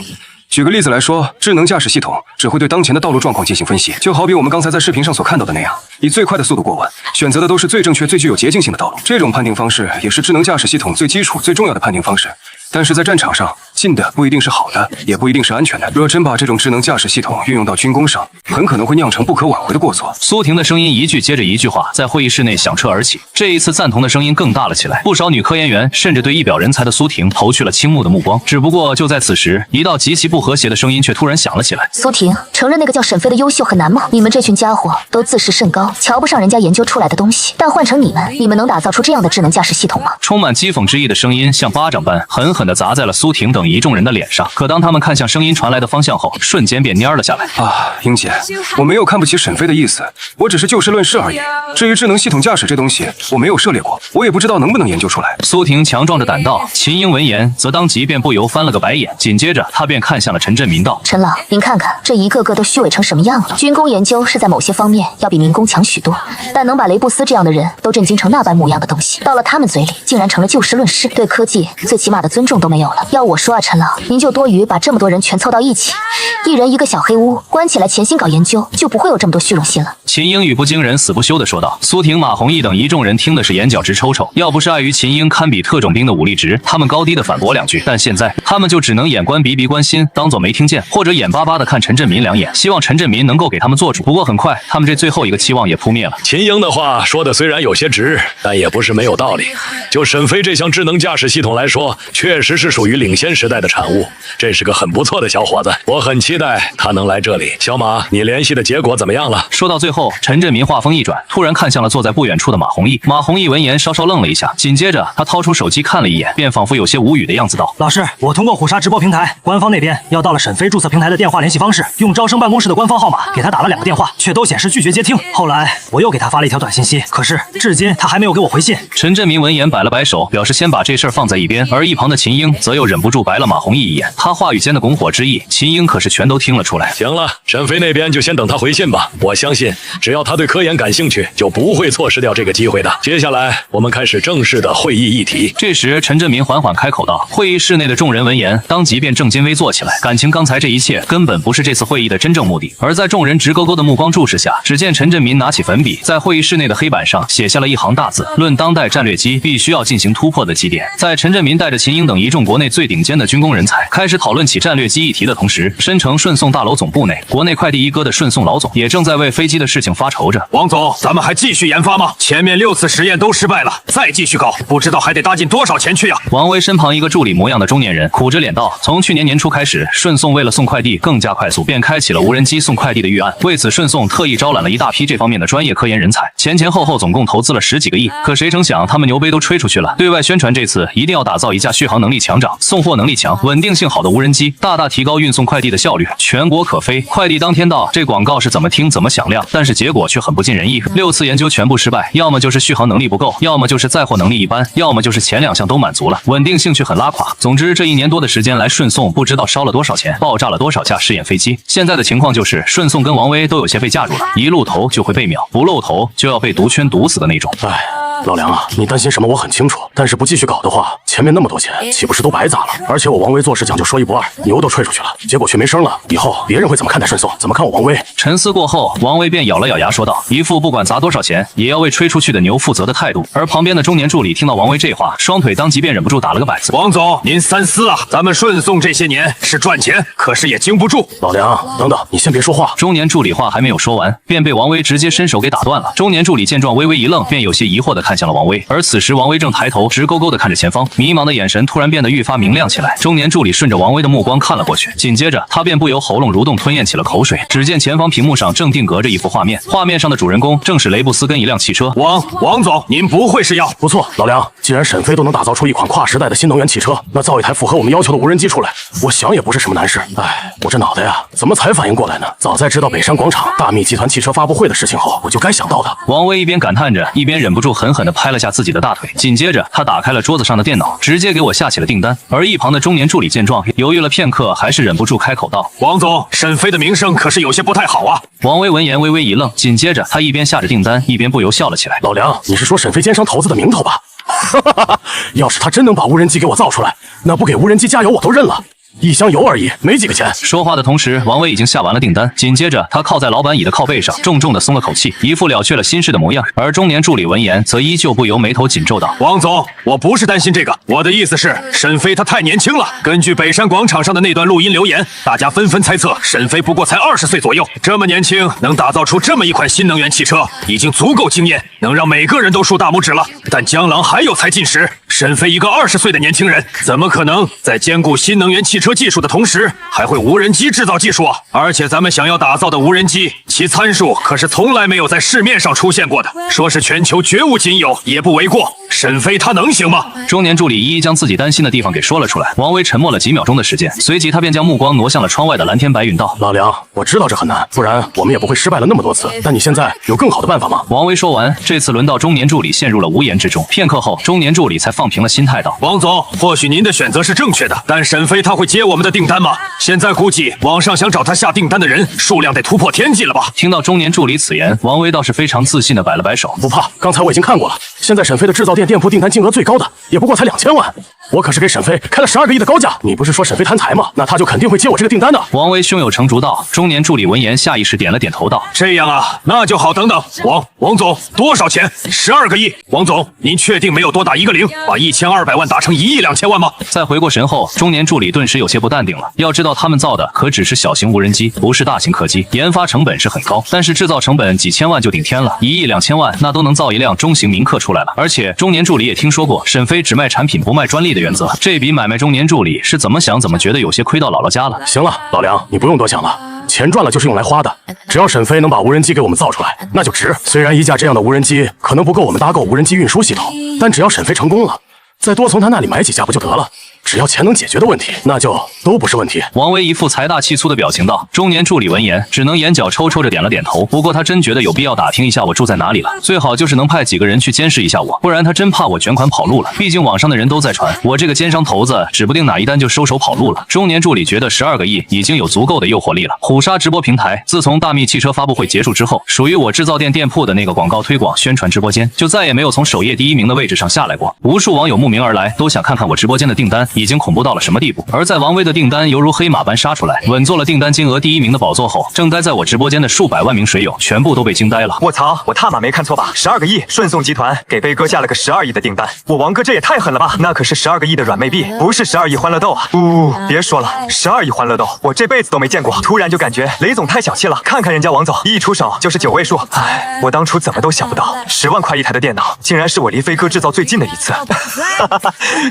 举个例子来说，智能驾驶系统只会对当前的道路状况进行分析，就好比我们刚才在视频上所看到的那样，以最快的速度过弯，选择的都是最正确、最具有捷径性的道路。这种判定方式也是智能驾驶系统最基础、最重要的判定方式。但是在战场上，近的不一定是好的，也不一定是安全的。若真把这种智能驾驶系统运用到军工上，很可能会酿成不可挽回的过错。苏婷的声音一句接着一句话在会议室内响彻而起，这一次赞同的声音更大了起来。不少女科研员甚至对一表人才的苏婷投去了倾慕的目光。只不过就在此时，一道极其不和谐的声音却突然响了起来：“苏婷，承认那个叫沈飞的优秀很难吗？你们这群家伙都自视甚高，瞧不上人家研究出来的东西，但换成你们能打造出这样的智能驾驶系统吗？”充满讥讽之意的声音像巴掌般狠狠地砸在了苏婷等一众人的脸上。可当他们看向声音传来的方向后，瞬间便蔫了下来。英姐，我没有看不起沈飞的意思，我只是就事论事而已。至于智能系统驾驶这东西，我没有涉猎过，我也不知道能不能研究出来。苏婷强壮着胆道，秦英闻言则当即便不由翻了个白眼，紧接着他便看向了陈振民道：“陈老，您看看这一个个都虚伪成什么样了？军工研究是在某些方面要比民工强许多，但能把雷布斯这样的人都震惊成那般模样的东西，到了他们嘴里竟然成了就事论事，对科技最起码的尊重都没有了。要我说啊，陈老，您就多余把这么多人全凑到一起，一人一个小黑屋，关起来潜心搞研究，就不会有这么多虚荣心了。”秦英语不惊人死不休地说道。苏婷、马弘毅等一众人听的是眼角直抽抽，要不是碍于秦英堪比特种兵的武力值，他们高低的反驳两句，但现在他们就只能眼观鼻，鼻观心，当作没听见，或者眼巴巴的看陈振民两眼，希望陈振民能够给他们做主。不过很快，他们这最后一个期望也扑灭了。秦英的话说的虽然有些直，但也不是没有道理。就沈飞这项智能驾驶系统来说，确实是属于领先时代的产物，这是个很不错的小伙子，我很期待他能来这里。小马，你联系的结果怎么样了？说到最后，陈振民话锋一转，突然看向了坐在不远处的马弘毅。马弘毅闻言稍稍愣了一下，紧接着他掏出手机看了一眼，便仿佛有些无语的样子道：“老师，我通过虎鲨直播平台，官方那边要到了沈飞注册平台的电话联系方式，用招生办公室的官方号码给他打了2个电话，却都显示拒绝接听。后来我又给他发了一条短信息，可是至今他还没有给我回信。”陈振民闻言摆了摆手，表示先把这事儿放在一边，而一旁的秦英则又忍不住白了马弘毅一眼，他话语间的拱火之意，秦英可是全都听了出来。行了，沈飞那边就先等他回信吧，我相信只要他对科研感兴趣，就不会错失掉这个机会的。接下来我们开始正式的会议议题。这时陈振民缓缓开口道。会议室内的众人闻言，当即便正襟危坐起来，感情刚才这一切根本不是这次会议的真正目的。而在众人直勾勾的目光注视下，只见陈振民拿起粉笔，在会议室内的黑板上写下了一行大字：论当代战略机必须要进行突破的几点。在陈振民带着秦英等一众国内最顶尖的军工人才开始讨论起战略机议题的同时，深城顺送大楼总部内，国内快递一哥的顺送老总也正在为飞机的事情发愁着。王总，咱们还继续研发吗？前面6次实验都失败了，再继续搞，不知道还得搭进多少钱去呀！王威身旁一个助理模样的中年人苦着脸道：从去年年初开始，顺送为了送快递更加快速，便开启了无人机送快递的预案。为此，顺送特意招揽了一大批这方面的专业科研人才，前后总共投资了10几个亿。可谁成想，他们牛杯都吹出去了，对外宣传这次一定要打造一架续航能力强涨、送货能力强、稳定性好的无人机，大大提高运送快递的效率，全国可飞。快递当天到，这广告是怎么听怎么响亮，但是结果却很不尽人意。6次研究全部失败，要么就是续航能力不够，要么就是载货能力一般，要么就是前2项都满足了，稳定性却很拉垮。总之，这1年多的时间来顺送，不知道烧了多少钱，爆炸了多少架试验飞机。现在的情况就是顺送跟王威都有些被架住了，一露头就会被秒，不露头就要被毒圈毒死的那种。哎，老梁啊，你担心什么我很清楚，但是不继续搞的话，前面那么多钱岂不是都白砸了？而且我王威做事讲究说一不二，牛都吹出去了，结果却没声了，以后别人会怎么看待顺送？怎么看我王威？沉思过后，王威便咬了咬牙说道，一副不管砸多少钱也要为吹出去的牛负责的态度。而旁边的中年助理听到王威这话，双腿当即便忍不住打了个摆子。王总，您三思啊！咱们顺送这些年是赚钱，可是也经不住。老梁，等等，你先别说话。中年助理话还没有说完，便被王威直接伸手给打断了。中年助理见状微微一愣，便有些疑惑地看向了王威。而此时王威正抬头直勾勾地看着前方，迷茫的眼神突然变得愈发明亮起来。中年助理顺着王威的目光看了过去，紧接着他便不由喉咙蠕动吞咽起了口水。只见前方屏幕上正定格着一幅画面，画面上的主人公正是雷布斯跟一辆汽车。王总，您不会是要……不错，老梁，既然沈飞都能打造出一款跨时代的新能源汽车，那造一台符合我们要求的无人机出来，我想也不是什么难事。哎，我这脑袋呀，怎么才反应过来呢？早在知道北山广场大密集团汽车发布会的事情后，我就该想到的。王威一边感叹着，一边忍不住狠狠地拍了下自己的大腿。紧接着，他打开了桌子上的电脑，直接给我下起了订单。而一旁的中年助理见状，犹豫了片刻，还是忍不住开口道：“王总，沈飞的名声可是有些不太好啊。”王威闻言微微一愣，紧接着他一边下着订单，一边不由笑了起来。老梁，你是说沈飞奸商投资的名头吧？要是他真能把无人机给我造出来，那不给无人机加油我都认了。一箱油而已，没几个钱。说话的同时，王威已经下完了订单，紧接着他靠在老板椅的靠背上，重重的松了口气，一副了却了心事的模样。而中年助理闻言，则依旧不由眉头紧皱道：“王总，我不是担心这个，我的意思是，沈飞他太年轻了。根据北山广场上的那段录音留言，大家纷纷猜测沈飞不过才20岁左右，这么年轻，能打造出这么一款新能源汽车，已经足够惊艳，能让每个人都竖大拇指了。但江郎还有才尽时，沈飞一个20岁的年轻人，怎么可能在兼顾新能源汽车技术的同时，还会无人机制造技术啊？而且咱们想要打造的无人机，其参数可是从来没有在市面上出现过的，说是全球绝无仅有也不为过。沈飞他能行吗？中年助理一一将自己担心的地方给说了出来。王威沉默了几秒钟的时间，随即他便将目光挪向了窗外的蓝天白云道：老梁，我知道这很难，不然我们也不会失败了那么多次。但你现在有更好的办法吗？王威说完，这次轮到中年助理陷入了无言之中。片刻后，中年助理才放平了心态道：王总，或许您的选择是正确的，但沈飞他会接我们的订单吗？现在估计网上想找他下订单的人数量得突破天际了吧？听到中年助理此言，王威倒是非常自信地摆了摆手：不怕，刚才我已经看过了，现在沈飞的制造店店铺订单金额最高的也不过才2000万，我可是给沈飞开了12个亿的高价。你不是说沈飞贪财吗？那他就肯定会接我这个订单的。王威胸有成竹道。中年助理闻言下意识点了点头道：这样啊，那就好。等等，王总，多少钱？12个亿。王总，您确定没有多打一个零，把1200万打成1亿2千万吗？在回过神后，中年助理顿时有些不淡定了。要知道他们造的可只是小型无人机，不是大型客机，研发成本是很高，但是制造成本几千万就顶天了，1亿2千万那都能造一辆中型民客出来了。而且中年助理也听说过沈飞只卖产品不卖专利的原则，这笔买卖中年助理是怎么想怎么觉得有些亏到姥姥家了。行了，老梁，你不用多想了，钱赚了就是用来花的，只要沈飞能把无人机给我们造出来，那就值。虽然一架这样的无人机可能不够我们搭构无人机运输系统，但只要沈飞成功了，再多从他那里买几架不就得了？只要钱能解决的问题，那就都不是问题。王威一副财大气粗的表情道。中年助理闻言，只能眼角抽抽着点了点头。不过他真觉得有必要打听一下我住在哪里了，最好就是能派几个人去监视一下我，不然他真怕我卷款跑路了。毕竟网上的人都在传，我这个奸商头子指不定哪一单就收手跑路了。中年助理觉得12个亿已经有足够的诱惑力了。虎鲨直播平台自从大密汽车发布会结束之后，属于我制造店店铺的那个广告推广宣传直播间就再也没有从首页第1名的位置上下来过。无数网友慕名而来，都想看看我直播间的订单已经恐怖到了什么地步。而在王威的订单犹如黑马般杀出来，稳坐了订单金额第1名的宝座后，正待在我直播间的数百万名水友全部都被惊呆了。我操，我他妈没看错吧？12个亿，顺送集团给飞哥下了个12亿的订单，我王哥这也太狠了吧？那可是12个亿的软妹币，不是12亿欢乐豆啊！别说了，12亿欢乐豆，我这辈子都没见过。突然就感觉雷总太小气了，看看人家王总一出手就是9位数，唉，我当初怎么都想不到，10万块一台的电脑，竟然是我离飞哥制造最近的一次。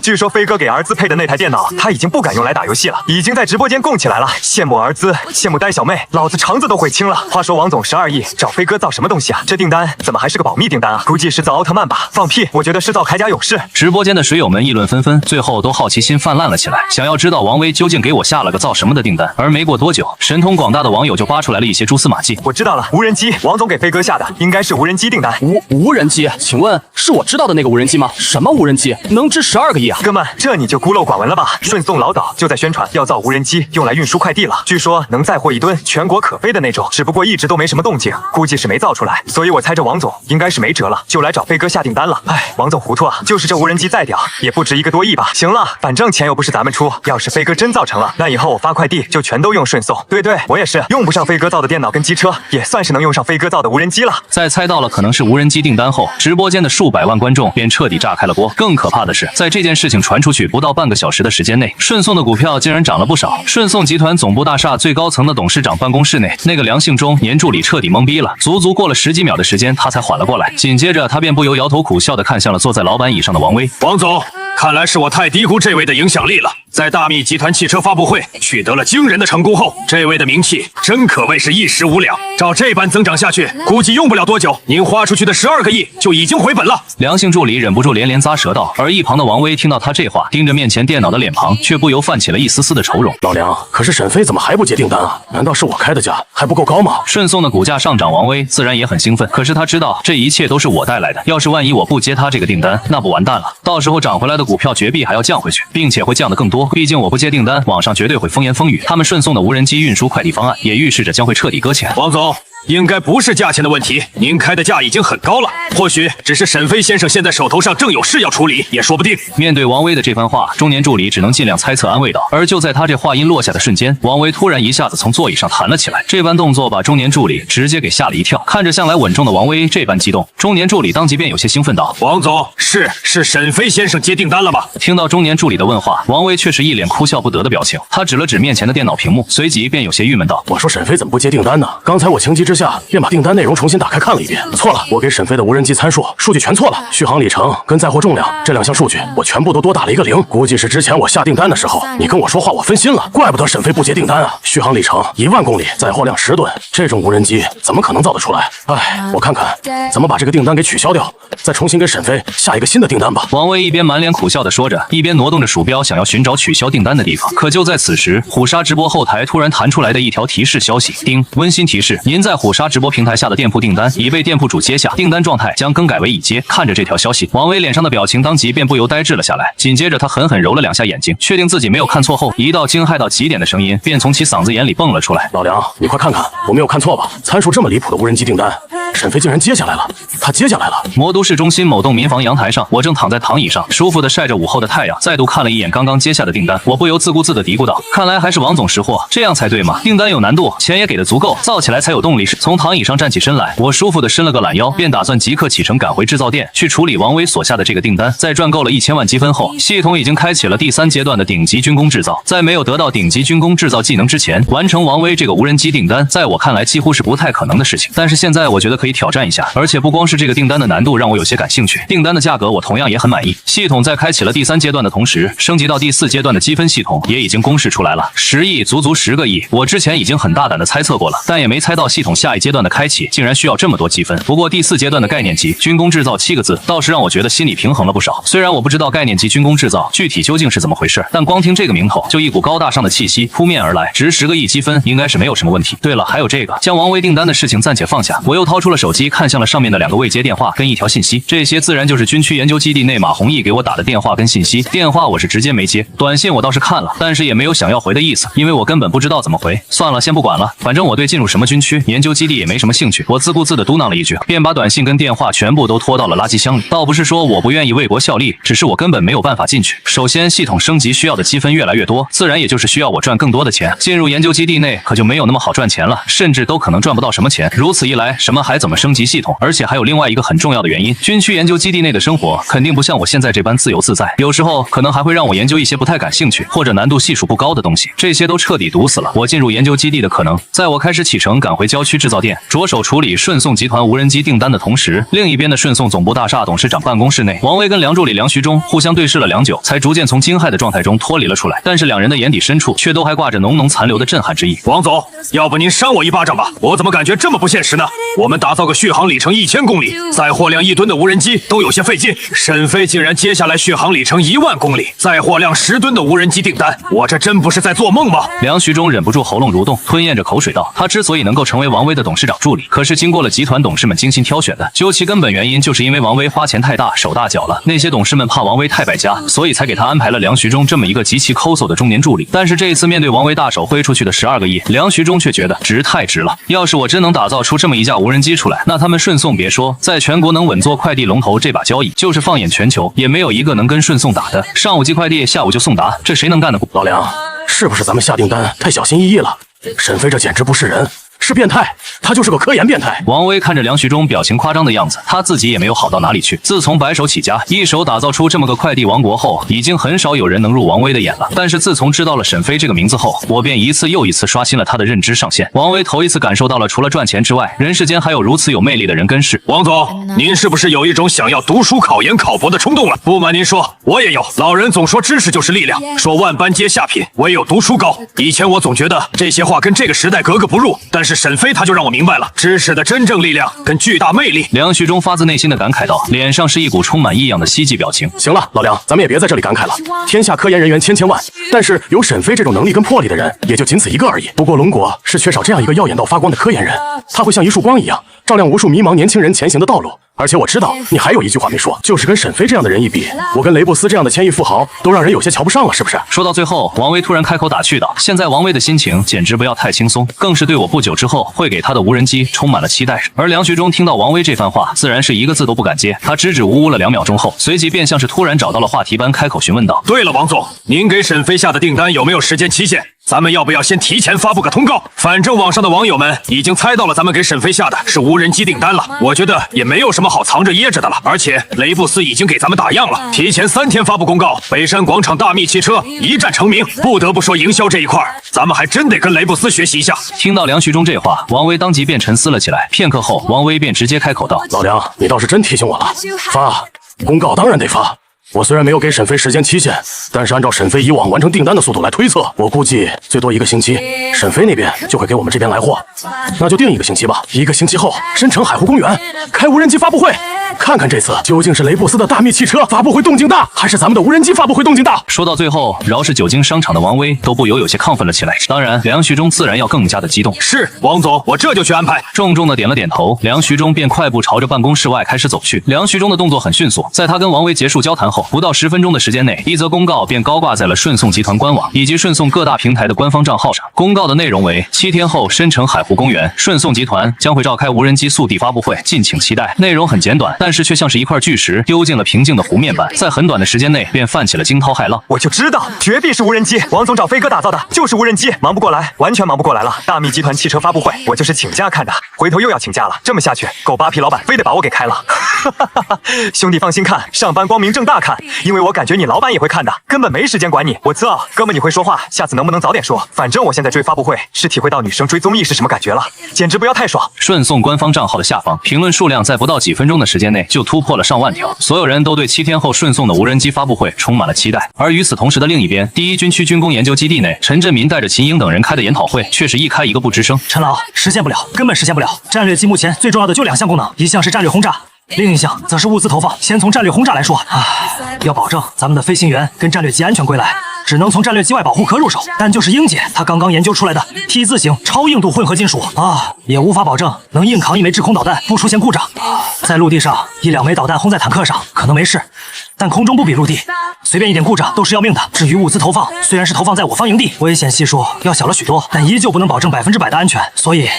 据说飞哥给儿子配的那台电脑，他已经不敢用来打游戏了，已经在直播间供起来了。羡慕儿子，羡慕呆小妹，老子肠子都悔青了。话说王总12亿找飞哥造什么东西啊？这订单怎么还是个保密订单啊？估计是造奥特曼吧？放屁，我觉得是造铠甲勇士。直播间的水友们议论纷纷，最后都好奇心泛滥了起来，想要知道王威究竟给我下了个造什么的订单。而没过多久，神通广大的网友就扒出来了一些蛛丝马迹。我知道了，无人机，王总给飞哥下的应该是无人机订单。无人机？请问是我知道的那个无人机吗？什么无人机能值12个亿啊？哥们，这你就孤陋寡闻了吧？顺送老早就在宣传要造无人机用来运输快递了，据说能载货1吨，全国可飞的那种，只不过一直都没什么动静，估计是没造出来。所以我猜着王总应该是没辙了，就来找飞哥下订单了。唉，王总糊涂啊，就是这无人机再屌也不值1个多亿吧？行了，反正钱又不是咱们出，要是飞哥真造成了，那以后我发快递就全都用顺送。对，我也是用不上飞哥造的电脑跟机车，也算是能用上飞哥造的无人机了。在猜到了可能是无人机订单后，直播间的数百万观众便彻底炸开了锅。更可怕的是，在这件事情传出去不到半个小时的时间内，顺送的股票竟然涨了不少。顺送集团总部大厦最高层的董事长办公室内，那个梁姓中年助理彻底懵逼了，足足过了10几秒的时间，他才缓了过来。紧接着，他便不由摇头苦笑地看向了坐在老板椅上的王威。王总，看来是我太低估这位的影响力了。在大密集团汽车发布会取得了惊人的成功后，这位的名气真可谓是一时无两。照这般增长下去，估计用不了多久，您花出去的12个亿就已经回本了。梁姓助理忍不住连连咂舌道，而一旁的王威听到他这话，盯着面前电脑的脸庞，却不由泛起了一丝丝的愁容。老梁，可是沈飞怎么还不接订单啊？难道是我开的价还不够高吗？顺送的股价上涨，王威自然也很兴奋。可是他知道这一切都是我带来的，要是万一我不接他这个订单，那不完蛋了。到时候涨回来的股票绝壁还要降回去，并且会降得更多。毕竟我不接订单，网上绝对会风言风语。他们顺送的无人机运输快递方案，也预示着将会彻底搁浅。王总，应该不是价钱的问题，您开的价已经很高了，或许只是沈飞先生现在手头上正有事要处理，也说不定。面对王威的这番话，中年助理只能尽量猜测安慰道。而就在他这话音落下的瞬间，王威突然一下子从座椅上弹了起来，这般动作把中年助理直接给吓了一跳。看着向来稳重的王威这般激动，中年助理当即便有些兴奋道：王总，是沈飞先生接订单了吗？听到中年助理的问话，王威却是一脸哭笑不得的表情，他指了指面前的电脑屏幕，随即便有些郁闷道：我说沈飞怎么不接订单呢？刚才我情急之下，便把订单内容重新打开看了一遍。错了，我给沈飞的无人机参数数据全错了，续航里程跟载货重量这2项数据我全部都多打了一个0，估计是之前我下订单的时候你跟我说话我分心了，怪不得沈飞不接订单啊！续航里程1万公里，载货量10吨，这种无人机怎么可能造得出来？哎，我看看怎么把这个订单给取消掉，再重新给沈飞下一个新的订单吧。王威一边满脸苦笑地说着，一边挪动着鼠标想要寻找取消订单的地方。可就在此时，虎鲨直播后台突然弹出来的一条提示消息：叮，温馨提示，您在虎鲨直播平台下的店铺订单已被店铺主接下，订单状态将更改为已接。看着这条消息，王威脸上的表情当即便不由呆滞了下来。紧接着他狠狠揉了2下眼睛，确定自己没有看错后，一道惊骇到极点的声音便从其嗓子眼里蹦了出来：老梁，你快看看，我没有看错吧？参数这么离谱的无人机订单，沈飞竟然接下来了，他接下来了。魔都市中心某栋民房阳台上，我正躺在躺椅上，舒服地晒着午后的太阳，再度看了一眼刚刚接下的订单，我不由自顾自地嘀咕道：看来还是王总识货，这样才对嘛。订单有难度，钱也给的足够，造起来才有动力。从躺椅上站起身来，我舒服地伸了个懒腰，便打算即刻启程赶回制造店去处理王威所下的这个订单。在赚够了1000万积分后，系统已经开启了第3阶段的顶级军工制造。在没有得到顶级军工制造技能之前，完成王威这个无人机订单，在我看来几乎是不太可能的事情。但是现在我觉得可以挑战一下，而且不光是这个订单的难度让我有些感兴趣，订单的价格我同样也很满意。系统在开启了第3阶段的同时，升级到第4阶段的积分系统也已经公示出来了，10亿，足足10个亿。我之前已经很大胆的猜测过了，但也没猜到系统下一阶段的开启竟然需要这么多积分。不过第4阶段的概念级军工制造7个字倒是让我觉得心里平衡了不少。虽然我不知道概念级军工制造具体究竟是怎么回事，但光听这个名头就一股高大上的气息扑面而来，值10个亿积分应该是没有什么问题。对了，还有这个将王威订单的事情暂且放下，我又掏出了手机看向了上面的2个未接电话跟1条信息，这些自然就是军区研究基地内马弘毅给我打的电话跟信息。电话我是直接没接，短信我倒是看了，但是也没有想要回的意思，因为我根本不知道怎么回。算了，先不管了，反正我对进入什么军区研究基地也没什么兴趣。我自顾自地嘟囔了一句，便把短信跟电话全部都拖到了垃圾箱里。倒不是说我不愿意为国效力，只是我根本没有办法进去。首先系统升级需要的积分越来越多，自然也就是需要我赚更多的钱。进入研究基地内可就没有那么好赚钱了，甚至都可能赚不到什么钱。如此一来，什么还怎么升级系统？而且还有另外一个很重要的原因，军区研究基地内的生活肯定不像我现在这般自由自在，有时候可能还会让我研究一些不太感兴趣或者难度系数不高的东西，这些都彻底堵死了我进入研究基地的可能。在我开始启程赶回郊区制造店，着手处理顺送集团无人机订单的同时，另一边的顺送总部大厦董事长办公室内，王威跟梁助理梁徐忠互相对视了良久，才逐渐从惊骇的状态中脱离了出来。但是2人的眼底深处却都还挂着浓浓残留的震撼之意。王总，要不您扇我一巴掌吧？我怎么感觉这么不现实呢？我们打造个续航里程1000公里、载货量1吨的无人机都有些费劲，沈飞竟然接下来续航里程1万公里、载货量10吨的无人机订单，我这真不是在做梦吗？梁徐忠忍不住喉咙蠕动，吞咽着口水道：他之所以能够成为王威的董事长助理，可是经过了集团董事们精心挑选的。究其根本原因，就是因为王威花钱太大手大脚了，那些董事们怕王威太败家，所以才给他安排了梁徐忠这么一个极其抠搜的中年助理。但是这一次面对王威大手挥出去的12个亿，梁徐忠却觉得值太值了。要是我真能打造出这么一架无人机出来，那他们顺送别说在全国能稳坐快递龙头这把交椅，就是放眼全球也没有一个能跟顺送打的。上午寄快递，下午就送达，这谁能干得过？老梁，是不是咱们下订单太小心翼翼了？沈飞这简直不是人，是变态，他就是个科研变态。王威看着梁徐忠表情夸张的样子，他自己也没有好到哪里去。自从白手起家，一手打造出这么个快递王国后，已经很少有人能入王威的眼了。但是自从知道了沈飞这个名字后，我便一次又一次刷新了他的认知上限。王威头一次感受到了除了赚钱之外，人世间还有如此有魅力的人跟事。王总，您是不是有一种想要读书考研考博的冲动了？不瞒您说，我也有。老人总说知识就是力量，说万般皆下品，唯有读书高。以前我总觉得这些话跟这个时代格格不入，但是沈飞他就让我明白了知识的真正力量跟巨大魅力。梁徐忠发自内心的感慨道，脸上是一股充满异样的希冀表情。行了，老梁，咱们也别在这里感慨了。天下科研人员千千万，但是有沈飞这种能力跟魄力的人也就仅此一个而已。不过龙国是缺少这样一个耀眼到发光的科研人，他会像一束光一样照亮无数迷茫年轻人前行的道路。而且我知道你还有一句话没说，就是跟沈飞这样的人一比，我跟雷布斯这样的千亿富豪都让人有些瞧不上了，是不是？说到最后，王威突然开口打趣道，现在王威的心情简直不要太轻松，更是对我不久之后会给他的无人机充满了期待。而梁徐忠听到王威这番话，自然是一个字都不敢接，他支支吾吾了2秒钟后，随即便像是突然找到了话题般开口询问道，对了，王总，您给沈飞下的订单有没有时间期限？咱们要不要先提前发布个通告？反正网上的网友们已经猜到了咱们给沈飞下的是无人机订单了，我觉得也没有什么好藏着掖着的了。而且雷布斯已经给咱们打样了，提前3天发布公告，北山广场大秘汽车一战成名。不得不说，营销这一块咱们还真得跟雷布斯学习一下。听到梁旭中这话，王威当即便沉思了起来。片刻后，王威便直接开口道：“老梁，你倒是真提醒我了，发公告当然得发。我虽然没有给沈飞时间期限，但是按照沈飞以往完成订单的速度来推测，我估计最多1个星期，沈飞那边就会给我们这边来货。那就定1个星期吧。1个星期后，申城海湖公园开无人机发布会，看看这次究竟是雷布斯的大秘汽车发布会动静大，还是咱们的无人机发布会动静大。”说到最后，饶是久经商场的王威都不由有些亢奋了起来。当然，梁旭中自然要更加的激动。是，王总，我这就去安排。重重的点了点头，梁旭中便快步朝着办公室外开始走去。梁旭中的动作很迅速，在他跟王威结束交谈后，不到10分钟的时间内，一则公告便高挂在了顺送集团官网以及顺送各大平台的官方账号上。公告的内容为：7天后，申城海湖公园，顺送集团将会召开无人机速递发布会，敬请期待。内容很简短，但是却像是一块巨石丢进了平静的湖面般，在很短的时间内便泛起了惊涛骇浪。我就知道，绝壁是无人机，王总找飞哥打造的就是无人机，忙不过来，完全忙不过来了。大秘集团汽车发布会，我就是请假看的，回头又要请假了。这么下去，狗扒皮老板非得把我给开了。兄弟放心看，上班光明正大看，因为我感觉你老板也会看的，根本没时间管你。我操，哥们你会说话，下次能不能早点说？反正我现在追发布会是体会到女生追综艺是什么感觉了，简直不要太爽。顺送官方账号的下方评论数量在不到几分钟的时间内就突破了上万条，所有人都对7天后顺送的无人机发布会充满了期待。而与此同时的另一边，第1军区军工研究基地内，陈振民带着秦英等人开的研讨会却是一开一个不吱声。陈老，实现不了，根本实现不了。战略机目前最重要的就2项功能，一项是战略轰炸，另一项则是物资投放。先从战略轰炸来说，要保证咱们的飞行员跟战略机安全归来，只能从战略机外保护壳入手。但就是英姐她刚刚研究出来的 T 字形超硬度混合金属也无法保证能硬扛1枚制空导弹不出现故障。在陆地上1、2枚导弹轰在坦克上可能没事，但空中不比陆地，随便一点故障都是要命的。至于物资投放，虽然是投放在我方营地，危险系数要小了许多，但依旧不能保证100%的安全。所以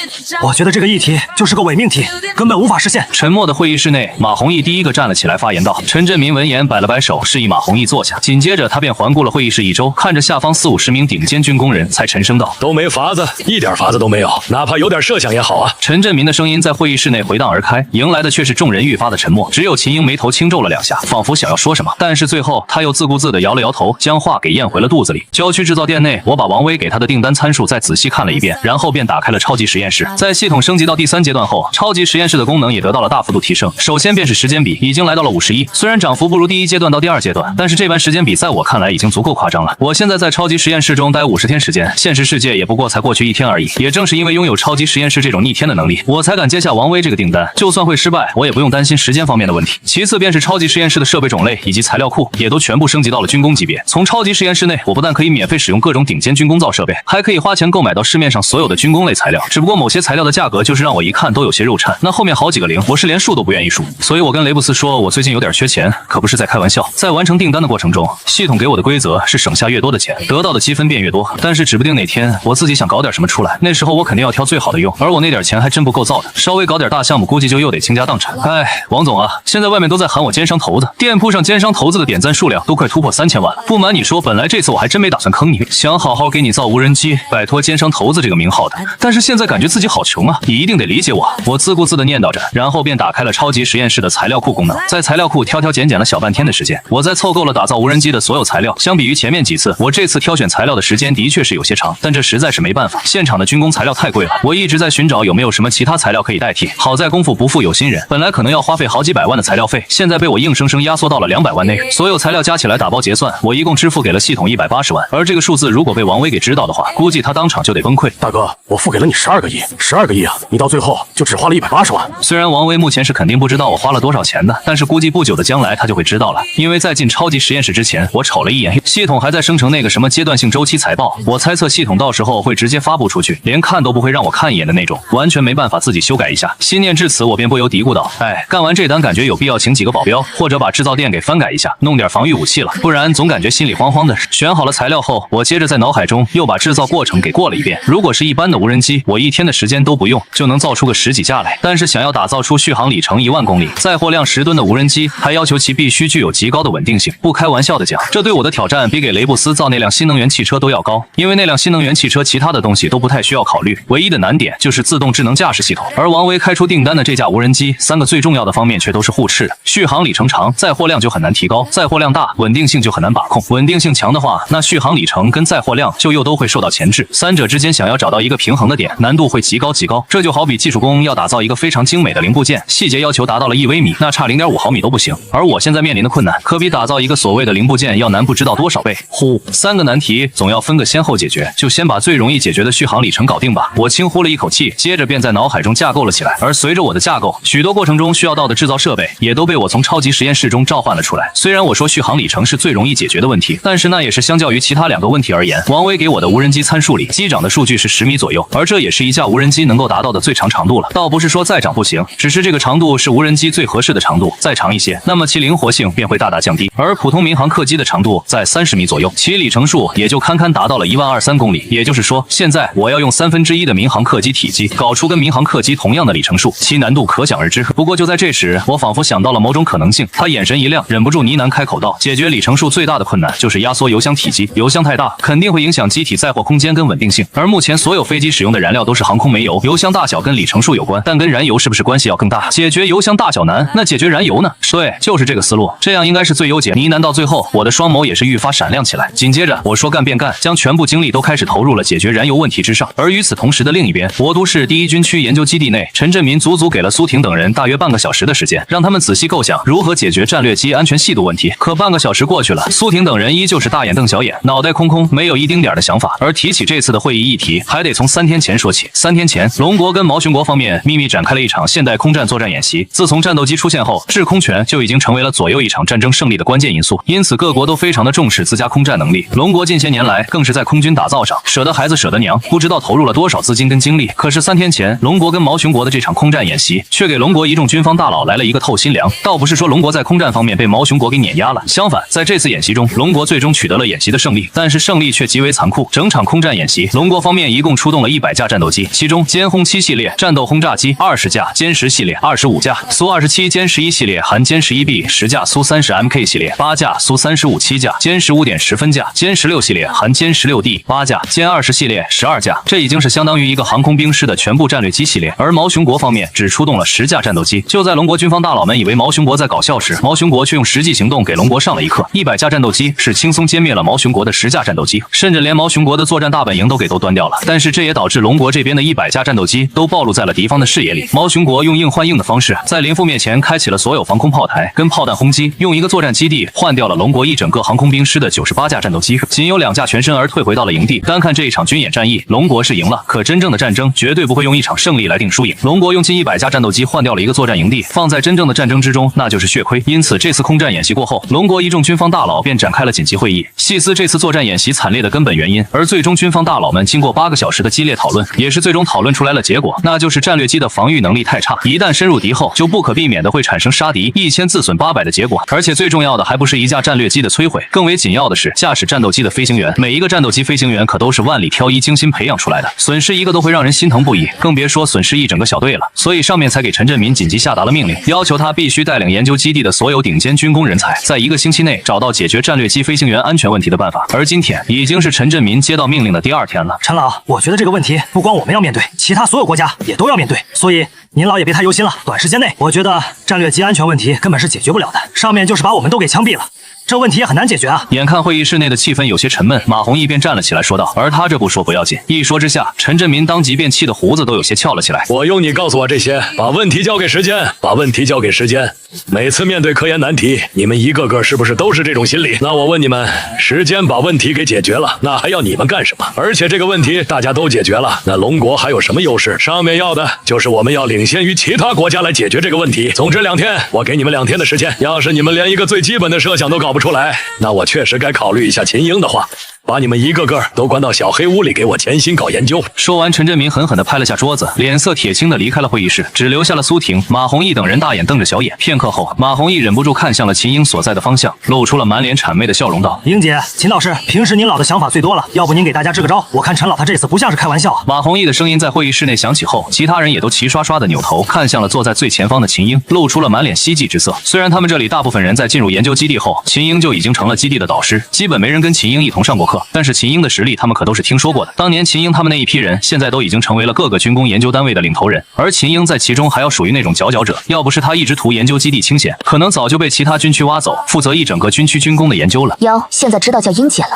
我觉得这个议题就是个伪命题，根本无法实现。沉默的会议室内，马弘毅第一个站了起来发言道。陈振民闻言摆了摆手，示意马弘毅坐下，紧接着他便环顾了会议室一周，看着下方40、50名顶尖军工人，才沉声道：“都没法子，一点法子都没有，哪怕有点设想也好啊。”陈振民的声音在会议室内回荡而开，迎来的却是众人愈发的沉默。只有秦英眉头轻皱了2下，仿佛想要说什么，但是最后他又自顾自地摇了摇头，将话给咽回了肚子里。郊区制造店内，我把王威给他的订单参数再仔细看了一遍，然后便打开了超级实验室。在系统升级到第3阶段后，超级实验室的功能也得到了大幅度提升。首先便是时间比，已经来到了51，虽然涨幅不如第1阶段到第2阶段，但是这般时间比在我看来已经足够夸张了。我现在在超级实验室中待50天时间，现实世界也不过才过去1天而已。也正是因为拥有超级实验室这种逆天的能力，我才敢接下王威这个订单。就算会失败，我也不用担心时间方面的问题。其次便是超级实验室的设备种类以及材料库也都全部升级到了军工级别。从超级实验室内，我不但可以免费使用各种顶尖军工造设备，还可以花钱购买到市面上所有的军工类材料。只不过某些材料的价格就是让我一看都有些肉颤，那后面好几个零，我是连数都不愿意数。所以我跟雷布斯说，我最近有点缺钱，可不是在开玩笑。在完成订单的过程中，系统给我的规则是省下越多的钱，得到的积分便越多。但是指不定哪天我自己想搞点什么出来，那时候我肯定要挑最好的用，而我那点钱还真不够造的，稍微搞点大项目，估计就又得倾家荡产。哎，王总啊，现在外面都在喊我奸商头子，店铺上奸商头子的点赞数量都快突破3000万了。不瞒你说，本来这次我还真没打算坑你，想好好给你造无人机，摆脱奸商头子这个名号的。但是现在感觉自己好穷啊，你一定得理解我。我自顾自地念叨着，然后便打开了超级实验室的材料库功能。在材料库挑挑拣拣了小半天的时间，我在凑够了打造无人机的所有材料。相比于前面几次，我这次挑选材料的时间的确是有些长，但这实在是没办法，现场的军工材料太贵了。我一直在寻找有没有什么其他材料可以代替。好在功夫不负有心人，本来可能要花费好几百万的材料费，现在被我硬生生压缩到了200万内。所有材料加起来打包结算，我一共支付给了系统180万。而这个数字如果被王威给知道的话，估计他当场就得崩溃。大哥，我付给了你12个亿，12个亿啊！你到最后就只花了180万。虽然王威目前是肯定不知道我花了多少钱的，但是估计不久的将来他就会知道了。因为在进超级实验室之前，我瞅了一眼，系统还在生成那个什么阶段性周期财报，我猜测系统到时候会直接发布出去，连看都不会让我看一眼的那种，完全没办法自己修改一下。心念至此，我便不由嘀咕道：好。哎，干完这单感觉有必要请几个保镖，或者把制造店给翻改一下，弄点防御武器了，不然总感觉心里慌慌的。选好了材料后，我接着在脑海中又把制造过程给过了一遍。如果是一般的无人机，我1天的时间都不用就能造出个10几架来，但是想要打造出续航里程1万公里、载货量10吨的无人机，还要求其必须具有极高的稳定性。不开玩笑的讲，这对我的挑战比给雷布斯造那辆新能源汽车都要高，因为那辆新能源汽车其他的东西都不太需要考虑，唯一的难点就是自动智能驾驶系统。而王威开出订单的这架无人机，3个最重要的方面却都是互斥的：续航里程长，载货量就很难提高；载货量大，稳定性就很难把控。稳定性强的话，那续航里程跟载货量就又都会受到钳制，三者之间想要找到一个平衡的点，难度会极高极高。这就好比技术工要打造一个非常精美的零部件，细节要求达到了1微米，那差0.5毫米都不行。而我现在面临的困难，可比打造一个所谓的零部件要难不知道多少倍。呼，3个难题总要分个先后解决，就先把最容易解决的续航里程搞定吧。我轻呼了一口气，接着便在脑海中架构了起来。而随着我的架构，许多过程中需要到的制造设备也都被我从超级实验室中召唤了出来。虽然我说续航里程是最容易解决的问题，但是那也是相较于其他2个问题而言。王威给我的无人机参数里，机长的数据是10米左右，而这也是一架无人机能够达到的最长长度了。倒不是说再长不行，只是这个长度是无人机最合适的长度，再长一些，那么其灵活性便会大大降低。而普通民航客机的长度在30米左右，其里程数也就堪堪达到了12023公里。也就是说，现在我要用1/3的民航客机体积搞出跟民航客机同样的里程数，其难度可想而知。不过就在这时，我仿佛想到了某种可能性，他眼神一亮，忍不住呢喃开口道：解决里程数最大的困难就是压缩油箱体积，油箱太大肯定会影响机体载货空间跟稳定性，而目前所有飞机使用的燃料都是航空煤油，油箱大小跟里程数有关，但跟燃油是不是关系要更大？解决油箱大小难，那解决燃油呢？对，就是这个思路，这样应该是最优解。呢喃到最后，我的双眸也是愈发闪亮起来。紧接着我说干便干，将全部精力都开始投入了解决燃油问题之上。而与此同时的另一边，博都市第1军区研究基地内，陈振民足足给了苏婷等人大约半个小时的时间，让他们仔细构想如何解决战略机安全细度问题。可半个小时过去了，苏婷等人依旧是大眼瞪小眼，脑袋空空，没有一丁点的想法。而提起这次的会议议题，还得从3天前说起。3天前，龙国跟毛熊国方面秘密展开了一场现代空战作战演习。自从战斗机出现后，制空权就已经成为了左右一场战争胜利的关键因素，因此各国都非常的重视自家空战能力。龙国近些年来更是在空军打造上舍得孩子舍得娘，不知道投入了多少资金跟精力。可是3天前，龙国跟毛熊国的这场空战演习，却给龙国一众军方大佬来了一个透心凉。倒不是说龙国在空战方面被毛熊国给碾压了，相反，在这次演习中，龙国最终取得了演习的胜利，但是胜利却极为残酷。整场空战演习，龙国方面一共出动了100架战斗机，其中歼轰7系列战斗轰炸机20架，歼10系列25架，苏27歼11系列含歼11B 10架，苏30 MK 系列8架，苏35 7架，歼15.10分架，歼16系列含歼16D 8架，歼20系列12架。这已经是相当于一个航空兵师的全部战略机系列。而毛熊国方面只出动了10架战斗机。就在龙国军方大佬们以为毛熊国在搞笑时，毛熊国却用实际行动给龙国上了一课。100架战斗机是轻松歼灭了毛熊国的10架战斗机，甚至连毛熊国的作战大本营都端掉了。但是这也导致龙国这边的100架战斗机都暴露在了敌方的视野里。毛熊国用硬换硬的方式，在临覆灭前开启了所有防空炮台跟炮弹轰击，用一个作战基地换掉了龙国一整个航空兵师的98架战斗机，仅有2架全身而退回到了营地。单看这一场军演战役，龙国是赢了，可真正的战争绝对不会用一场胜利来定输赢。龙国用近100架战斗机换掉了一个作战营地，放在真正的战争之中，那就是血亏。因此这次空战演习过后，龙国一众军方大佬便展开了紧急会议，细思这次作战演习惨烈的根本原因。而最终军方大佬们经过8个小时的激烈讨论，也是最终讨论出来了结果，那就是战略机的防御能力太差，一旦深入敌后，就不可避免的会产生杀敌1000自损800的结果。而且最重要的还不是一架战略机的摧毁，更为紧要的是驾驶战斗机的飞行员，每一个战斗机飞行员可都是万里挑一精心培养出来的，损失一个都会让人心疼不已，更别说损失一整个小队了。所以上面才给陈振民紧急下达了命令，要求他必须带领研究基地的所有顶尖军工人才，在1个星期内找到解决战略机飞行员安全问题的办法。而今天已经是陈振民接到命令的第2天了。陈老，我觉得这个问题不光我们要面对，其他所有国家也都要面对，所以您老也别太忧心了。短时间内，我觉得战略机安全问题根本是解决不了的，上面就是把我们都给枪毙了。这问题也很难解决啊！眼看会议室内的气氛有些沉闷，马弘毅便站了起来说道。而他这不说不要紧，一说之下，陈振民当即便气得胡子都有些翘了起来。我用你告诉我这些，把问题交给时间，把问题交给时间。每次面对科研难题，你们一个个是不是都是这种心理？那我问你们，时间把问题给解决了，那还要你们干什么？而且这个问题大家都解决了，那龙国还有什么优势？上面要的就是我们要领先于其他国家来解决这个问题。总之2天，我给你们2天的时间。要是你们连一个最基本的设想都搞不出来，那我确实该考虑一下秦英的话。把你们一个个都关到小黑屋里，给我潜心搞研究。说完，陈振民狠狠地拍了下桌子，脸色铁青地离开了会议室，只留下了苏婷、马弘毅等人大眼瞪着小眼。片刻后，马弘毅忍不住看向了秦英所在的方向，露出了满脸谄媚的笑容，道：“英姐，秦老师，平时您老的想法最多了，要不您给大家支个招？我看陈老他这次不像是开玩笑。”马弘毅的声音在会议室内响起后，其他人也都齐刷刷地扭头看向了坐在最前方的秦英，露出了满脸希冀之色。虽然他们这里大部分人在进入研究基地后，秦英就已经成了基地的导师，基本没人跟秦英一同上过课，但是秦英的实力他们可都是听说过的。当年秦英他们那一批人，现在都已经成为了各个军工研究单位的领头人，而秦英在其中还要属于那种佼佼者。要不是他一直图研究基地清闲，可能早就被其他军区挖走，负责一整个军区军工的研究了。哟，现在知道叫英姐了，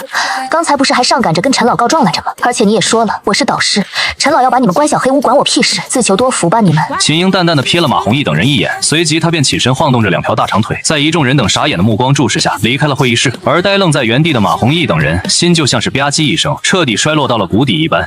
刚才不是还上赶着跟陈老告状来着吗？而且你也说了，我是导师，陈老要把你们关小黑屋，管我屁事，自求多福吧你们。秦英淡淡的瞥了马弘毅等人一眼，随即他便起身晃动着两条大长腿，在一众人等傻眼的目光注视下离开了会议室。而呆愣在原地的马弘毅等人心就像是吧唧一声，彻底摔落到了谷底一般。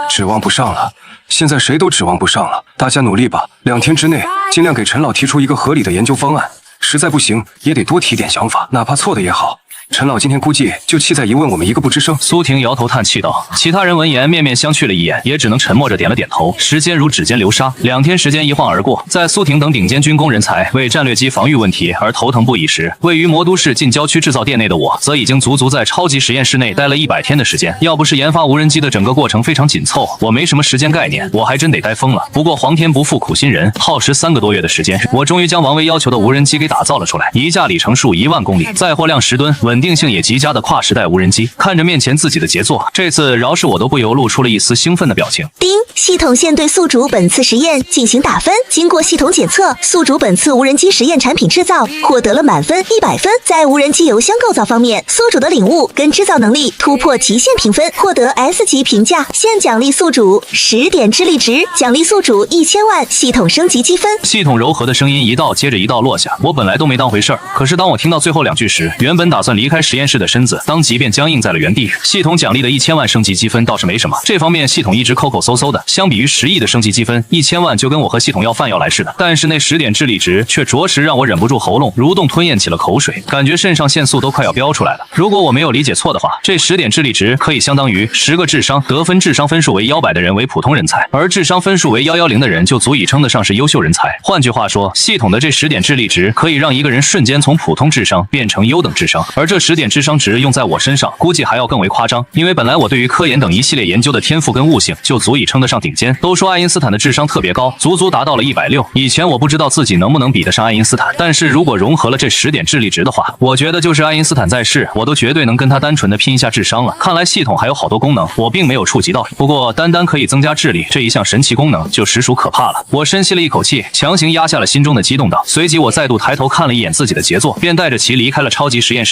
指望不上了，现在谁都指望不上了，大家努力吧，2天之内尽量给陈老提出一个合理的研究方案，实在不行也得多提点想法，哪怕错的也好。陈老今天估计就气在一问我们一个不吱声。苏婷摇头叹气道，其他人闻言面面相觑了一眼，也只能沉默着点了点头。时间如指尖流沙，2天时间一晃而过。在苏婷等顶尖军工人才为战略机防御问题而头疼不已时，位于魔都市近郊区制造店内的我，则已经足足在超级实验室内待了100天的时间。要不是研发无人机的整个过程非常紧凑，我没什么时间概念，我还真得呆疯了。不过皇天不负苦心人，耗时3个多月的时间，我终于将王威要求的无人机给打造了出来。一架里程数1万公里，载货量10吨，稳定性也极佳的跨时代无人机。看着面前自己的杰作，这次饶是我都不由露出了一丝兴奋的表情。丁，系统现对宿主本次实验进行打分，经过系统检测，宿主本次无人机实验产品制造获得了满分100分。在无人机油箱构造方面，宿主的领悟跟制造能力突破极限评分，获得 S 级评价。现奖励宿主10点智力值，奖励宿主1000万系统升级积分。系统柔和的声音一道接着一道落下，我本来都没当回事儿，可是当我听到最后2句时，原本打算离开实验室的身子当即便僵硬在了原地。系统奖励的1000万升级积分倒是没什么，这方面系统一直抠抠搜搜的，相比于10亿的升级积分，1000万就跟我和系统要饭要来似的。但是那10点智力值却着实让我忍不住喉咙蠕动吞咽起了口水，感觉肾上腺素都快要飙出来了。如果我没有理解错的话，这10点智力值可以相当于10个智商，得分智商分数为100的人为普通人才，而智商分数为110的人就足以称得上是优秀人才。换句话说，系统的这10点智力值可以让一个人瞬间从普通智商变成优等智商，而这10点智商值用在我身上估计还要更为夸张，因为本来我对于科研等一系列研究的天赋跟悟性就足以称得上顶尖。都说爱因斯坦的智商特别高，足足达到了160，以前我不知道自己能不能比得上爱因斯坦，但是如果融合了这10点智力值的话，我觉得就是爱因斯坦在世，我都绝对能跟他单纯的拼一下智商了。看来系统还有好多功能我并没有触及到，不过单单可以增加智力这一项神奇功能就实属可怕了。我深吸了一口气，强行压下了心中的激动道，随即我再度抬头看了一眼自己的杰作，便带着其离开了超级实验室。